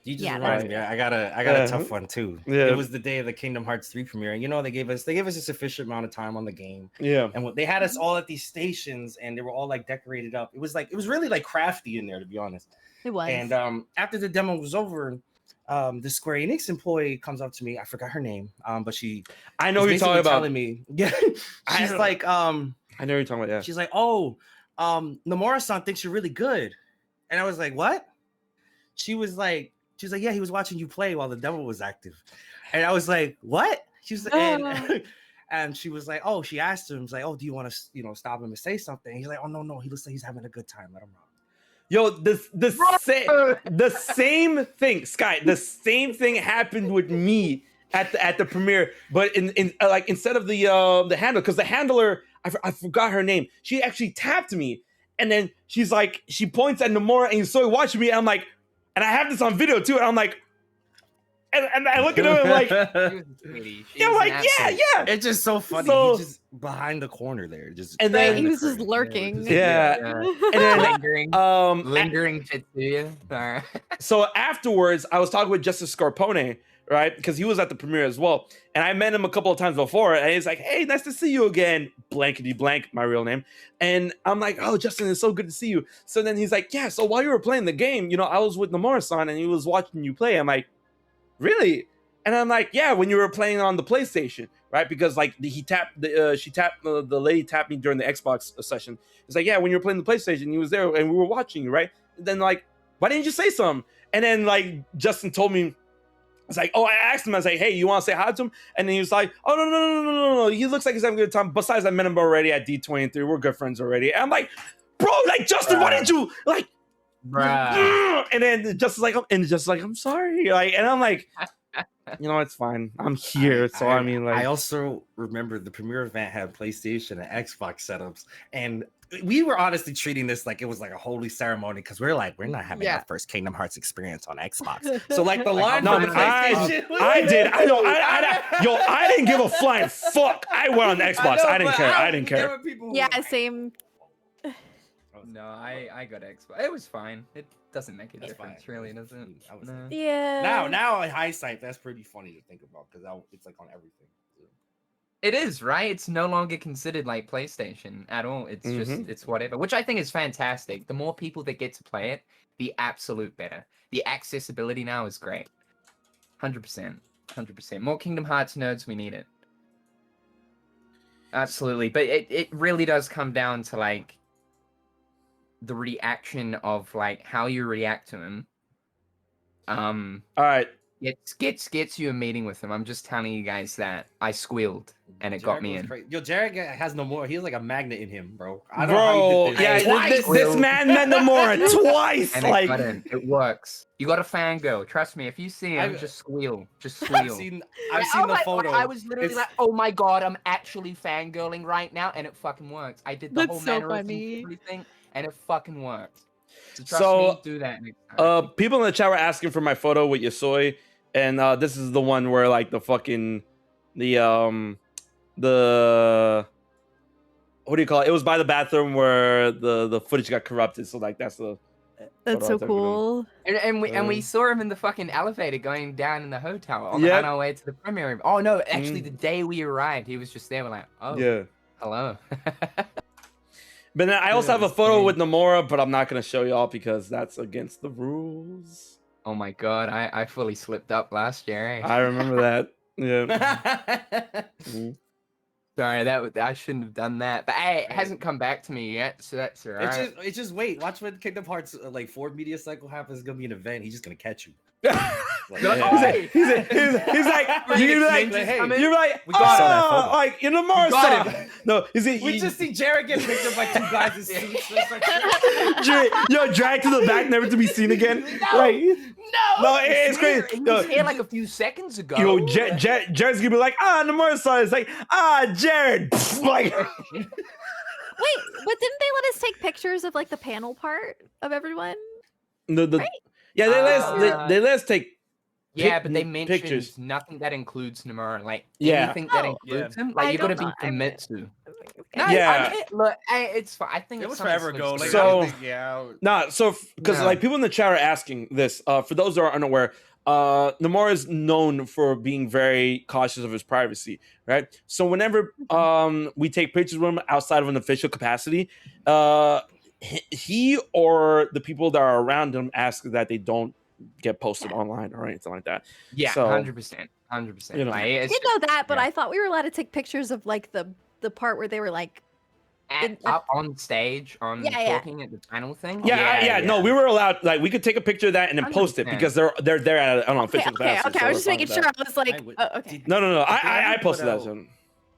You just Yeah, reminded me. I got a tough one too. Yeah. It was the day of the Kingdom Hearts 3 premiere, and you know they gave us a sufficient amount of time on the game, Yeah. and they had us all at these stations, and they were all like decorated up. It was really like crafty in there, to be honest. It was. And after the demo was over, the Square Enix employee comes up to me. I forgot her name, but she I know was who you're talking basically about. telling me, yeah, I she's don't- like, I know who you're talking about. Yeah. she's like, oh, Nomura-san thinks you're really good, and I was like, what? She was like, yeah, he was watching you play while the demo was active, and I was like, what? She's and she was like, oh, she asked him, like, oh, do you want to, stop him and say something? He's like, oh no, he looks like he's having a good time. Let him rock. Yo, the same thing, Sky. The same thing happened with me at the premiere, but in like instead of the handler, because the handler, I forgot her name. She actually tapped me, and then she's like, she points at Nomura, and he's so watching me. And I'm like, and I have this on video too, and I'm like, and I look at him and like, yeah, like yeah. It's just so funny. So- He's just behind the corner there, just And Right, then- he was just lurking. Yeah. And then lingering Tetsuya. Alright. so afterwards, I was talking with Justice Scarpone, right? Because he was at the premiere as well. And I met him a couple of times before. And he's like, hey, nice to see you again. Blankety blank, my real name. And I'm like, oh, Justin, it's so good to see you. So then he's like, yeah, so while you were playing the game, I was with Nomura-san and he was watching you play. I'm like, really? And I'm like, yeah, when you were playing on the PlayStation, right? Because like she tapped the lady tapped me during the Xbox session. It's like, yeah, when you were playing the PlayStation, he was there and we were watching you, right? And then like, why didn't you say something? And then like Justin told me, it's like, oh, I asked him, I was like, hey, you want to say hi to him? And then he was like, oh, no. He looks like he's having a good time. Besides, I met him already at D23. We're good friends already. And I'm like, bro, like, Justin, why didn't you, like, Bruh. and then Justin's like, I'm sorry. Like, and I'm like, You know, it's fine. I'm here, so I mean, like, I also remember the premiere event had PlayStation and Xbox setups, and we were honestly treating this like it was like a holy ceremony because we're like, we're not having our first Kingdom Hearts experience on Xbox. So like the line no, for the I PlayStation, did. I know. I didn't give a flying fuck. I went on the Xbox. I didn't care. I didn't care. Yeah, same. No, I got Xbox. It was fine. It doesn't make a That's difference, fine. really, does it? I was- No. Yeah. now in hindsight, that's pretty funny to think about because it's like on everything. It is, right? It's no longer considered like PlayStation at all. It's just it's whatever, which I think is fantastic. The more people that get to play it, the absolute better. The accessibility now is great. 100%. 100%. More Kingdom Hearts nerds, we need it. Absolutely. But it really does come down to like the reaction of like how you react to him. All right. Gets you a meeting with him. I'm just telling you guys that I squealed and it got me in. Yo, Jared has no more. He has like a magnet in him, bro. I don't know how Bro, you did this. yeah, this man meant no more twice. And Like, it works. You got a fangirl. Trust me. If you see him, just squeal. Just squeal. I've seen the photo. I was literally like, oh my god, I'm actually fangirling right now, and it fucking works. I did the That's whole so mannerisms funny. and everything, and it fucking worked. So trust So, me, do that next time. people in the chat were asking for my photo with Yasoi, and this is the one where like the fucking the what do you call it? It was by the bathroom where the footage got corrupted. So like that's the That's so cool. And we saw him in the fucking elevator going down in the hotel on Yep. our way to the premiere room. Oh no, actually the day we arrived, he was just there. We're like, oh yeah. hello. But then I also have a that's photo great. with Nomura, but I'm not gonna show y'all because that's against the rules. Oh my god, I fully slipped up last year. Eh? I remember that. Yeah. Mhm. Sorry, I shouldn't have done that. But hey, it hasn't come back to me yet, so that's alright. It's just wait. Watch when Kingdom Hearts like 4 media cycle happens. It's gonna be an event. He's just gonna catch you. Like, You're like, yeah. oh, hey. He's like, you're You're like, hey, you're like, we got that oh, photo. like in the Mars got side. No, is it? we just see Jared get picked up by 2 guys in suits. It's like, Yo, dragged to the back, never to be seen again. Like, no, it's crazy. He Yo, was here like a few seconds ago. yo, Jared's gonna be like, the Mars side. It's like, Jared. Like, Wait, but didn't they let us take pictures of like the panel part of everyone? right? Yeah, they let us take. Yeah, but they mentioned pictures. nothing that includes Nomura. Like Yeah. anything that Oh. includes him, I like you gotta don't be know. I mean, Famitsu. Okay. No, Yeah. I mean, look, it's fine. I think it it's was something forever ago. Like, switched. So- I don't think, yeah. Nah, so because No. like people in the chat are asking this. For those that are unaware, Nomura is known for being very cautious of his privacy, right? So whenever we take pictures of him outside of an official capacity, he or the people that are around him ask that they don't get posted online or anything like that. Yeah, So- 100%, 100%. You know. Like, I it's did know that, but yeah. I thought we were allowed to take pictures of like the part where they were like, up on stage on Yeah. talking at the panel thing. Yeah. No, we were allowed. Like, we could take a picture of that and then post it 100%. because they're there at an official okay. capacity. so I was we're just fine making with sure. that. I was like, would- oh, okay. No. I They posted put that. out- So.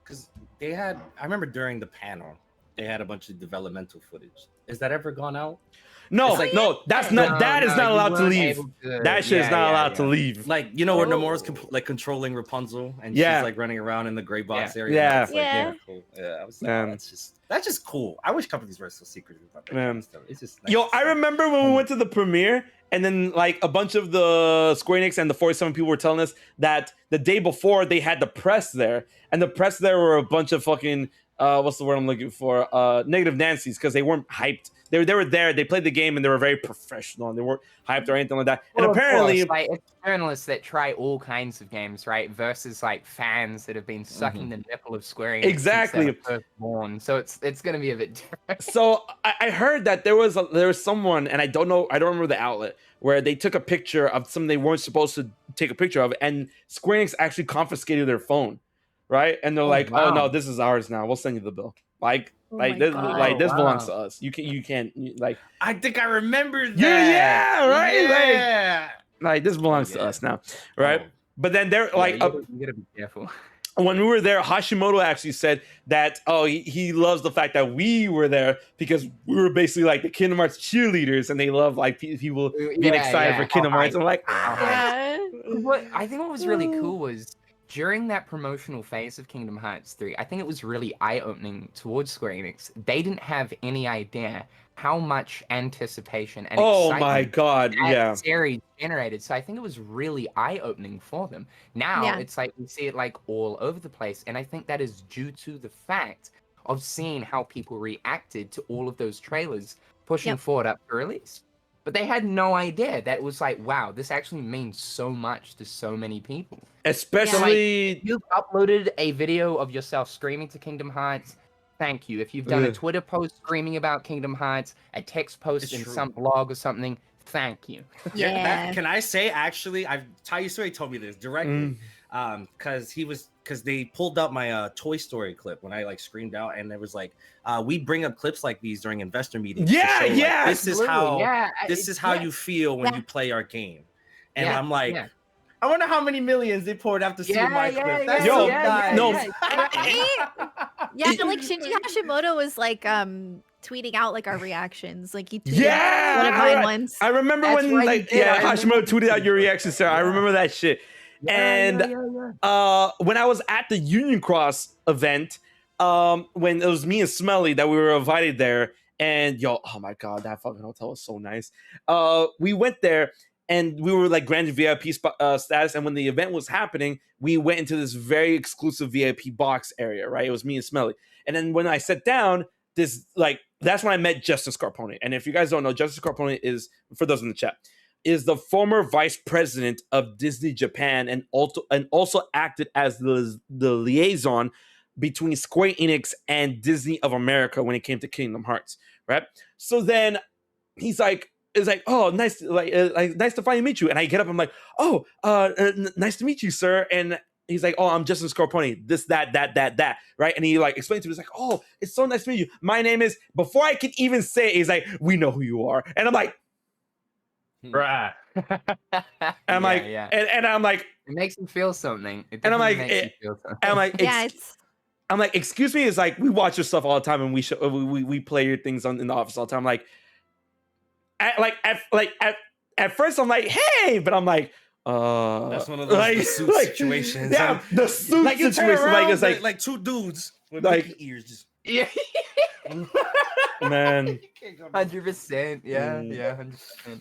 Because they had, I remember during the panel, they had a bunch of developmental footage. Is that ever gone out? No, It's like- no, that's not. That is not you allowed to weren't leave. able to- That shit is yeah, not yeah, allowed to yeah. leave. Like, you know, where Oh. Nomura's like controlling Rapunzel and Yeah. she's like running around in the gray box Yeah. area. Yeah. It's like, Yeah. cool. Yeah, I was like, Man. that's just cool. I wish companies were so secretive about that kind Man. of stuff. It's just nice Yo, to I see. remember when we went to the premiere, and then like a bunch of the Square Enix and the 47 people were telling us that the day before they had the press there, and the press there were a bunch of fucking what's the word I'm looking for? Negative Nancy's, because they weren't hyped. They were there. They played the game and they were very professional and they weren't hyped or anything like that. And Well, of apparently, course, like it's journalists that try all kinds of games, right? Versus like fans that have been sucking the nipple of Square Enix Exactly. since they were first born. So it's gonna be a bit different. so I heard that there was someone, and I don't remember the outlet, where they took a picture of something they weren't supposed to take a picture of, and Square Enix actually confiscated their phone, right? And they're like, wow. "Oh no, this is ours now. We'll send you the bill." Like my this, God. like this Wow. belongs to us. You can't like I think I remember that. yeah, right? Yeah. like this belongs to Yeah. us now, right? Oh. But then they're like, you gotta be careful. when we were there, Hashimoto actually said that, he loves the fact that we were there because we were basically like the Kingdom Hearts cheerleaders, and they love like people being Yeah, excited yeah. for Kingdom Oh, Hearts. I'm like, hype. Yeah. what was really cool was during that promotional phase of Kingdom Hearts 3, I think it was really eye-opening towards Square Enix. They didn't have any idea how much anticipation and Oh my excitement god, that yeah. series generated. So I think it was really eye-opening for them. Now Yeah. it's like we see it like all over the place, and I think that is due to the fact of seeing how people reacted to all of those trailers pushing Yep. forward up for release. But they had no idea that it was like, wow, this actually means so much to so many people. Especially You've uploaded a video of yourself screaming to Kingdom Hearts. Thank you. If you've done a Ugh. Twitter post screaming about Kingdom Hearts, a text post It's in true. some blog or something, thank you. Yeah. Can I say actually? Taisui told me this directly. Mm. Because they pulled up my Toy Story clip when I like screamed out, and it was like, we bring up clips like these during investor meetings. to Yeah, show, like, yeah. this is how this is how yeah. you feel when Yeah. you play our game, and Yeah, I'm like, yeah. I wonder how many millions they poured after seeing my clip. That's Yo, so yeah, nice. no. Yeah, like Shinji Hashimoto was like tweeting out like our reactions. Like he tweeted Yeah, one of mine once. I remember That's when right, like he did. I Hashimoto remember tweeted out your reaction, Sarah. I Yeah. remember that shit. And when I was at the Union Cross event, when it was me and Smelly that we were invited there, and yo, oh my god, that fucking hotel was so nice. We went there and we were like granted VIP status, and when the event was happening, we went into this very exclusive VIP box area, right? It was me and Smelly. And then when I sat down, that's when I met Justin Scarpone. And if you guys don't know, Justin Scarpone is, for those in the chat, is the former vice president of Disney Japan, and also acted as the liaison between Square Enix and Disney of America when it came to Kingdom Hearts, right? So then he's like, oh, nice, nice to finally meet you. And I get up, I'm like, oh, nice to meet you, sir. And he's like, oh, I'm Justin Scarpone, this, that, right? And he like explained to me, he's like, oh, it's so nice to meet you. My name is, before I can even say it, he's like, we know who you are. And I'm like, Bruh. and I'm like, and I'm like, it makes him feel something. It and I'm definitely like, makes him feel something. I'm like, Yeah, it's I'm like, excuse me, it's like we watch your stuff all the time, and we play your things in the office all the time. Like, at first, I'm like, hey, but I'm like, That's one of those suit situations. Yeah, the suit Like you turn situation, around, it's like two dudes with like- Mickey ears just. Yeah. man. 100%. Yeah, Mm. yeah, 100%.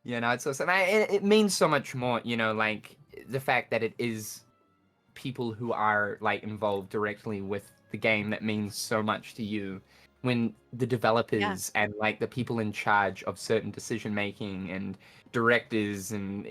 Yeah, no, it's awesome. It means so much more, you know, like the fact that it is people who are like involved directly with the game that means so much to you. When the developers and like the people in charge of certain decision making and directors and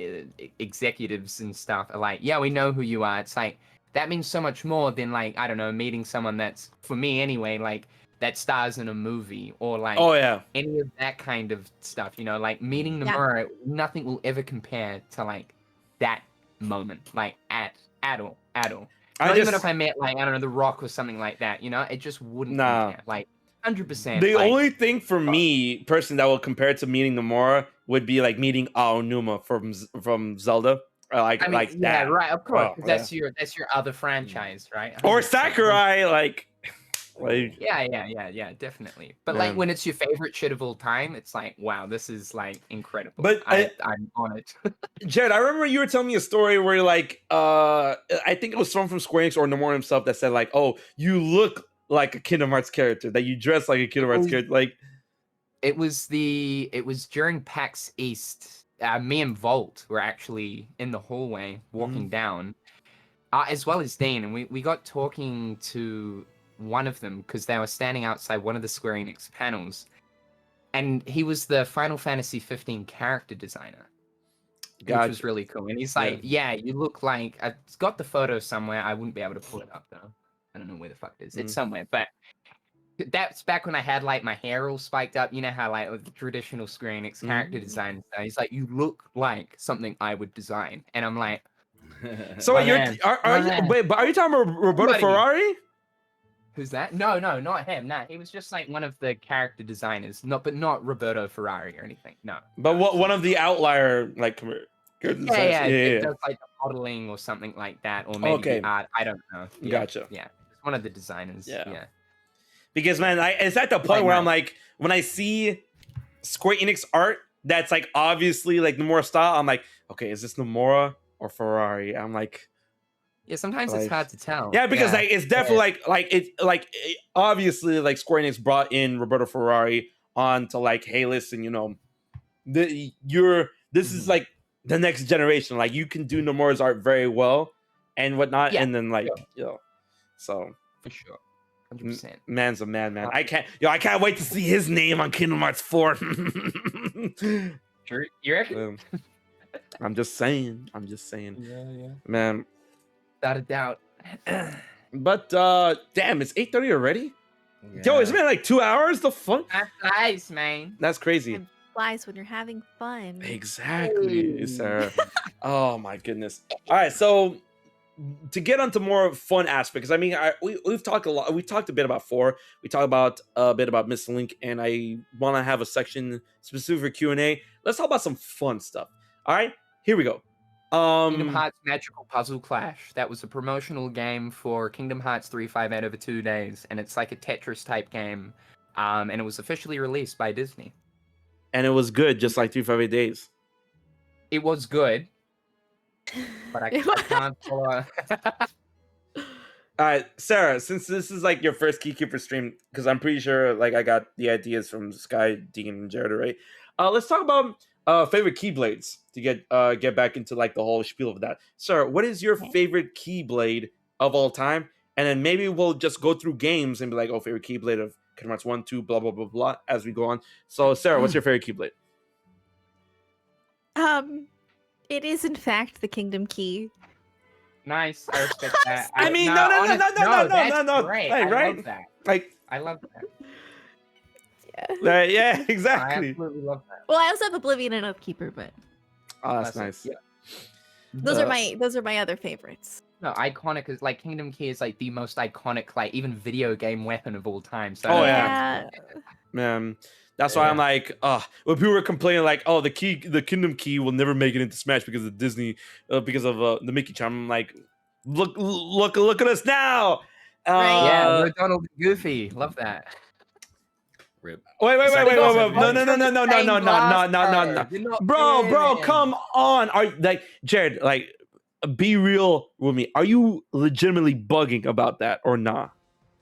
executives and stuff are like, yeah, we know who you are. It's like that means so much more than like, I don't know, meeting someone that's, for me anyway, like that stars in a movie or like Oh yeah, any of that kind of stuff, you know, like meeting Nomura, nothing will ever compare to like that moment, like at all. Not even if I met like, I don't know, The Rock or something like that, you know, it just wouldn't compare. Like 100%. the like, only thing for me, person that will compare it to meeting Nomura would be like meeting Aonuma from Zelda. I mean, Like yeah, that. right, of course. Oh, 'Cause that's your other franchise, right? Or 100%. Sakurai, like Yeah, definitely. But like Man. when it's your favorite shit of all time, it's like, wow, this is like incredible. But I'm on it. Jared, I remember you were telling me a story where you're like, I think it was someone from Square Enix or Nomura himself that said like, oh, you look like a Kingdom Hearts character, that you dress like a Kingdom Hearts character. Like, it was during PAX East. Me and Volt were actually in the hallway walking down, as well as Dean, and we got talking to one of them because they were standing outside one of the Square Enix panels, and he was the Final Fantasy 15 character designer, which was really cool. And he's like, yeah, you look like, I've got the photo somewhere. I wouldn't be able to pull it up though. I don't know where the fuck it is. It's somewhere, but that's back when I had like my hair all spiked up. You know how like the traditional Square Enix character design. He's like, you look like something I would design, and I'm like, so wait, but are you talking about Roberto Ferrari? Who's that? No, not him. Nah, he was just like one of the character designers. But not Roberto Ferrari or anything. No. But one of the outlier like Yeah. It does like the modeling or something like that, or maybe the art. I don't know. Yeah, Gotcha. Yeah, it's one of the designers. Yeah. Because man, it's at the point where I'm like, when I see Square Enix art that's like obviously like Nomura style. I'm like, okay, is this Nomura or Ferrari? I'm like, Yeah, sometimes it's hard to tell. yeah, because like it's definitely obviously like Square Enix brought in Roberto Ferrari on to like, hey, listen, this is like the next generation. Like you can do Nomura's art very well and whatnot, and then like so for sure. 100%. Man's a man. I can't wait to see his name on Kingdom Hearts 4. Sure, you reckon? I'm just saying. Yeah. Man. Without a doubt. But damn, it's 8:30 already? Yeah. Yo, it's been like 2 hours? The fuck? Nice, man. That's crazy. Time flies when you're having fun. Exactly, Sarah. Oh my goodness. All right, so to get onto more fun aspects, I mean, we've talked a lot. We talked a bit about 4. We talked about a bit about Miss Link, and I want to have a section specific for Q&A. Let's talk about some fun stuff. All right, here we go. Kingdom Hearts Magical Puzzle Clash. That was a promotional game for Kingdom Hearts 358 over 2 days, and it's like a Tetris type game. And it was officially released by Disney. And it was good, just like 358 Days. It was good, but I can't follow. All right, Sarah, since this is like your first Keykeeper stream, because I'm pretty sure like I got the ideas from Sky, Dean, and Jared, right? Let's talk about favorite Keyblades to get back into like the whole spiel of that. Sarah, what is your favorite Keyblade of all time? And then maybe we'll just go through games and be like, oh, favorite Keyblade of Kingdom Hearts 1, 2, blah, blah, blah, blah, as we go on. So, Sarah, what's your favorite Keyblade? It is in fact the Kingdom Key. Nice, I respect that. I mean, no. Great. Like, I right? love that. Like, I love that. yeah, I exactly. absolutely love that. Well, I also have Oblivion and Upkeeper, but Oh, that's Classic. nice. Yeah. those are my other favorites. No, iconic is like Kingdom Key is like the most iconic, like even video game weapon of all time. So Oh, yeah. Man, that's why I'm like, when people were complaining like, oh, the Kingdom Key will never make it into Smash because of Disney, because of the Mickey charm. I'm like, look at us now. Right. yeah, we're Donald and Goofy. Love that. Rip. Wait. No. You're not Bro, fair. come on. Are like Jared, like be real with me. Are you legitimately bugging about that or not?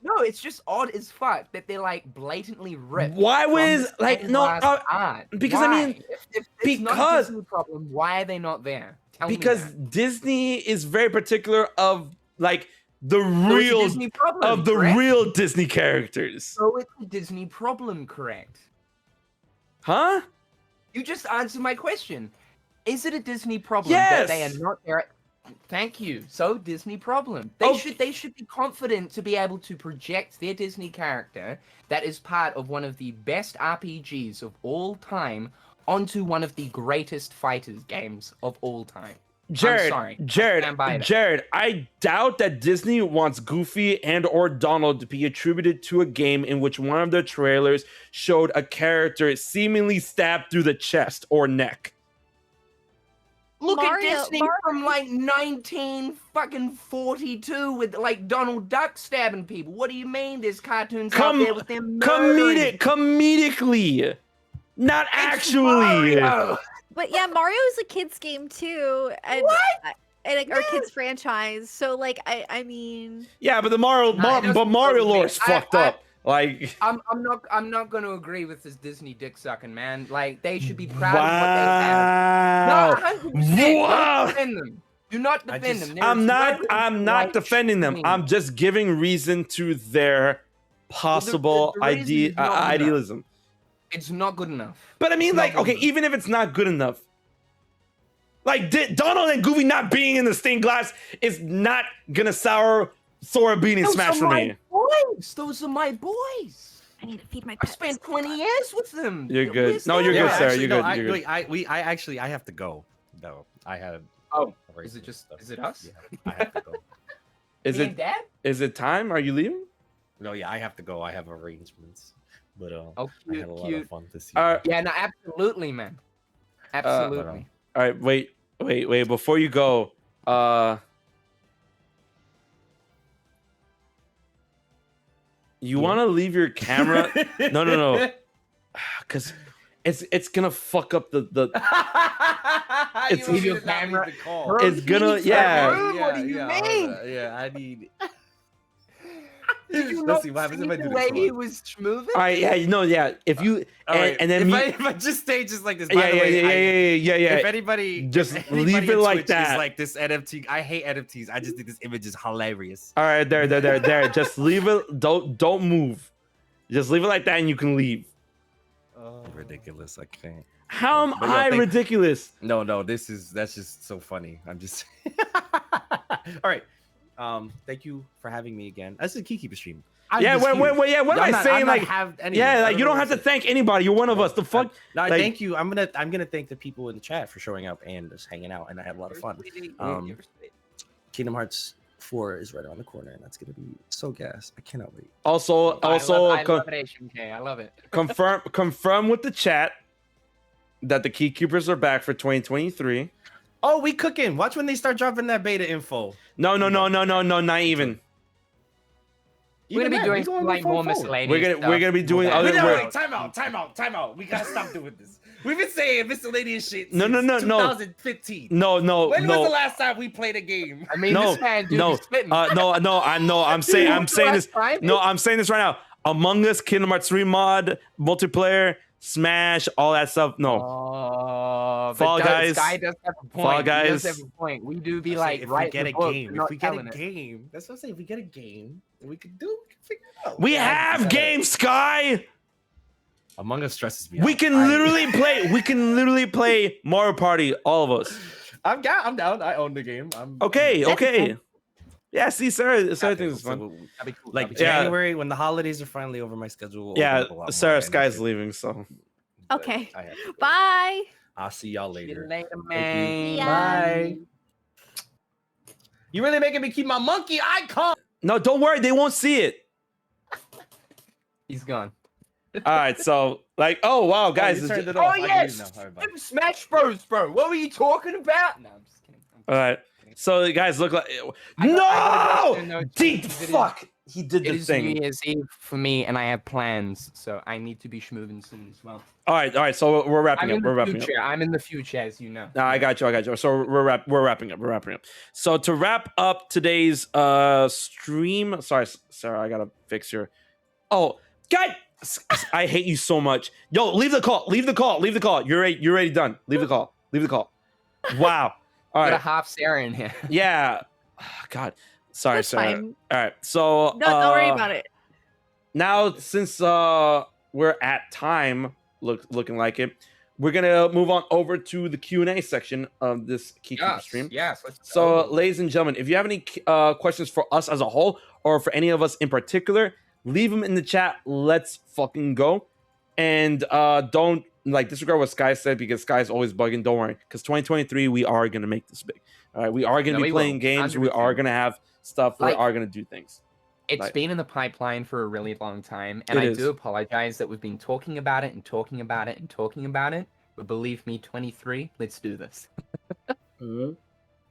No, it's just odd as fuck that they're like blatantly ripped. Why from was the like stained no glass art. because Why? I mean if it's not a because- Disney problem, why are they not there? Tell me because that. Disney is very particular of like the So it's a real Disney problem, of the correct? real Disney characters. So it's a Disney problem, correct? Huh? You just answered my question. Is it a Disney problem Yes. that they are not there? Thank you. So Disney problem. Oh. They should be confident to be able to project their Disney character that is part of one of the best RPGs of all time onto one of the greatest fighters games of all time. Jared, sorry. I stand by that. Jared, I doubt that Disney wants Goofy and or Donald to be attributed to a game in which one of their trailers showed a character seemingly stabbed through the chest or neck. Look Mario- at Disney from like 1942 with like Donald Duck stabbing people. What do you mean? There's cartoons out there with them murdering. Comedically, not It's actually. Mario. But yeah, Mario is a kids game too, and What? and our kids franchise. So like, I mean, Yeah, but the Mario doesn't Mario bother me. lore is fucked up. Like, I'm not gonna agree with this Disney dick sucking, man. Like they should be proud of what they have. wow. No, 100%. Wow. Don't defend them. Do not defend them. There I'm is not no right defending them. streaming. I'm just giving reason to their possible the reason is not enough. idealism. It's not good enough. But I mean, It's not like, good okay, enough. even if it's not good enough, like Donald and Goofy not being in the stained glass is not gonna sour Sora being in Those Smash are for my me. boys. Those are my boys. I need to feed my I pets. spent 20 years with them. You're good. Where's No, that? you're good, Sarah. actually, You're no, good. You're good. I have to go. No, I had. Oh, arrangements is it just and stuff. is it us? Yeah, I have to go. Is Me and it Dad? is it time? Are you leaving? No, yeah, I have to go. I have arrangements, but Oh, I cute, had a lot cute. of fun this All year. right. Yeah, no, absolutely, man. Absolutely. All right, wait. Before you go, you want to leave your camera? No, because it's gonna fuck up the It's- You Video should not leave camera. the call. Bro, It's he gonna- needs yeah. that room, what do you mean? Yeah, I need. Did you Let's not see what happens if I do the this. way Hold he on. was moving? all right, yeah, yeah. If you All right, and then if I just stay just like this. By yeah, the yeah, way, yeah. If anybody Just if leave anybody it in like Twitch that. Is like this NFT. I hate NFTs. I just think this image is hilarious. All right, there. Just leave it. Don't move. Just leave it like that, and you can leave. Ridiculous. I can't. How am But yo, I thank- ridiculous? No, that's just so funny. I'm just. All right. Thank you for having me again. This is a Keykeeper stream. Yeah, wait. Yeah, what am I saying? Like, yeah, like you don't have to thank anybody. You're one of us. The fuck. No, like- thank you. I'm gonna thank the people in the chat for showing up and just hanging out, and I had a lot of fun. Kingdom Hearts 4 is right around the corner, and that's gonna be so gas. I cannot wait. Also, I love it, HMK. I love it. confirm with the chat that the Keykeepers are back for 2023. Oh, we cooking. Watch when they start dropping that beta info. No, not even. We're gonna be doing like more miscellaneous. We're gonna be doing Okay. other. Wait, we're- time out. We gotta stop doing this. We've been saying miscellaneous shit. No, since no. 2015. No. When was the last time we played a game? I mean, No, this man, dude, no, he's spitting. I'm saying this. No, I'm saying this right now. Among Us, Kingdom Hearts 3 mod, multiplayer, Smash, all that stuff. No, Oh, Fall but Guys. Guy does have a point. Fall He Guys. does have a point. We do be I say, like, if right? we get a game, that's what I'm saying. If we get a game, we can figure it out. we have games, Sky. Among Us stresses me. We out. can literally play. We can literally play Mario Party, all of us. I'm down. I own the game. Okay. Yeah, see, Sarah thinks it's fun. That'd be cool. Like That'd be Yeah. January, when the holidays are finally over, my schedule will Yeah, open up a lot more, Sarah and Sky's can- leaving, so but Okay. I have to go. Bye. I'll see y'all cool. See you later. later, Thank man. you. Yeah. Bye. You really making me keep my monkey icon. no, don't worry, they won't see it. He's gone. All right, so like, oh wow, guys, you it's turned ju- it off. Oh I yes, didn't know. All right, bye. Smash Bros, bro. What were you talking about? No, I'm just kidding. all right. So the guys look like I gotta go no, to deep it is- fuck. He did It the is New thing. Year's Eve for me, and I have plans, so I need to be schmoving soon as well. All right. So we're wrapping I'm up. in We're the wrapping up. future. I'm in the future, as you know. No, I got you. So we're wrapping up. So to wrap up today's stream, sorry, Sarah, I gotta fix your. Oh, God, I hate you so much. Yo, leave the call. You're already done. Leave the call. Wow. All Got a right. half Sarah in here. Yeah. God. Sorry, That's Sarah. fine. All right. So Don't worry about it. now, since we're at time, looking like it, we're gonna move on over to the Q&A section of this Keykeeper stream. Yes. Let's So, go. ladies and gentlemen, if you have any questions for us as a whole, or for any of us in particular, leave them in the chat. Let's fucking go. And don't disregard what Sky said, because Sky's always bugging. Don't worry, because 2023 we are gonna make this big. All right, we are gonna No, be we playing will. games. We 100%. are gonna have stuff. We Like- are gonna do things. It's like- been in the pipeline for a really long time, and It I is. do apologize that we've been talking about it and talking about it and talking about it. But believe me, 23, let's do this.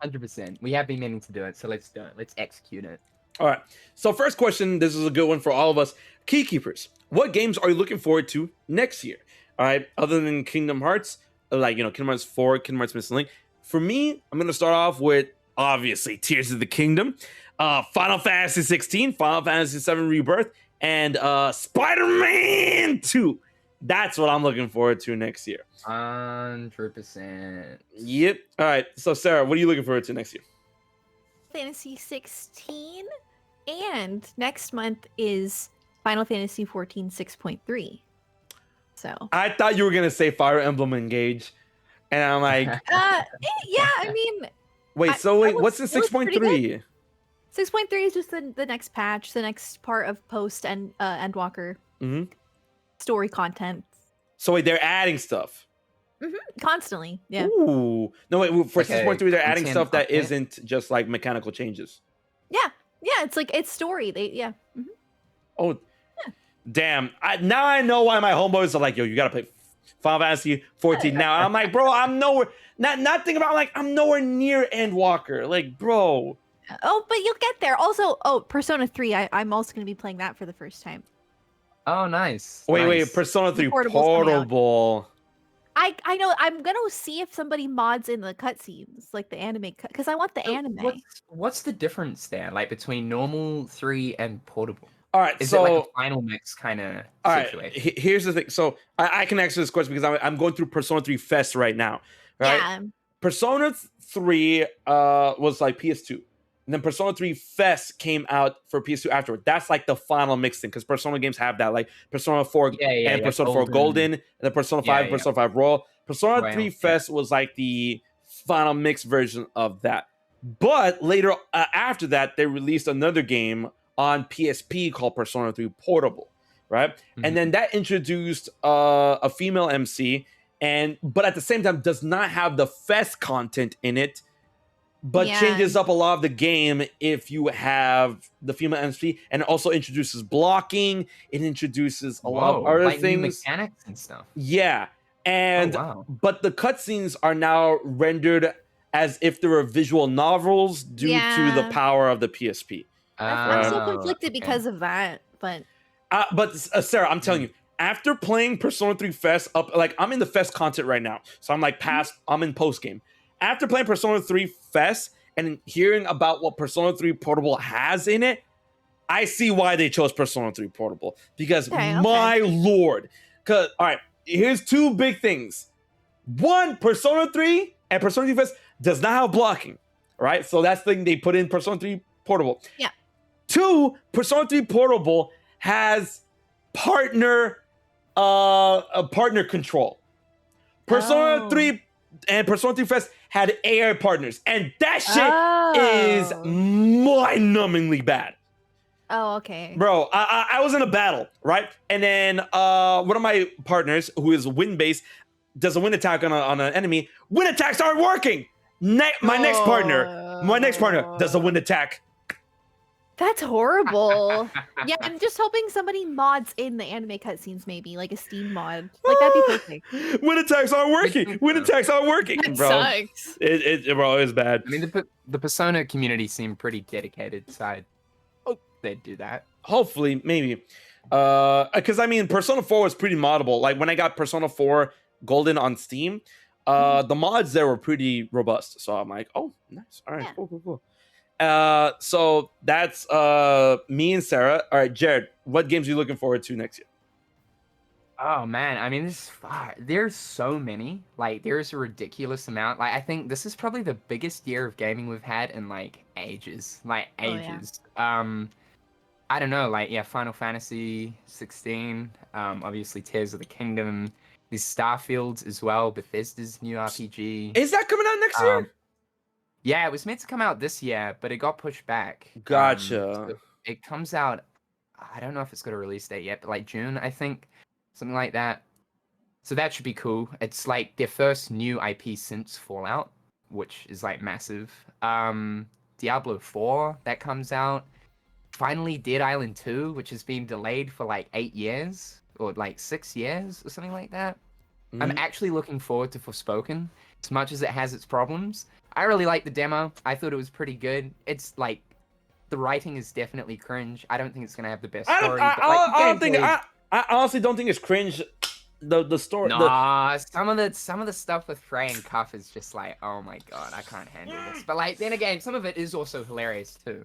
100%. We have been meaning to do it, so let's do it. Let's execute it. All right. So first question, this is a good one for all of us. Keykeepers, what games are you looking forward to next year? All right. Other than Kingdom Hearts, Kingdom Hearts 4, Kingdom Hearts Missing Link. For me, I'm going to start off with, obviously, Tears of the Kingdom, Final Fantasy 16, Final Fantasy 7 Rebirth, and Spider-Man 2. That's what I'm looking forward to next year. 100%. Yep. All right. So, Sarah, what are you looking forward to next year? Fantasy 16, and next month is Final Fantasy 14 6.3. So, I thought you were going to say Fire Emblem Engage. And I'm like, yeah, I mean, wait, what's the it looks pretty 6.3? 6.3 is just the next patch, the next part of post and Endwalker Mm-hmm. story content. So wait, they're adding stuff. Constantly, yeah. Ooh. No, wait, for Okay, 6.3, they're adding content stuff that update. isn't just like mechanical changes. Yeah, it's story. Oh, damn. Now I know why my homeboys are like, yo, you got to play Final Fantasy 14 now. I'm like, bro, I'm nowhere, not thinking about, like, I'm nowhere near Endwalker. Like, bro. Oh, but you'll get there. Also, Persona 3, I'm also going to be playing that for the first time. Oh, nice. Wait, nice. Persona 3 Portable's coming out. Portable. I know I'm gonna see if somebody mods in the cutscenes, like the anime cut, because I want the So anime. What's the difference there, like between normal 3 and portable? All right, Is so it like a final mix kind of all right, situation? here's the thing. So I can answer this question because I'm going through Persona 3 Fest right now. Right? Yeah. Persona 3 was like PS2. And then Persona 3 Fest came out for PS2 afterward. That's like the final mix thing because Persona games have that, like Persona 4 and Persona 4 Golden, and then Persona 5 and Persona 5 Royal. Persona 3 Fest was like the final mix version of that. But later, after that, they released another game on PSP called Persona 3 Portable, right? And then that introduced a female MC, but at the same time does not have the Fest content in it, but changes up a lot of the game if you have the female MC, and it also introduces blocking. It introduces a lot of other like things, new mechanics and stuff. Yeah, and but the cutscenes are now rendered as if they were visual novels due to the power of the PSP. I'm so conflicted because of that, but Sarah, I'm telling you, after playing Persona 3 Fest up, like I'm in the Fest content right now, so I'm like I'm in post game. After playing Persona 3 Fest and hearing about what Persona 3 Portable has in it, I see why they chose Persona 3 Portable. Because my lord, all right, here's two big things. One, Persona 3 and Persona 3 Fest does not have blocking, right? So that's the thing they put in Persona 3 Portable. Yeah. Two, Persona 3 Portable has partner control. Persona 3 and Persona 3 Fest had AI partners, and that shit is mind-numbingly bad. Oh, okay. Bro, I was in a battle, right? And then one of my partners, who is wind-based, does a wind attack on an enemy. Wind attacks aren't working. My next partner does a wind attack. That's horrible. Yeah, I'm just hoping somebody mods in the anime cutscenes, maybe like a Steam mod. Like that'd be perfect. Wind attacks aren't working. Wind attacks aren't working. That bro. Sucks. Bro, it's bad. I mean, the Persona community seemed pretty dedicated, so I hope they'd do that. Hopefully, maybe. Because I mean, Persona 4 was pretty moddable. Like when I got Persona 4 Golden on Steam, the mods there were pretty robust. So I'm like, oh, nice. All right, cool. So that's me and Sarah. All right, Jared, what games are you looking forward to next year? Oh man, I mean, there's so many. Like, there's a ridiculous amount. Like, I think this is probably the biggest year of gaming we've had in like ages. I don't know. Like, Final Fantasy 16. Obviously, Tears of the Kingdom. These Starfields as well. Bethesda's new RPG. Is that coming out next year? Yeah, it was meant to come out this year, but it got pushed back. Gotcha. So it comes out, I don't know if it's got a release date yet, but like June, I think. Something like that. So that should be cool. It's like their first new IP since Fallout, which is like massive. Diablo 4, that comes out. Finally, Dead Island 2, which has been delayed for like 8 years, or like 6 years, or something like that. I'm actually looking forward to Forspoken, as much as it has its problems. I really liked the demo. I thought it was pretty good. It's like, the writing is definitely cringe. I don't think it's gonna have the best story. I honestly don't think it's cringe. The story. Nah, some of the stuff with Frey and Cuff is just like, oh my god, I can't handle this. But like, then again, some of it is also hilarious too.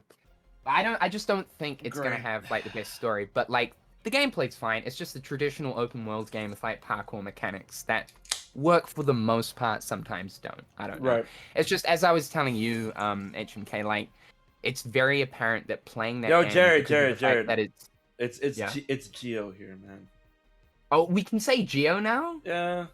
I just don't think it's gonna have like the best story. But like, the gameplay's fine. It's just a traditional open world game with like parkour mechanics that work for the most part, sometimes don't. I don't know. Right. It's just, as I was telling you, HMK, like, it's very apparent that playing that game, Jared. that It's Geo here, man. Oh, we can say Geo now? Yeah,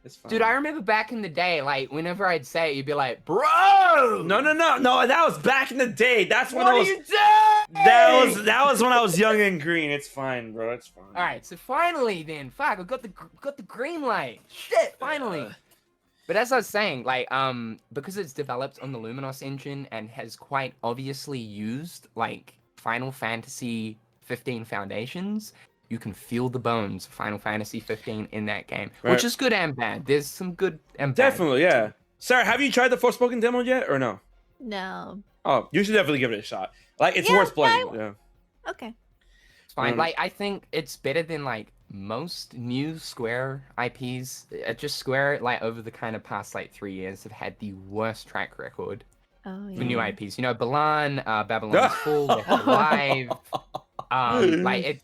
it's fine. Dude, I remember back in the day, like, whenever I'd say it, you'd be like, bro! No, that was back in the day. That's when what I was... are you doing? That was when I was young and green. It's fine, bro. It's fine. Alright, so finally then, fuck, I got the green light. Shit, finally. But as I was saying, like, because it's developed on the Luminos engine and has quite obviously used, like, Final Fantasy 15 foundations, you can feel the bones of Final Fantasy 15 in that game, which is good and bad. There's some good and bad. Definitely, yeah. Sarah, have you tried the Forspoken demo yet, or no? No. Oh, you should definitely give it a shot. Like, it's worth playing. Yeah. Okay. It's fine. Like, I think it's better than, like, most new Square IPs, just Square, like over the kind of past like 3 years, have had the worst track record Oh for new yeah. IPs. You know, Balan, Babylon's Fall, Left Alive.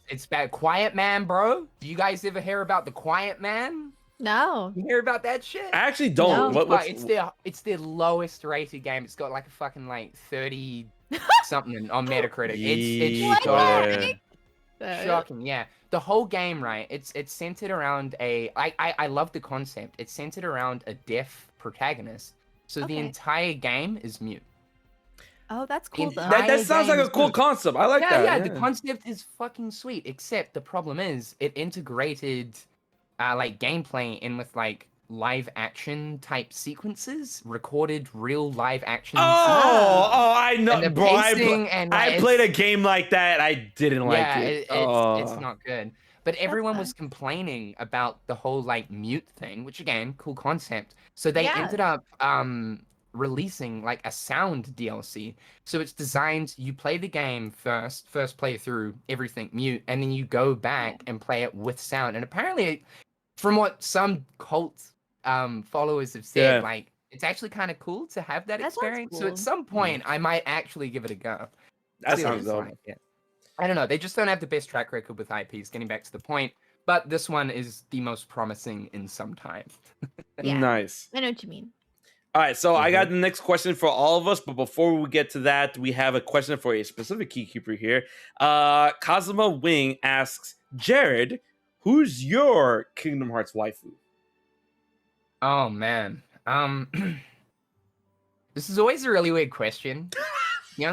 It's bad. Quiet Man, bro. Do you guys ever hear about the Quiet Man? No. You hear about that shit? I actually don't. No. It's their lowest rated game. It's got like a fucking like 30 something on Metacritic. It's What shocking. the- Shocking, yeah. The whole game, right? It's centered around I love the concept. It's centered around a deaf protagonist. So the Okay. entire game is mute. Oh, that's cool though. Entire That sounds like game a is cool good. concept. I like Yeah, that. the concept is fucking sweet. Except the problem is it integrated like gameplay in with like live action type sequences, recorded real live action scenes. I know, And the bro. pacing and I like, played a it's- game like that. I didn't like yeah, it. it's not good. But everyone fine. was complaining about the whole like mute thing, which again, cool concept. So they Yeah. ended up releasing like a sound DLC. So it's designed, you play the game first playthrough, everything mute, and then you go back and play it with sound. And apparently, from what some cult followers have said, Yeah. like it's actually kind of cool to have that That sounds experience. So cool. at some point, I might actually give it a go. That See what sounds it's dope. like, yeah. I don't know. They just don't have the best track record with IPs. Getting back to the point, but this one is the most promising in some time. Yeah. Nice. I know what you mean. All right, so I got the next question for all of us, but before we get to that, we have a question for a specific keykeeper here. Kazuma Wing asks, Jared, who's your Kingdom Hearts waifu? Oh man, this is always a really weird question. The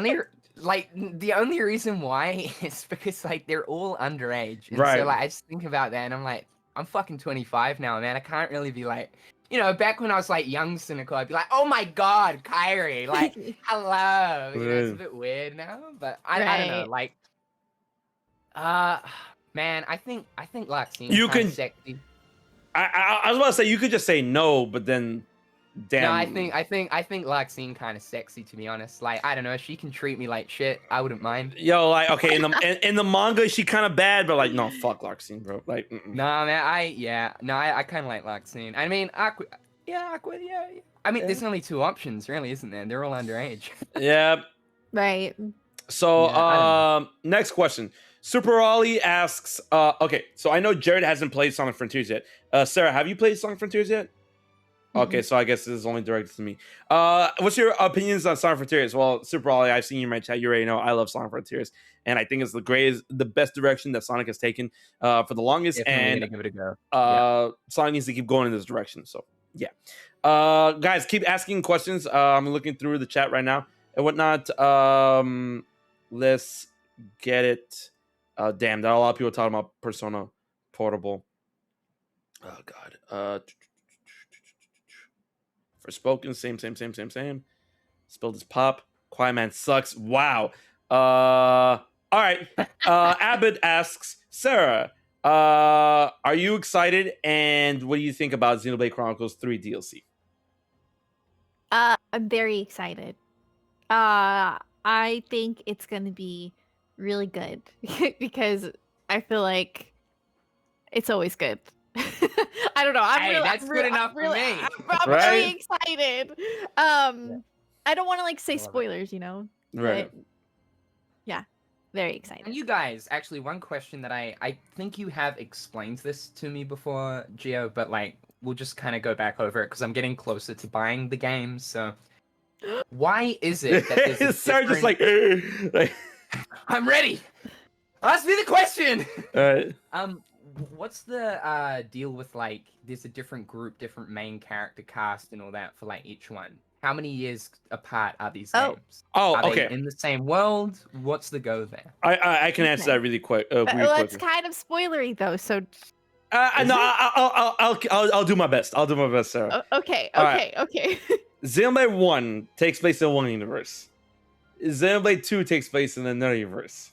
only reason why is because like they're all underage, and Right. so like I just think about that, and I'm like, I'm fucking 25 now, man. I can't really be like, you know, back when I was like young cynical, I'd be like, oh my god, Kyrie, like, hello. You know, it's a bit weird now, but I don't know, Right. like, man, I think Luxine You kinda can- sexy. I was about to say you could just say no, but then damn. No, I think Luxine kind of sexy, to be honest. Like, I don't know, if she can treat me like shit, I wouldn't mind. Yo, like okay, in the manga she kind of bad, but like no, fuck Larxene, bro. Like Nah, man, I kind of like Luxine. I mean, Aqua, yeah. I mean, there's only two options, really, isn't there? They're all underage. yeah. Right. So Yeah, I don't next question. Super Ollie asks, okay, so I know Jared hasn't played Sonic Frontiers yet. Sarah, have you played Sonic Frontiers yet? Okay, so I guess this is only directed to me. What's your opinions on Sonic Frontiers? Well, Super Ollie, I've seen you in my chat. You already know I love Sonic Frontiers, and I think it's the best direction that Sonic has taken for the longest. Definitely and gonna give it a go. Sonic needs to keep going in this direction. So yeah, guys, keep asking questions. I'm looking through the chat right now and whatnot. Let's get it. Damn, there are a lot of people talking about Persona Portable. Oh god. Forspoken, same. Spilled his pop. Quiet Man sucks. Wow. All right. Abbott asks, Sarah, are you excited? And what do you think about Xenoblade Chronicles 3 DLC? I'm very excited. I think it's gonna be really good because I feel like it's always good. I don't know. Hey, that's good enough for me. I'm Right? very excited. I don't want to like say I love it. spoilers, you know. Right. But, yeah, very excited. And you guys, actually, one question that I think you have explained this to me before, Gio, but like we'll just kind of go back over it because I'm getting closer to buying the game. So, why is it that there's a Sarah just different- like I'm ready. Ask me the question. What's the deal with like there's a different group, different main character cast and all that for like each one? How many years apart are these Oh. games? Oh, Are okay. they in the same world? What's the go there? I can answer that really quick. Well, it's quickly. kind of spoilery though, so No, Is I'll do my best. I'll do my best, Sarah. okay. All right. Xenoblade 1 takes place in one universe. Xenoblade 2 takes place in another universe.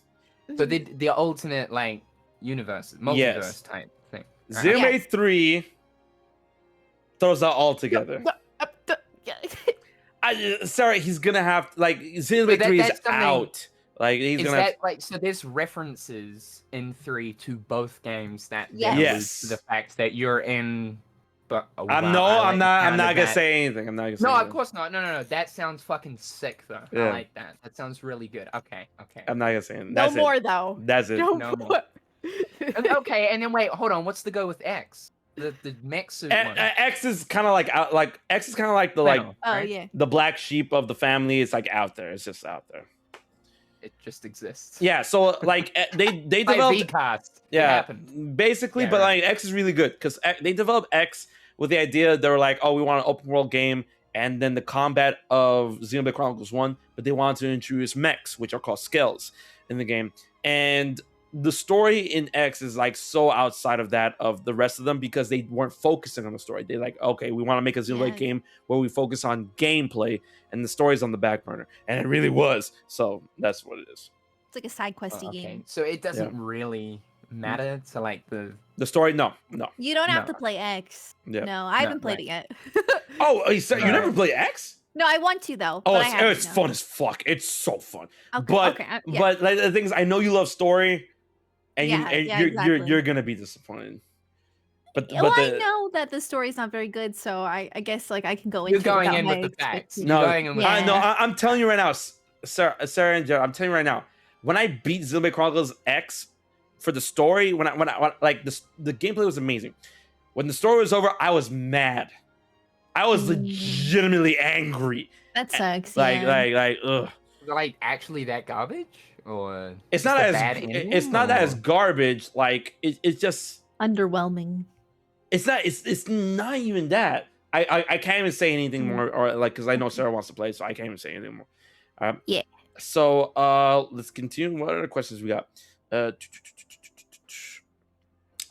So the alternate like universe, multiverse Yes. type thing. Xenoblade 3 throws that all together. Sarah, he's gonna have like Xenoblade But 3 is that's something- out. Like he's Is gonna. that like so? There's references in 3 to both games that Yes. allude Yes. to the fact that you're in. But I'm not gonna say anything. I'm not gonna say. No, of anything. course not. No. That sounds fucking sick, though. Yeah. I like that. That sounds really good. Okay. I'm not gonna say anything. No That's more it. though. That's it. No No more. more. Okay, and then wait, hold on. What's the go with X? The mech suit one. X is kind of like X is kind of like the Well, Oh right? yeah. the black sheep of the family. It's like out there. It's just out there. It just exists. Yeah. So like they Like developed. V-cast. It Yeah, happened. basically, Yeah, but right. like X is really good because they developed X with the idea they were like, oh, we want an open world game, and then the combat of Xenoblade Chronicles 1, but they wanted to introduce mechs, which are called skells in the game, and the story in X is like so outside of that of the rest of them because they weren't focusing on the story. They like, okay, we want to make a Xenoblade Yeah. game where we focus on gameplay and the story's on the back burner, and it really was. So that's what it is. It's like a side questy Okay. game. So it doesn't really matter to like the. The story, no. You don't have No. to play X. Yeah. No, I haven't played right. it yet. Oh, you never Right. play X? No, I want to though. Oh, but I haven't, it's no. fun as fuck. It's so fun. Okay, But okay, yeah. but like, the thing is, I know you love story, and Yeah, yeah, you're exactly. you're gonna be disappointed. But Well, but I the, know that the story's not very good, so I guess like I can go You're into it going without in my with the facts. expectations. No, You're going in with Yeah. I know I'm telling you right now, Sarah and Jared, I'm telling you right now. When I beat Xenoblade Chronicles X for the story, when like the gameplay was amazing. When the story was over, I was mad. I was legitimately angry. That sucks. Like yeah. ugh. like actually that garbage or It's just not a as bad ending, it's not or- as garbage. Like it's just. Underwhelming. It's not even that. I can't even say anything more, or like because I know Sarah wants to play, so I can't even say anything more. Yeah. So let's continue. What other questions we got?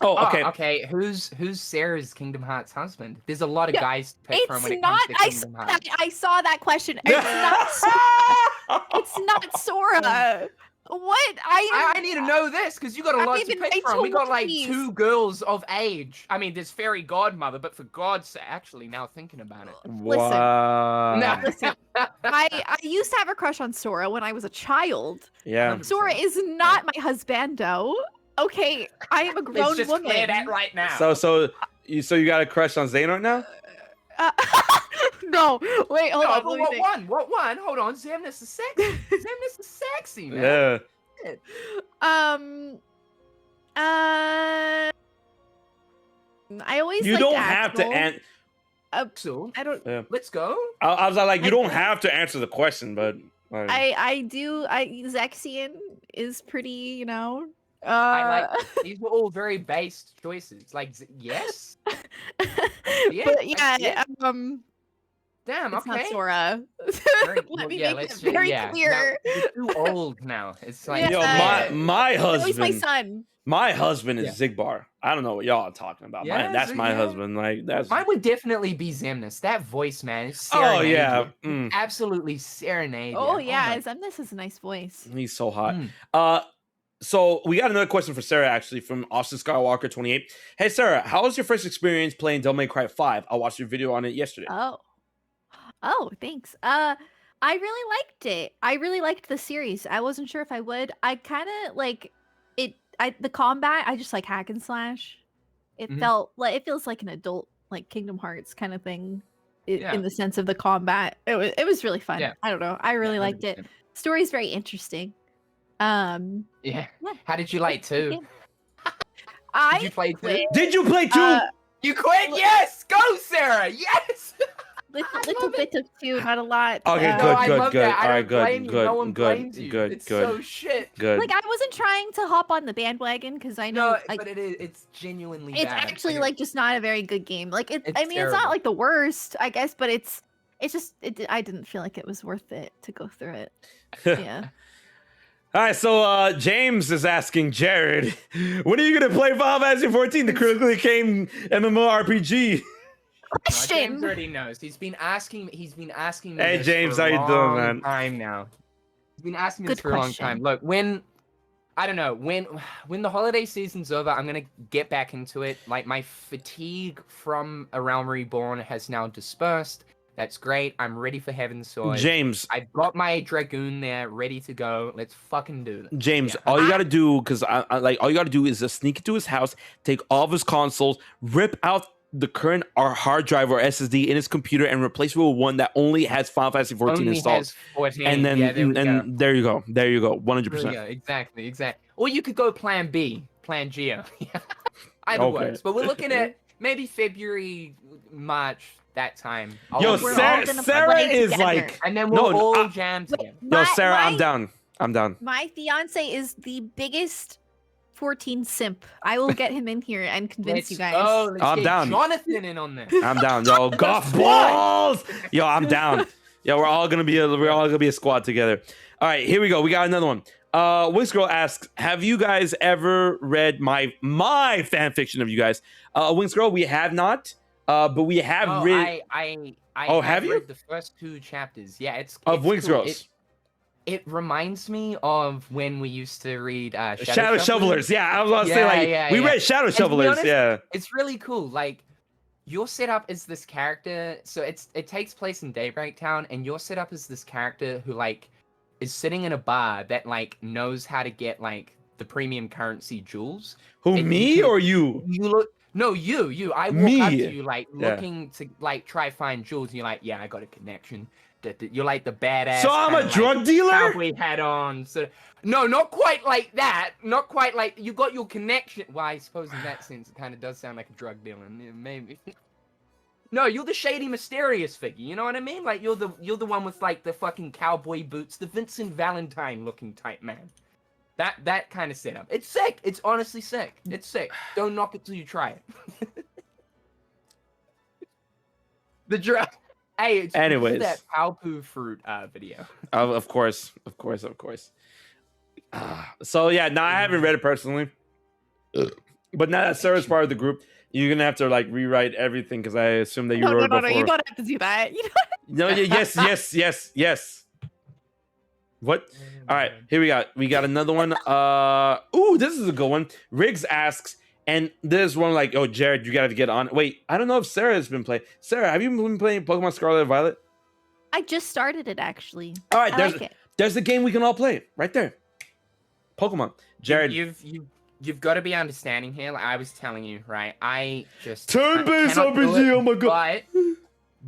Oh, okay. Okay. Who's Sarah's Kingdom Hearts husband? There's a lot of Yeah, guys to pick from It's when it not. comes to I Kingdom saw, Hearts. I saw that question. It's not. It's not Sora. What? I need to know this because you got a I'm lot to even pick way from. We too got like pleased. 2 girls of age. I mean, there's fairy godmother, but for God's sake, actually, now thinking about it. Listen. Wow. No. Listen, I used to have a crush on Sora when I was a child. Yeah. 100%. Sora is not my husbando. Okay, I am a grown Let's just woman. clear that right now. So you got a crush on Xehanort now? No, wait, hold no, on. but let me what think. one? What one? Hold on, Xemnas is sexy. Xemnas is sexy, man. Yeah. I always You liked don't have to Axel. So I don't. Yeah. let's go. I was like, you I- don't have to answer the question, but like, I do. Zexion is pretty. You know. I like these were all very based choices. Like yes, Yeah, but yeah, yeah. Damn. it's not Okay. Sora. Very- Let me yeah, make let's that very yeah. Now, clear. you're too old now. It's like yo, Yeah. my Oh, he's my husband, son. my husband is Zigbar. I don't know what y'all are talking about. Yeah, That's my yeah. husband. Like that's. mine would definitely be Xemnas. That voice, man, is Oh yeah. serenade. Absolutely serenade. Oh you. yeah, my- Zemnis is a nice voice. He's so hot. Mm. So we got another question for Sarah, actually, from Austin Skywalker 28. Hey Sarah, how was your first experience playing Devil May Cry 5? I watched your video on it yesterday. Oh, thanks. I really liked it. I really liked the series. I wasn't sure if I would. I kind of like it. The combat. I just like hack and slash. It Mhm. felt like it feels like an adult like Kingdom Hearts kind of thing, Yeah. in the sense of the combat. It was really fun. Yeah. I don't know. I really Yeah, liked it. 100%. Story's very interesting. Yeah. Yeah. How did you like two? game. I Did you play two? quit. Did you play 2? You quit? Yes! Go, Sarah! Yes! little bit of 2, not a lot. Okay, No, good, I good, love good. that. I All right, don't good, blame you. good, No one good, blames you. good, It's good, so shit. good. Like I wasn't trying to hop on the bandwagon because I know No, like but it's genuinely it's bad. actually Okay. like just not a very good game. Like It's I mean, it's not terrible. like the worst, I guess, but it's just I didn't feel like it was worth it to go through it. Yeah. All right, so James is asking Jared, when are you gonna play Final Fantasy 14, the critically acclaimed MMORPG? No, James Question. already knows. He's been asking me Hey, this James, for how a you doing, long man? time now. He's been asking me this Good for a long question. time. Look, I don't know, when the holiday season's over, I'm gonna get back into it. Like my fatigue from A Realm Reborn has now dispersed. That's great. I'm ready for Heaven's Sword. James, I've got my Dragoon there, ready to go. Let's fucking do this. James, Yeah. all you gotta do, because I like all you gotta do is just sneak into his house, take all of his consoles, rip out the current hard drive or SSD in his computer, and replace it with one that only has Final Fantasy 14 Only installed. has 14. And then, yeah, there we go. there you go, 100%. There we go. Exactly. Or you could go Plan B, Plan Geo. Either Okay. works. But we're looking at maybe February, March, that time. Yo, We're all Sarah gonna is together. like, And then we'll No, all jam together. yo, Sarah, I'm down. My fiance is the biggest 14 simp. I will get him in here and convince you guys. Oh, let's I'm get down. Jonathan in on this. I'm down, yo. Golf balls. Yo, I'm down. Yo, we're all gonna be a squad together. All right, here we go. We got another one. Wix Girl asks, have you guys ever read my fan fiction of you guys? Wix Girl, we have not. But we have read. I have you read the first 2 chapters. Yeah, it's Wings cool. Girls. It reminds me of when we used to read Shadow Shovelers. Yeah, I was gonna say we read Shadow And to be Shovelers. honest, Yeah. It's really cool. Like you're set up as this character, so it takes place in Daybreak Town, and you're set up as this character who like is sitting in a bar that like knows how to get like the premium currency jewels. Who, And me you can- or you? You look. No, you. I walk Me? up to you like Yeah. looking to like try find jewels, and you're like, yeah, I got a connection. You're like the badass. So I'm a kinda, drug like, dealer? Cowboy hat on. So no, not quite like that. Not quite like you got your connection. Well, I suppose in that sense, it kind of does sound like a drug dealer. Yeah, maybe. No, you're the shady, mysterious figure. You know what I mean? Like you're the one with like the fucking cowboy boots, the Vincent Valentine looking type man. That kind of setup. It's sick. It's honestly sick. It's sick. Don't knock it till you try it. The drug. Hey, it's Anyways. that Palpu fruit video. Of course. So yeah, no, I haven't read it personally. But now that Sarah's part of the group, you're gonna have to like rewrite everything because I assume that you wrote it No, before. you don't have to do that. You No, yes. What? All right, here we got another one. Ooh, this is a good one. Riggs asks, and this one like, oh, Jared, you gotta get on. Wait, I don't know if Sarah has been playing. Sarah, have you been playing Pokemon Scarlet and Violet? I just started it actually. All right, I like it. there's the game we can all play right there. Pokemon. Jared, You've got to be understanding here. Like I was telling you, right? I just turn-based cannot do RPG. it, Oh my god.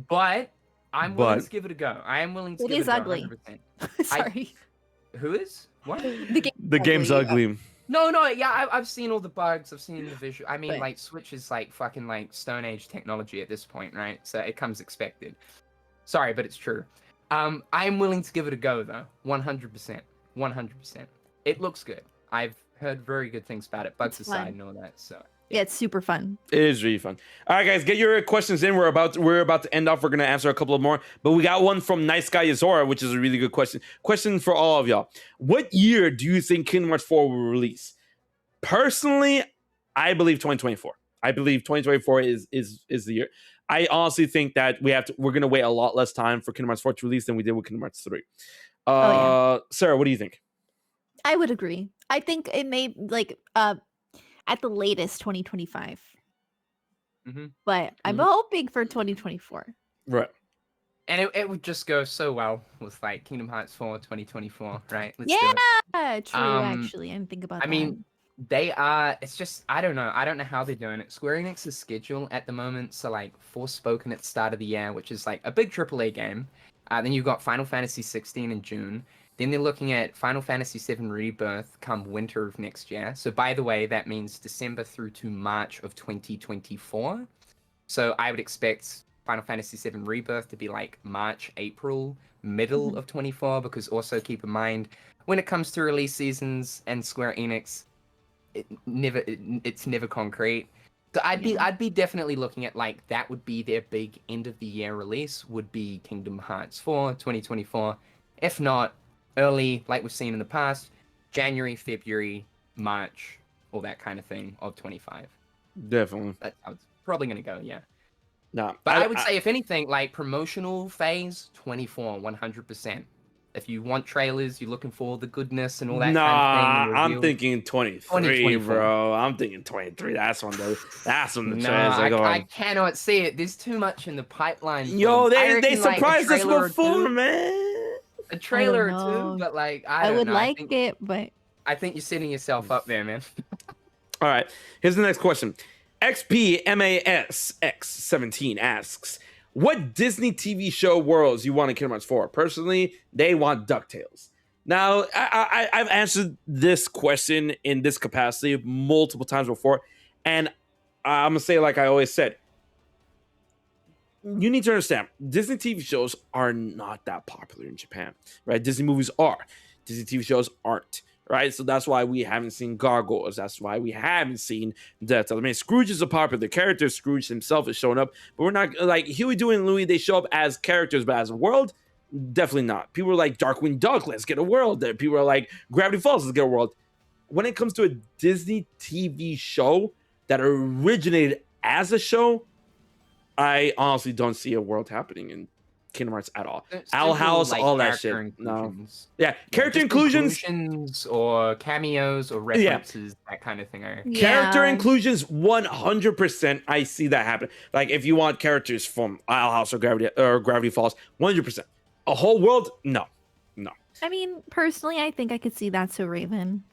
But I'm willing to give it a go. I am willing to It give is it a go. ugly. 100%. Sorry. Who is? What? The game's ugly. No, yeah, I've seen all the bugs. I've seen the visual. I mean, But- like Switch is like fucking like Stone Age technology at this point, right? So it comes expected. Sorry, but it's true. I'm willing to give it a go though. 100%. 100%. It looks good. I've heard very good things about it. Bugs It's aside fun. and all that. So Yeah, it's super fun. It is really fun. All right, guys, get your questions in. We're about to end off. We're gonna answer a couple of more, but we got one from Nice Guy Yazora, which is a really good question. Question for all of y'all: what year do you think Kingdom Hearts 4 will release? Personally, I believe 2024. I believe 2024 is the year. I honestly think that we're gonna wait a lot less time for Kingdom Hearts 4 to release than we did with Kingdom Hearts 3. Sarah, what do you think? I would agree. I think it may like at the latest 2025. Mhm. But I'm hoping for 2024. Right. and it would just go so well with like Kingdom Hearts 4 2024, right? Let's do it. Yeah, true. Actually, I didn't think about that. I mean, they are. It's just I don't know how they're doing it. Square Enix's schedule at the moment, so like Forspoken at the start of the year, which is like a big AAA game. Then you've got Final Fantasy 16 in June. Then they're looking at Final Fantasy 7 Rebirth come winter of next year. So by the way, that means December through to March of 2024. So I would expect Final Fantasy 7 Rebirth to be like March, April, middle of 24, because also keep in mind when it comes to release seasons and Square Enix, it's never concrete. So I'd be definitely looking at like that would be their big end of the year release would be Kingdom Hearts 4 2024. If not early, like we've seen in the past, January, February, March, all that kind of thing of 25. Definitely. That's how it's probably gonna go, yeah. No, But I would say if anything, like promotional phase 24, 100%. If you want trailers, you're looking for the goodness and all that Nah, kind of thing. I'm thinking 23, 2024. bro. I'm thinking 23. That's when the No, trailers are going. I cannot see it. There's too much in the pipeline. for Yo, them. I they reckon, like, a surprised us trailer or before, two- man. A trailer or know. two, but like I I don't would know. like it, but I think you're setting yourself up there, man. All right, here's the next question. XPMASX17 asks, what Disney TV show worlds you want in Kingdom Hearts 4? Personally, they want DuckTales. Now, I've answered this question in this capacity multiple times before, and I'm going to say like I always said, you need to understand, Disney TV shows are not that popular in Japan, right? Disney movies are. Disney TV shows aren't. Right, so that's why we haven't seen Gargoyles. That's why we haven't seen Death. I mean, Scrooge is a popular character. Scrooge himself is showing up, but we're not like Huey, Dewey, and Louie. They show up as characters, but as a world, definitely not. People are like Darkwing Duck. Let's get a world there. People are like Gravity Falls. Let's get a world. When it comes to a Disney TV show that originated as a show, I honestly don't see a world happening in Kingdom Hearts at all. Owl House, like, all that shit. character No. inclusions. Yeah, character Just inclusions. or cameos or references, that kind of thing. Character Yeah. inclusions, 100%. I see that happen. Like if you want characters from Isle House or Gravity Falls, 100%. A whole world, no. I mean, personally, I think I could see that so Raven.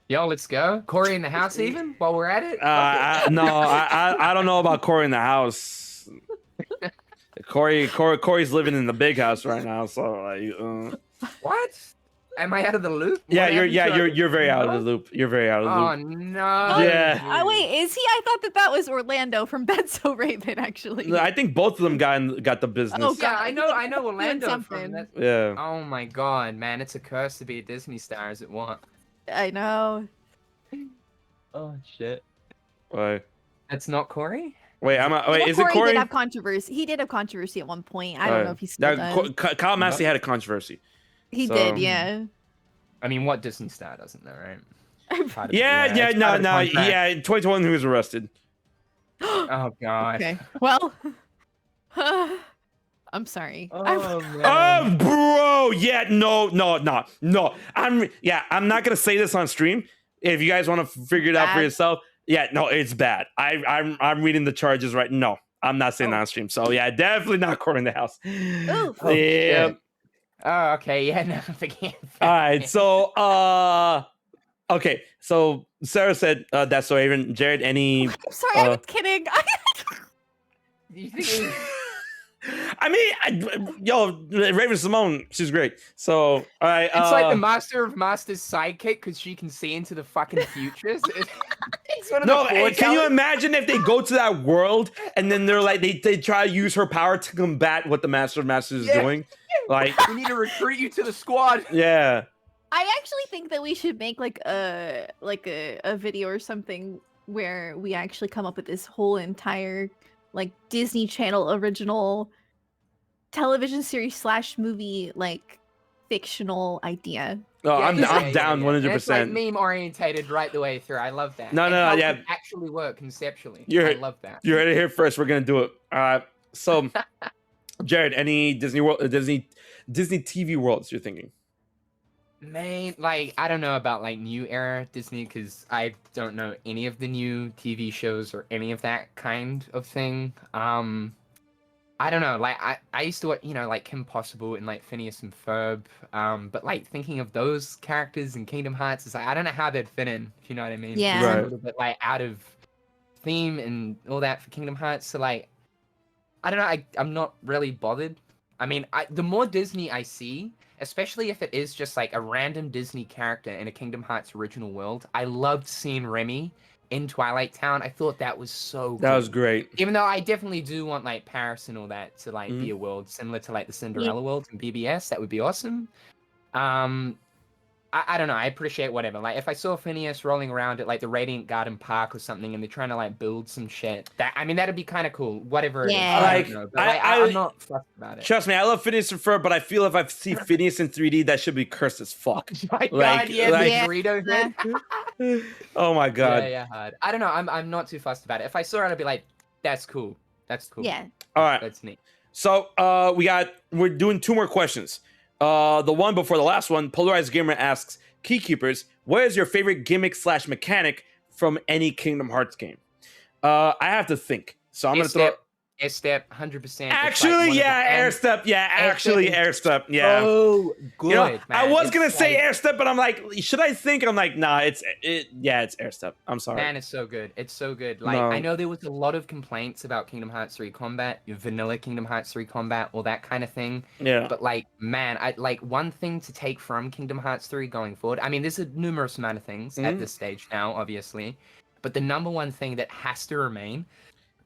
Yo, let's go. Corey in the house, even while we're at it. I don't know about Corey in the house. Corey's living in the big house right now, so like, What? Am I out of the loop? yeah, What happened to you're very out of the What? loop. You're very out of the Oh loop. no. Yeah. Oh wait, is he? I thought that was Orlando from Bed So Raven, actually. I think both of them got the business. Oh, Yeah, God. I know Doing Orlando something. from that. Yeah. Oh my god, man, it's a curse to be a Disney star, is it what? I know. Oh shit. Wait, That's not Corey? wait, Well, is it Corey Corey? did have controversy. He did have controversy at one point. I don't know if he still does. Kyle Massey had a controversy. He so- did, yeah. I mean, what Disney star doesn't know, right? Part of- Yeah, it's part of the contract. yeah. In 2021, he was arrested. Oh god. Okay. Well, I'm sorry. Oh man. Oh, bro, yeah, no. I'm not gonna say this on stream. If you guys want to figure it out for Bad. yourself, yeah, no, it's bad. I'm reading the charges right. No, I'm not saying that on stream. So yeah, definitely not Corey in the house. Oof. Oh, Yeah. shit. Oh, okay, yeah, no, forget that. All right, so okay, so Sarah said that's so Raven. Jared, any? I'm sorry, I was kidding. You think it was- I mean, yo, Raven Simone, she's great. So all right, it's like the Master of Masters sidekick because she can see into the fucking future. It's one of No, the can you foretellers. imagine if they go to that world and then they're like they try to use her power to combat what the Master of Masters is Yeah. doing? Like, We need to recruit you to the squad. yeah. I actually think that we should make like a video or something where we actually come up with this whole entire like Disney Channel original television series / movie like fictional idea. Oh, I'm Yeah, down yeah. And it's like 100%. meme orientated right the way through. I love that. No, And no, how it yeah. could actually work conceptually. You're- I love that. You heard it here first. We're gonna do it. So, Jared, any Disney TV worlds you're thinking? Man, like I don't know about like new era Disney because I don't know any of the new TV shows or any of that kind of thing. I don't know. Like I used to watch, like Kim Possible and like Phineas and Ferb. But like thinking of those characters in Kingdom Hearts is like I don't know how they'd fit in. If you know what I mean? Yeah. It's Right. a little bit like out of theme and all that for Kingdom Hearts. So like I don't know. I'm not really bothered. I mean, the more Disney I see, especially if it is just like a random Disney character in a Kingdom Hearts original world. I loved seeing Remy in Twilight Town. I thought that was so That good. was great. Even though I definitely do want like Paris and all that to like be a world similar to like the Cinderella world in BBS, that would be awesome. I don't know. I appreciate whatever. Like if I saw Phineas rolling around at like the Radiant Garden Park or something, and they're trying to like build some shit. That'd be kind of cool. Whatever. It is. Yeah. I Like, don't know, but, I'm not fussed about it. Trust me, I love Phineas and Ferb, but I feel if I see Phineas in 3D, that should be cursed as fuck. My Like- God, yeah, like- the burrito head. Oh my god. Yeah, hard. I don't know. I'm not too fussed about it. If I saw it, I'd be like, "That's cool. That's cool. Yeah. All right. That's neat." So we're doing 2 more questions. The one before the last one, Polarized Gamer asks, Keykeepers, what is your favorite gimmick/mechanic from any Kingdom Hearts game? I have to think. So I'm going to throw... Air step, 100%. Actually, yeah, air step. Yeah, actually, air step. Yeah. Oh, good. You know, man. I was gonna say like, air step, but I'm like, should I think? I'm like, nah, it's air step. I'm sorry. Man, it's so good. It's so good. Like, No. I know there was a lot of complaints about Kingdom Hearts 3 combat, vanilla Kingdom Hearts 3 combat, all that kind of thing. Yeah. But like, man, I like one thing to take from Kingdom Hearts 3 going forward. I mean, there's a numerous amount of things at this stage now, obviously, but the number one thing that has to remain,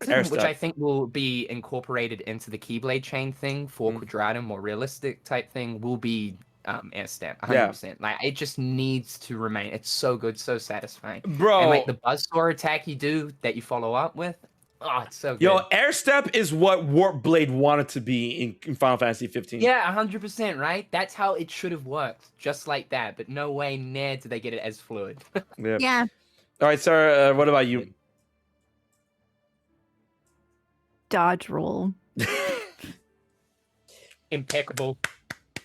Air which step. I think will be incorporated into the Keyblade chain thing for Quadratum, more realistic type thing, will be air step, 100%. Like, it just needs to remain. It's so good, so satisfying. Bro. And like the buzzsaw attack you do that you follow up with, oh, it's so good. Yo, air step is what Warp Blade wanted to be in Final Fantasy 15. Yeah, 100%, right? That's how it should have worked, just like that. But no way near did they get it as fluid. Yeah. All right, Sarah, what about you? Dodge roll. Impeccable.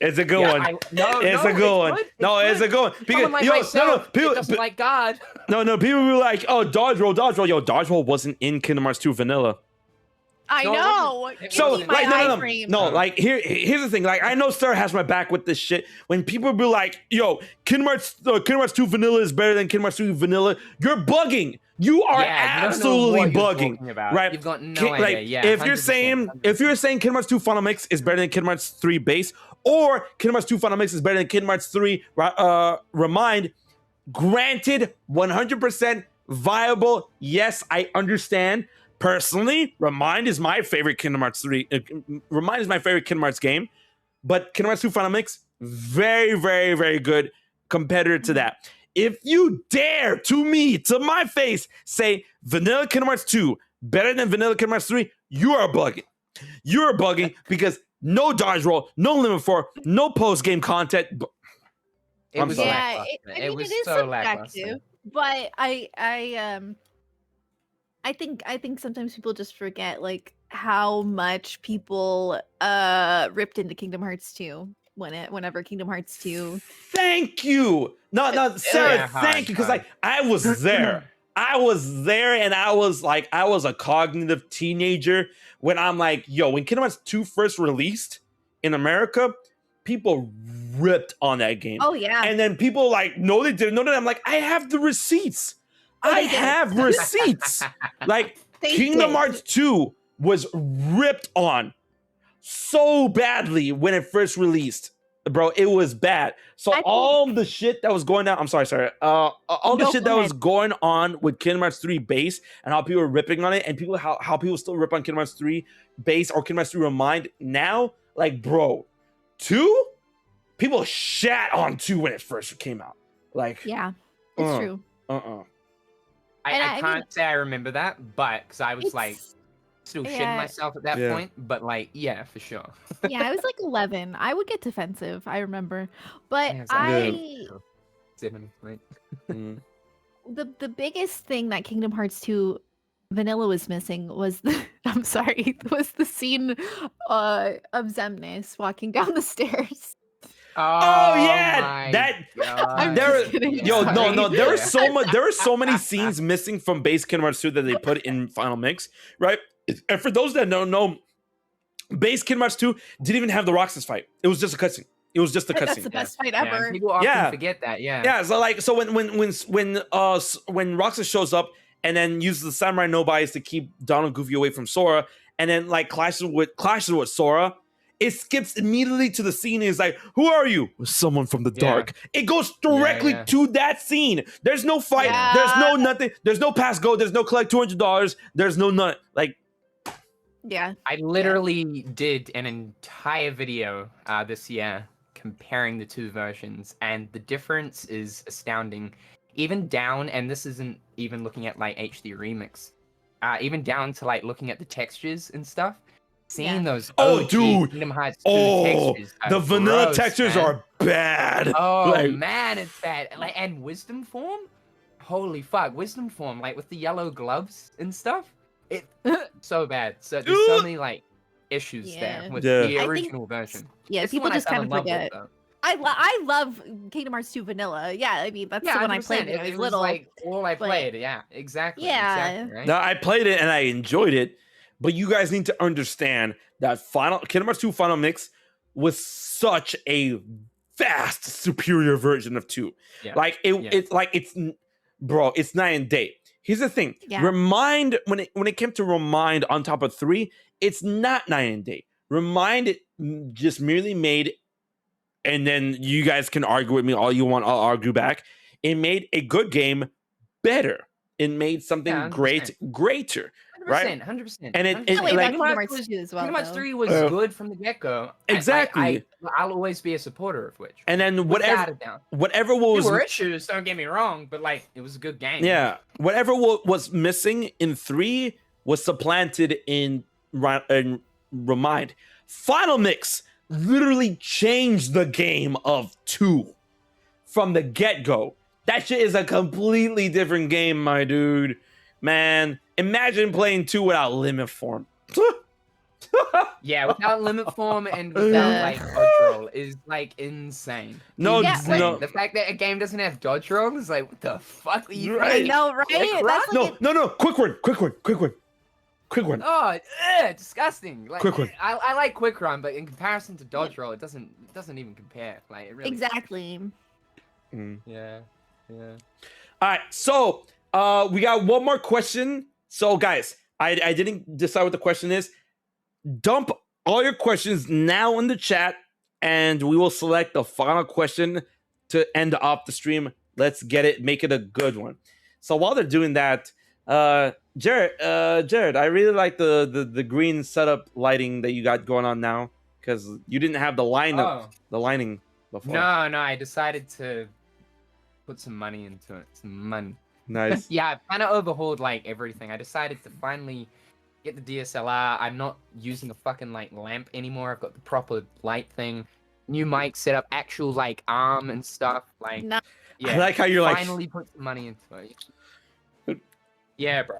It's a good one. No, It's a good one. No, it's a good one. Someone like myself, people doesn't like God. No, people were like, oh, dodge roll. Yo, dodge roll wasn't in Kingdom Hearts 2 vanilla. I No, know. So, Give me like, my no. iframe. No, like, here's the thing. Like, I know Sarah has my back with this shit. When people be like, yo, Kingdom Hearts 2 vanilla is better than Kingdom Hearts 3 vanilla, you're bugging. You are absolutely bugging. Right? You've got no idea. Like, Yeah, if you're saying 100%. Kingdom Hearts 2 Final Mix is better than Kingdom Hearts 3 base, or Kingdom Hearts 2 Final Mix is better than Kingdom Hearts 3 Remind, granted, 100% viable. Yes, I understand. Personally, Remind is my favorite Kingdom Hearts 3. Remind is my favorite Kingdom Hearts game, but Kingdom Hearts 2 Final Mix, very, very, very good competitor to that. If you dare to my face, say Vanilla Kingdom Hearts 2 better than Vanilla Kingdom Hearts 3, you are bugging. You're bugging because no dodge roll, no limit 4, no post-game content. It was Yeah, lackluster. it It was is so lackluster. subjective, but I think sometimes people just forget like how much people ripped into Kingdom Hearts 2 whenever Kingdom Hearts 2. Thank you. No, Sarah, thank you. Because like I was there. And I was a cognitive teenager when I'm like, yo, when Kingdom Hearts 2 first released in America, people ripped on that game. Oh yeah. And then people like, no, they didn't. No, I'm like, I have the receipts. I have receipts. Like Kingdom Hearts 2 was ripped on so badly when it first released. Bro, it was bad. So all the shit that was going on, I'm sorry. All the shit that was going on with Kingdom Hearts 3 base and how people were ripping on it, and people how people still rip on Kingdom Hearts 3 base or Kingdom Hearts 3 Remind now, like, bro, 2? People shat on 2 when it first came out. Like, Yeah, it's true. I can't say I remember that, but because I was like still shitting myself at that point. But like, yeah, for sure. Yeah, I was like 11. I would get defensive. I remember, but Yeah, 7, right? the biggest thing that Kingdom Hearts 2 Vanilla was missing was was the scene of Xemnas walking down the stairs. Oh yeah, there were so many scenes missing from base Kingdom Hearts 2 that they put in Final Mix, right? And for those that don't know, base Kingdom Hearts 2 didn't even have the Roxas fight. It was just a cutscene. It was just a cutscene. That's the best fight ever. People often forget that. Yeah. So when Roxas shows up and then uses the Samurai Nobis to keep Donald Goofy away from Sora, and then like clashes with Sora, it skips immediately to the scene and is like, who are you? Someone from the dark. It goes directly to that scene. There's no fight. Yeah. There's no nothing. There's no pass go. There's no collect $200. There's no none. Like, yeah. I literally did an entire video this year comparing the two versions, and the difference is astounding. Even down, and this isn't even looking at like HD remix, even down to like looking at the textures and stuff. Seeing those dude, Kingdom Hearts 2 textures the vanilla gross, textures man. are bad. Oh like, man, it's bad. Like, and Wisdom Form, holy fuck, Wisdom Form, like with the yellow gloves and stuff. It so bad. So there's so many like issues Yeah. there with Yeah. the I think- original version. Yeah, It's the people one I just fell kind in of love with, forget. though. I love Kingdom Hearts 2 Vanilla. Yeah, I mean that's Yeah, the one I 100%. played when I was It was little. like all I but- played. Yeah, exactly. Yeah. Exactly, right? Now I played it and I enjoyed it, but you guys need to understand that Kingdom Hearts 2 Final Mix was such a vast superior version of 2. Yeah. Like it's bro, it's night and day. Here's the thing. Yeah. Remind when it came to Remind on top of 3, it's not night and day. Remind just merely made, and then you guys can argue with me all you want, I'll argue back. It made a good game better. It made something Yeah, 100%. greater. 100%, Right? 100%. And it- 100%. it- Wait, like- about Kingdom Hearts 2 as well. Kingdom Hearts though. 3 was good from the get-go. Exactly. I'll always be a supporter of which. And then Without a doubt. whatever There was were issues, don't get me wrong, but like it was a good game. yeah, whatever was missing in 3 was supplanted in Remind. Final Mix literally changed the game of 2 from the get-go. That shit is a completely different game, my dude. Man, imagine playing 2 without limit form. Yeah, without limit form and without like dodge roll is like insane. No, Insane. no. The fact that a game doesn't have dodge roll is like, what the fuck are you Right. I playing? know, right? Like, That's like No. Quick one. Oh, disgusting. Like, Quick one. I like quick run, but in comparison to dodge roll, it doesn't even compare. Like it really. exactly. Yeah. All right, so we got one more question. So guys, I didn't decide what the question is. Dump all your questions now in the chat, and we will select the final question to end off the stream. Let's get it, make it a good one. So while they're doing that, Jared, I really like the green setup lighting that you got going on now, because you didn't have the lining before. No, I decided to put some money into it. Some money. Nice. Yeah, I kind of overhauled like everything. I decided to finally get the DSLR. I'm not using a fucking like lamp anymore. I've got the proper light thing. New mic setup, actual like arm and stuff. Like, No. yeah. I like how you're like, finally put some money into it. Yeah, bro.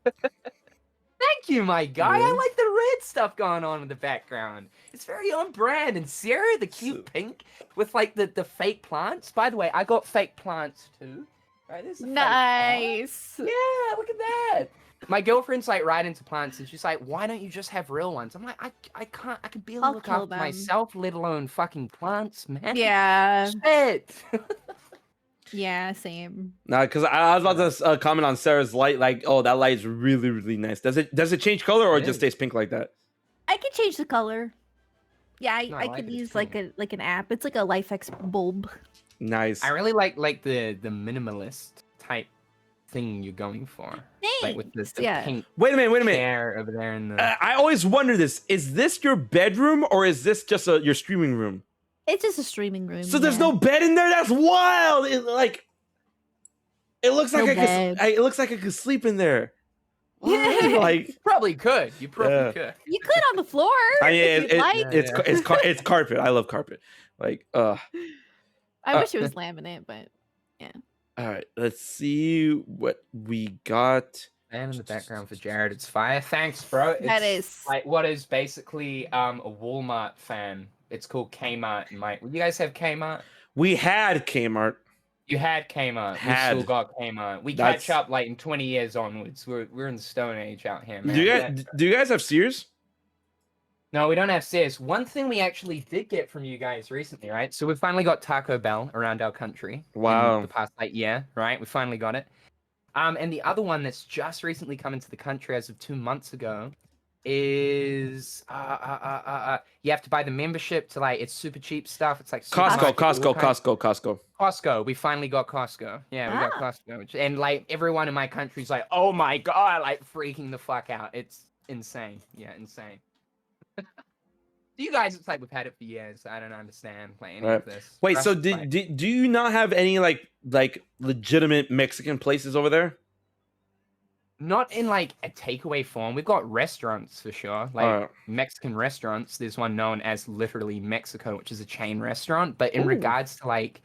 Thank you, my guy. I Yeah. like the red stuff going on in the background. It's very on brand. And Sarah, the cute pink with like the fake plants. By the way, I got fake plants too. Right, this is a fake plant. Nice. Yeah, look at that. My girlfriend's like right into plants, and she's like, "Why don't you just have real ones?" I'm like, I can't. I can barely I'll look kill after them. myself, let alone fucking plants, man. Yeah. Shit. Yeah, same. nah, because I was about to comment on Sarah's light. Like, oh, that light is really, really nice. Does it change color or it It just is. stays pink like that? I could change the color. Yeah, No, I I like could it, it's use like an app. It's like a LifeX bulb. Nice. I really like the minimalist type thing you're going for, like with the Yeah. pink Wait a minute. chair over there in the. I always wonder this: is this your bedroom or is this just your streaming room? It's just a streaming room. So there's yeah. no bed in there. That's wild. It looks like No I bed. could. It looks like I could sleep in there. Yeah. Like, You probably could. You probably Yeah. could. You could on the floor. I mean, if you'd like. it's carpet. I love carpet. Like, I wish it was laminate, but all right. Let's see what we got. And in the background for Jared, it's fire. Thanks, bro. that It's is. like what is basically a Walmart fan. It's called Kmart. Mike, you guys have Kmart? We had Kmart. You had Kmart. We Had. still got Kmart. We That's- catch up like in 20 years onwards. We're in the Stone Age out here, man. Do you guys have Sears? No, we don't have Sears. One thing we actually did get from you guys recently, right? So we finally got Taco Bell around our country. Wow. In the past like year, right? We finally got it. And the other one that's just recently come into the country as of 2 months ago is you have to buy the membership to like it's super cheap stuff. It's like Costco. We finally got Costco. Yeah, we got Costco. And like everyone in my country's like, oh my god, like freaking the fuck out. It's insane. Yeah, insane. You guys, it's like we've had it for years. I don't understand like any of this. Wait, so Trust, like- do you not have any like legitimate Mexican places over there? Not in like a takeaway form. We've got restaurants for sure, like Alright. Mexican restaurants. There's one known as literally Mexico, which is a chain restaurant. But in Ooh. regards to like,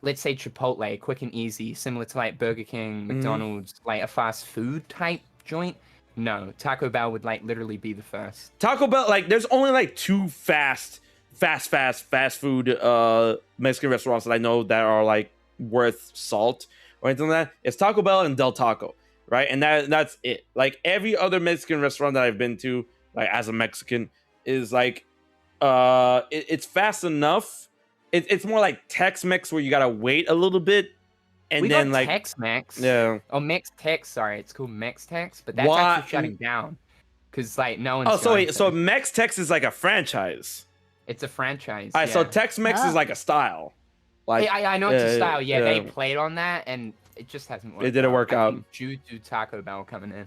let's say Chipotle, quick and easy, similar to like Burger King, McDonald's, like a fast food type joint. No, Taco Bell would like literally be the first. Taco Bell, like, there's only like two fast food Mexican restaurants that I know that are like worth salt or anything like that. It's Taco Bell and Del Taco, right? And that's it. Like every other Mexican restaurant that I've been to, like as a Mexican, is like it's fast enough. It's more like Tex-Mex where you gotta wait a little bit. And We then got like Tex-Mex. yeah. Oh, Mex-Tex. Sorry, it's called Mex-Tex, but that's Why- actually shutting down because like no one's. Oh, so wait, so Mex-Tex is like a franchise. it's a franchise. All right, so yeah. Tex-Mex is Oh. like a style. Like I know it's a style. Yeah, they yeah. played on that, and it just hasn't worked. It didn't work I out. think due to Taco Bell coming in.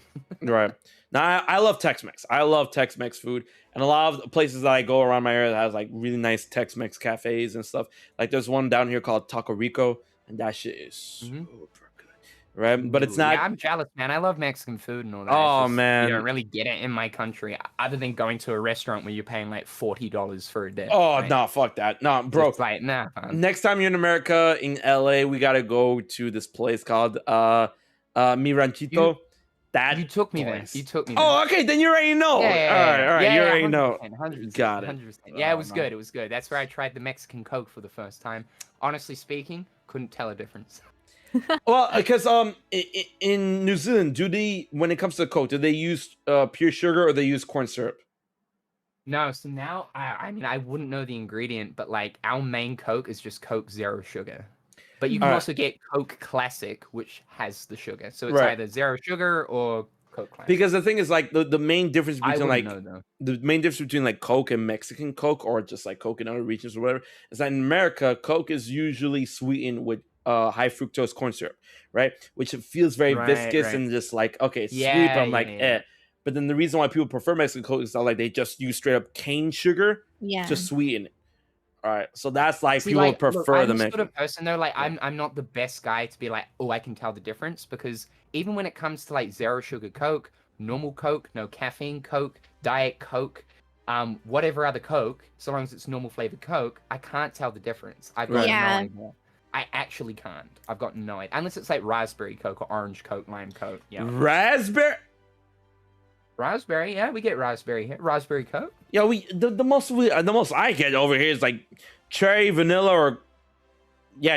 Right. Now I love Tex-Mex. I love Tex-Mex food, and a lot of the places that I go around my area that has like really nice Tex-Mex cafes and stuff. Like there's one down here called Taco Rico, and that shit is super good. Right, but it's Ooh, not. Yeah, I'm jealous, man. I love Mexican food and all that. Oh, It's just, man. you don't really get it in my country, other than going to a restaurant where you're paying like $40 for a day. Oh right? no, fuck that. No, bro. It's like nah. Man. Next time you're in America, in LA, we gotta go to this place called Mi Ranchito. That You took me there. place. You took me there. Oh, okay, then you already know. All right, you already know. 100%, Got it. 100%. Yeah, Oh, it was no. good. It was good. That's where I tried the Mexican Coke for the first time. Honestly speaking, couldn't tell a difference. Well, because in New Zealand, do they, when it comes to Coke, do they use pure sugar or they use corn syrup? No, so now I mean I wouldn't know the ingredient, but like our main Coke is just Coke Zero Sugar. But you can Alright. also get Coke Classic, which has the sugar. So it's Right. either zero sugar or Coke Classic. Because the thing is, like the main difference I between like wouldn't know though. the main difference between like Coke and Mexican Coke, or just like Coke in other regions or whatever, is that in America, Coke is usually sweetened with high fructose corn syrup, right? Which it feels very Right, viscous right. and just like, okay, it's sweet, but Yeah, I'm like, yeah, eh. yeah. But then the reason why people prefer Mexican Coke is that like they just use straight up cane sugar Yeah. to sweeten it. All right, so that's like See, people like, look, prefer I'm the the sort Mexican. of person though, like Yeah. I'm not the best guy to be like, oh, I can tell the difference, because even when it comes to like zero sugar Coke, normal Coke, no caffeine Coke, Diet Coke, whatever other Coke, so long as it's normal flavored Coke, I can't tell the difference. I've got Right. Yeah. no idea. I actually can't. I've got no idea. Unless it's like raspberry Coke or orange Coke, lime Coke. Yeah. Raspberry. Raspberry, yeah, we get raspberry here. Raspberry Coke. Yeah, the most I get over here is like cherry vanilla or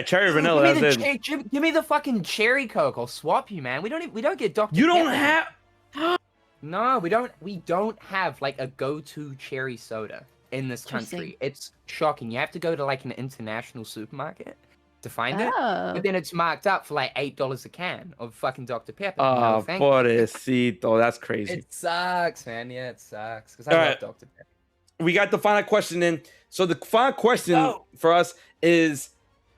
cherry vanilla. That's it. Give me the fucking cherry Coke. I'll swap you, man. We don't get Dr. You don't Pepper. have. No, we don't have like a go-to cherry soda in this country. It's shocking. You have to go to like an international supermarket to find it. Oh. But then it's marked up for like $8 a can of fucking Dr. Pepper. Oh, thank you. pobrecito, that's crazy. It sucks, man. Yeah, it sucks. Because I All love right. Dr. Pepper. We got the final question in. So the final question go. for us is,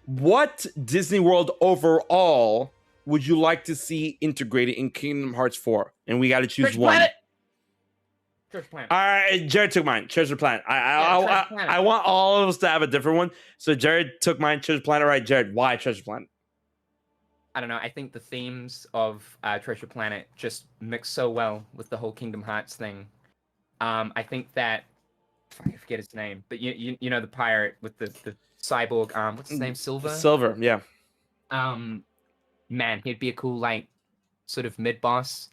what Disney World overall would you like to see integrated in Kingdom Hearts 4? And we got to choose Treasure one. Planet. Treasure Planet. All right, Jared took mine. Treasure Planet. Treasure Planet. I want all of us to have a different one. So Jared took mine. Treasure Planet. All right, Jared. Why Treasure Planet? I don't know. I think the themes of Treasure Planet just mix so well with the whole Kingdom Hearts thing. I think that I forget his name, but you know the pirate with the cyborg. What's his name? Silver. Silver. Yeah. Man, he'd be a cool like sort of mid boss.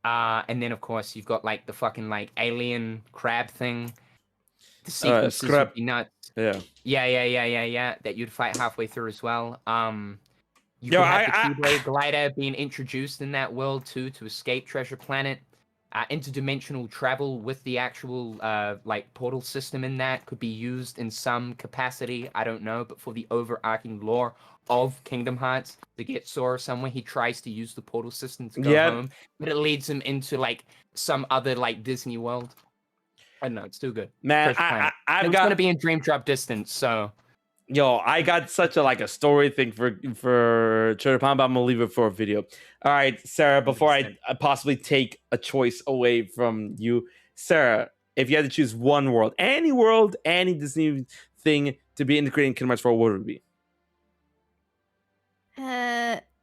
And then of course you've got like the fucking like alien crab thing. The sequences Scrap. would be nuts. Yeah. Yeah. That you'd fight halfway through as well. You Yo, could have the Keyblade glider being introduced in that world too to escape Treasure Planet. Interdimensional travel with the actual like portal system in that could be used in some capacity. I don't know, but for the overarching lore of Kingdom Hearts, to get Sora somewhere, he tries to use the portal system to go home, but it leads him into like some other like Disney world. I don't know, it's too good. Man, Treasure Planet. I've It's got gonna be in Dream Drop Distance, so I got such a story thing for Treasure Planet, but I'm gonna leave it for a video. All right, Sarah, before I possibly take a choice away from you, Sarah, if you had to choose one world, any Disney thing to be integrated in Kingdom Hearts 4, what would it be?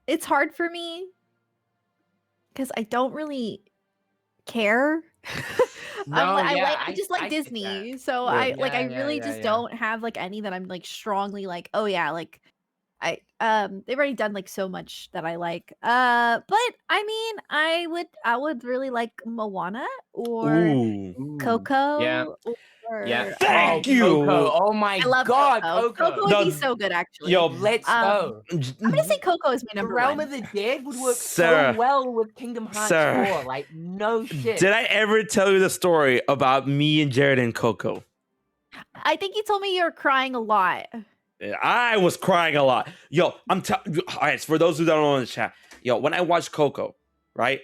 It's hard for me because I don't really care. I just like I get Disney, that. so Yeah. I really Yeah. just don't have like any that I'm like strongly like, oh yeah, like They've already done like so much that I like. But I mean, I would really like Moana or Ooh. Ooh. Yeah. Coco Yeah. or Thank Oh, you. Coco. Oh my I love God, Coco. Coco. Coco would be The- so good actually. Yo, Let's Um, go. I'm gonna say Coco is my The number Realm one. of the Dead would work Sarah. so well with Kingdom Hearts Sarah. 4. Like, no shit. Did I ever tell you the story about me and Jared and Coco? I think you told me you were crying a lot. I was crying a lot. Yo, all right, for those who don't know in the chat, yo, when I watched Coco, right,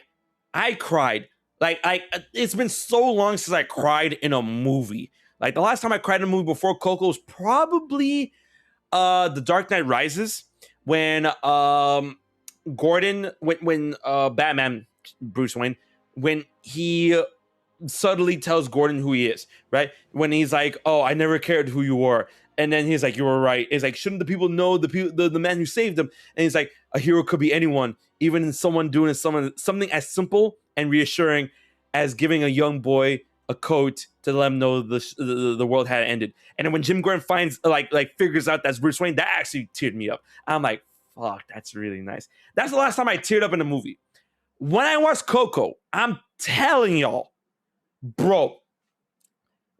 I cried. It's been so long since I cried in a movie. Like the last time I cried in a movie before Coco was probably The Dark Knight Rises, when Gordon, when Batman, Bruce Wayne, when he subtly tells Gordon who he is, right? When he's like, "Oh, I never cared who you were," and then he's like, "You were right." It's like, shouldn't the people know the man who saved them? And he's like, "A hero could be anyone, even someone doing something as simple and reassuring as giving a young boy a coat to let him know the world had ended." And then when Jim Gordon finds figures out that's Bruce Wayne, that actually teared me up. I'm like, "Fuck, that's really nice." That's the last time I teared up in a movie. When I watched Coco, I'm telling y'all, bro,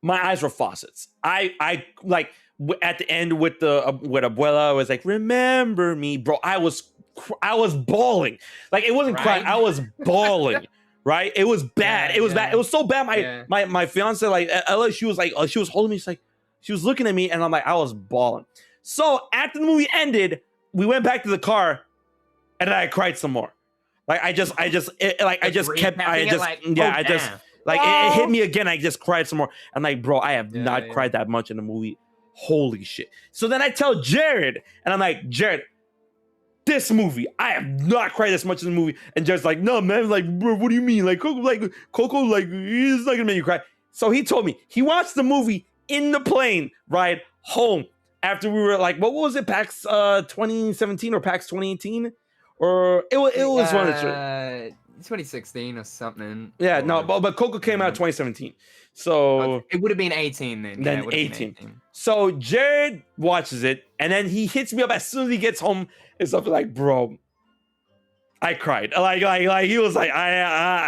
my eyes were faucets. I at the end with Abuela, I was like, "Remember me," bro. I was bawling. Like it wasn't crying. I was bawling. Right? It was bad. Yeah, it was yeah. bad. It was so bad. Yeah. My fiance, like Ella, she was holding me. She's like, she was looking at me, and I'm like, I was bawling. So after the movie ended, we went back to the car, and then I cried some more. Like I just kept it hit me again. I just cried some more. I'm like, bro, I have not cried that much in a movie. Holy shit. So then I tell Jared, and I'm like, Jared, this movie, I have not cried this much in the movie. And Jared's like, no, man, like, bro, what do you mean? Like Coco, it's not gonna make you cry. So he told me he watched the movie in the plane ride home after we were like, what was it, PAX 2017 or PAX 2018? Or it was one of the 2016 or something. Yeah, or, no, but Coco came out 2017. So it would have been 18 then. Then yeah, it would have been 18. So Jared watches it, and then he hits me up as soon as he gets home and stuff like, bro, I cried. Like he was like,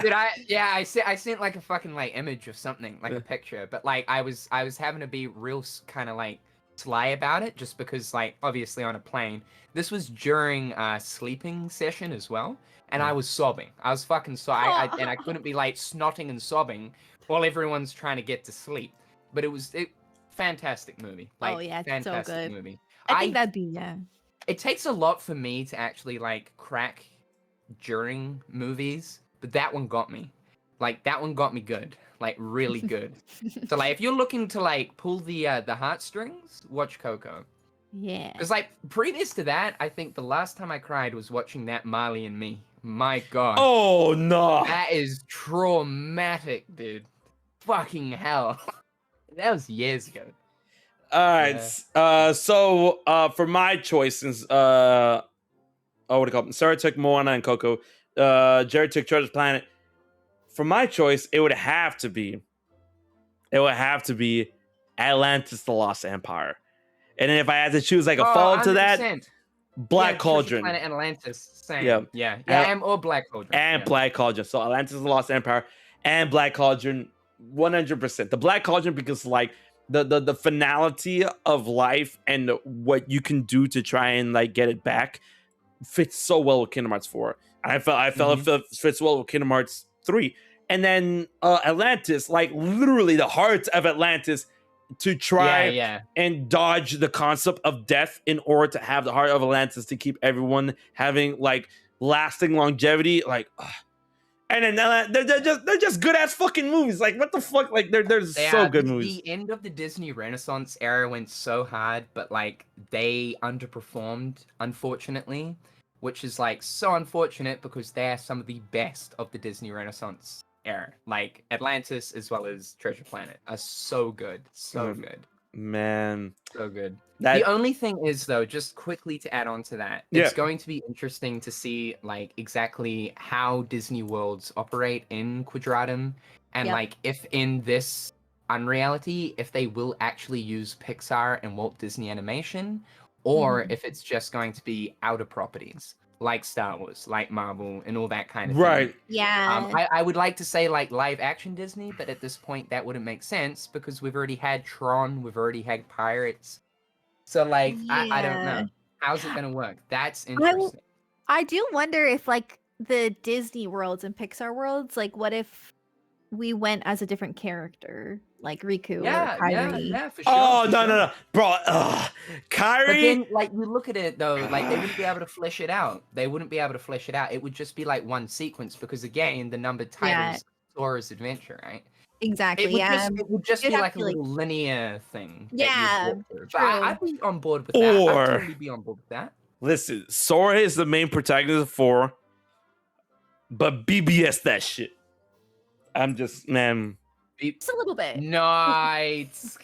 Did I sent like a fucking like image of something, like a picture, but like I was having to be real kind of like sly about it, just because like obviously on a plane. This was during a sleeping session as well, and I was sobbing. I was fucking and I couldn't be like snotting and sobbing while everyone's trying to get to sleep. But it was fantastic movie. Like, oh yeah, it's fantastic so good. movie. I think that'd be It takes a lot for me to actually like crack during movies, but that one got me. Like that one got me good, like really good. So like if you're looking to like pull the heartstrings, watch Coco. Yeah. Because like previous to that, I think the last time I cried was watching that Marley and Me. My God. Oh no. That is traumatic, dude. Fucking hell. That was years ago. All right. So for my choices, what do you call it? Sarah took Moana and Coco. Jared took Treasure Planet. For my choice, it would have to be Atlantis: The Lost Empire. And then if I had to choose like a follow to that, Black Cauldron. Planet Atlantis. Same. Yeah. Or Black Cauldron. And Black Cauldron. So Atlantis: The Lost Empire and Black Cauldron, 100%. The Black Cauldron because like the finality of life and what you can do to try and like get it back fits so well with Kingdom Hearts 4. I felt it fits well with Kingdom Hearts 3. And then Atlantis, like literally the heart of Atlantis, to try and dodge the concept of death in order to have the heart of Atlantis to keep everyone having like lasting longevity. Like, and then they're just good ass fucking movies. Like, what the fuck? Like, they're so good movies. The end of the Disney Renaissance era went so hard, but like they underperformed, unfortunately, which is like so unfortunate because they're some of the best of the Disney Renaissance era. Like Atlantis as well as Treasure Planet are so good, good. Man, so good. The only thing is though, just quickly to add on to that, it's going to be interesting to see like exactly how Disney worlds operate in Quadratum, and like if in this unreality, if they will actually use Pixar and Walt Disney Animation, or if it's just going to be outer properties like Star Wars, like Marvel, and all that kind of thing. Right. Yeah. I would like to say like live action Disney, but at this point that wouldn't make sense because we've already had Tron, we've already had Pirates. So like I don't Yeah. know. How's it gonna work? That's interesting. I do wonder if like the Disney worlds and Pixar worlds, like what if we went as a different character, like Riku or Kairi? For sure. Oh for no, sure. no, no, bro. But Kyrie. then, like, you look at it though, like they wouldn't be able to flesh it out. They wouldn't be able to flesh it out. It would just be like one sequence because, again, the numbered titles, Sora's Adventure, right? Exactly. It would just You'd be have like to, a little linear thing. that you'd Yeah, walk through. But I'd be on board with that. Or- I'd totally be on board with that. Listen, Sora is the main protagonist of 4, but BBS that shit. I'm just, man. just a little bit. Nice.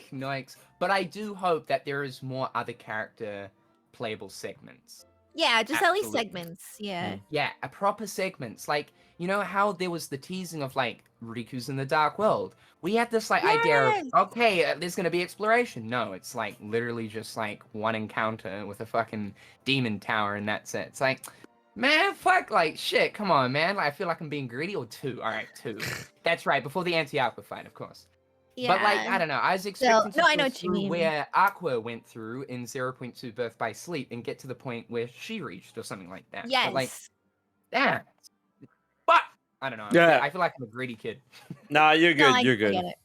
But I do hope that there is more other character playable segments. Yeah, just at least Absolutely. segments. Yeah. Yeah, a proper segments. Like, you know how there was the teasing of like Riku's in the Dark World? We had this like idea Yes! of, okay, there's gonna be exploration. No, it's like literally just like one encounter with a fucking demon tower and that's it. It's like, man, fuck, like shit, come on, man. Like, I feel like I'm being greedy. Or 2. All right, 2. That's right, before the anti-Aqua fight, of course. Yeah. But like, I don't know. I was expecting to no, I know go what you through mean. where Aqua went through in 0.2 Birth by Sleep and get to the point where she reached or something like that. Yes. But like, yeah. But I don't know. Yeah. I feel like I'm a greedy kid. Nah, you're good. No, You're I good. get it.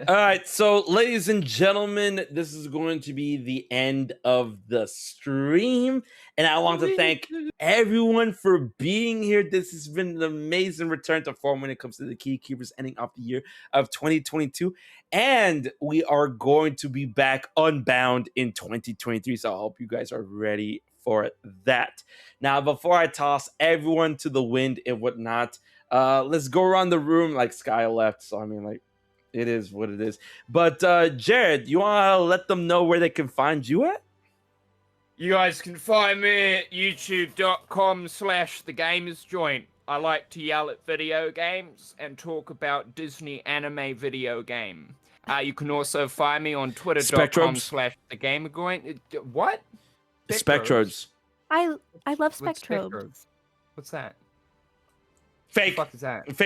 All right, so ladies and gentlemen, this is going to be the end of the stream, and I want to thank everyone for being here. This has been an amazing return to form when it comes to the Key Keepers ending off the year of 2022, and we are going to be back unbound in 2023, so I hope you guys are ready for that. Now, before I toss everyone to the wind and whatnot, let's go around the room. Like Sky left, so I mean, like, it is what it is. But Jared, you want to let them know where they can find you at? You guys can find me at youtube.com/thegamersjoint. I like to yell at video games and talk about Disney anime video game. You can also find me on twitter.com/thegamerjoint. What? Spectrobes. I love What's Spectrobes. What's that? Fake. What the fuck is that?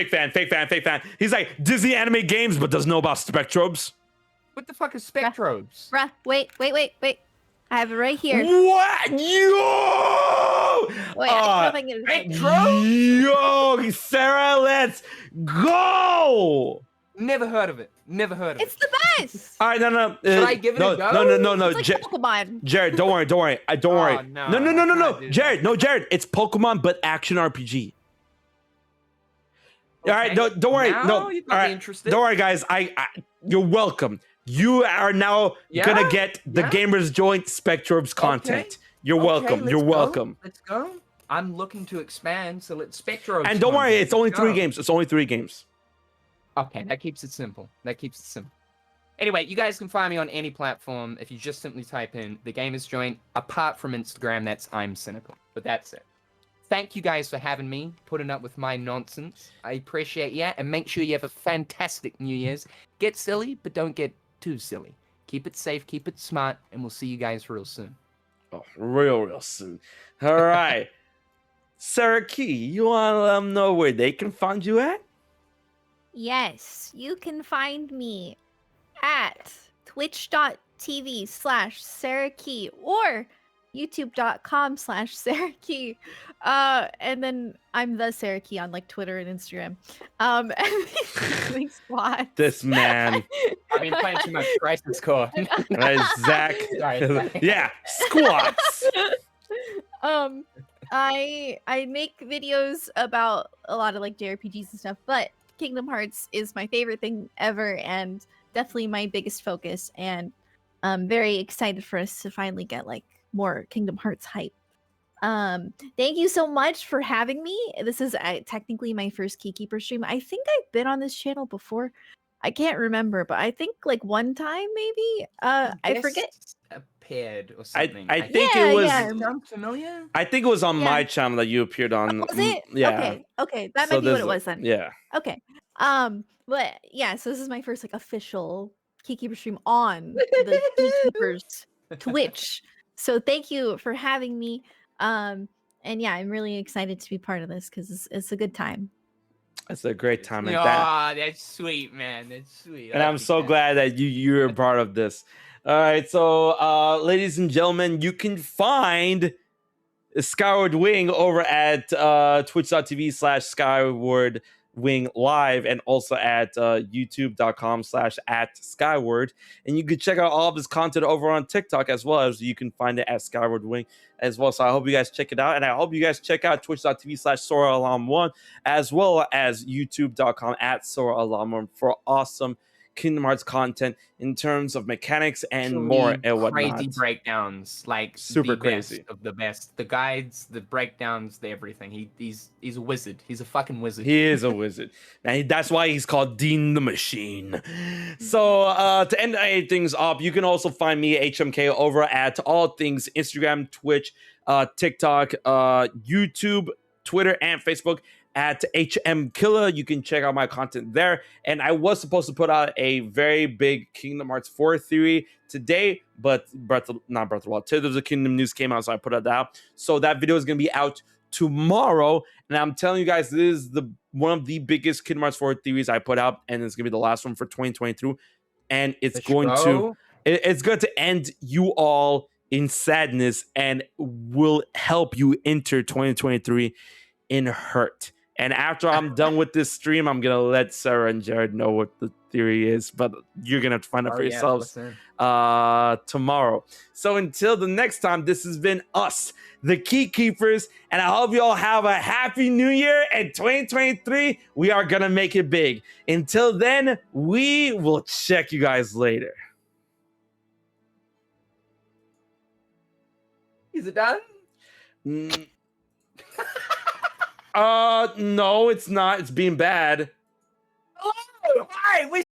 Fake fan. He's like Disney anime games, but doesn't know about Spectrobes. What the fuck is Spectrobes? Bruh, wait. I have it right here. What? Yo! Wait, I don't know if I can get it. Yo, Sarah, let's go! Never heard of it. It's the best. All right, no. Should I give it a go? No. It's like Pokemon. Jared, don't worry. Don't worry. no, No. I Jared, it's Pokemon, but action RPG. All right, Okay. don't worry. Now No, you all got me right. interested. Don't worry, guys. You're welcome. You are now gonna get the Gamers Joint Spectrobes content. You're welcome. You're welcome. Let's go. I'm looking to expand, so let's Spectrobes. And don't worry, content. it's only Let's 3 go. games. It's only 3 games. Okay, that keeps it simple. Anyway, you guys can find me on any platform if you just simply type in The Gamers Joint. Apart from Instagram, that's I'm Cynical. But that's it. Thank you guys for having me, putting up with my nonsense. I appreciate you, and make sure you have a fantastic New Year's. Get silly, but don't get too silly. Keep it safe, keep it smart, and we'll see you guys real soon. Oh, real soon. All right. Sarah Key, you want to let them know where they can find you at? Yes, you can find me at twitch.tv/SarahKey or youtube.com/SarahKey. And then I'm the Sarah Key on like Twitter and Instagram. And thanks a lot. This man. I've been playing too much Crisis Core. Zach. Sorry. Yeah, squats. I make videos about a lot of like JRPGs and stuff, but Kingdom Hearts is my favorite thing ever and definitely my biggest focus, and I'm very excited for us to finally get like more Kingdom Hearts hype. Thank you so much for having me. This is technically my first Keykeeper stream. I think I've been on this channel before. I can't remember, but I think like one time maybe. I forget. Appeared or something. I think it was. Sound familiar? I think it was on my channel that you appeared on. Was it? Yeah. Okay. That might be what it was then. Yeah. Okay. But yeah, so this is my first like official Keykeeper stream on the Keykeepers Twitch. So thank you for having me. And yeah, I'm really excited to be part of this because it's a good time. It's a great time at that. Aw, that's sweet, man. That's sweet. And I'm so glad that you're a part of this. All right, so ladies and gentlemen, you can find Skyward Wing over at twitch.tv/Skyward Wing Live, and also at youtube.com/@Skyward. And you can check out all of his content over on TikTok as well, as you can find it at Skyward Wing as well. So I hope you guys check it out, and I hope you guys check out twitch.tv/SoraAlarm1, as well as youtube.com/SoraAlarm1 for awesome Kingdom Hearts content in terms of mechanics and more and whatnot. Crazy breakdowns, like Super the crazy. best of the best. The guides, the breakdowns, the everything. He's a wizard. He's a fucking wizard. He is a wizard. And that's why he's called Dean the Machine. So to end things up, you can also find me, HMK, over at all things Instagram, Twitch, TikTok, YouTube, Twitter, and Facebook at HM Killer. You can check out my content there. And I was supposed to put out a very big Kingdom Hearts 4 theory today, but Tears of the Kingdom news came out, so I put it out. So that video is going to be out tomorrow. And I'm telling you guys, this is one of the biggest Kingdom Hearts 4 theories I put out, and it's going to be the last one for 2023. And it's going to end you all in sadness and will help you enter 2023 in hurt. And after I'm done with this stream, I'm going to let Sarah and Jared know what the theory is, but you're going to have to find out for yourselves tomorrow. So until the next time, this has been us, the Key Keepers, and I hope you all have a happy new year. And 2023, we are going to make it big. Until then, we will check you guys later. Is it done? No, it's not. It's being bad. Oh, hi.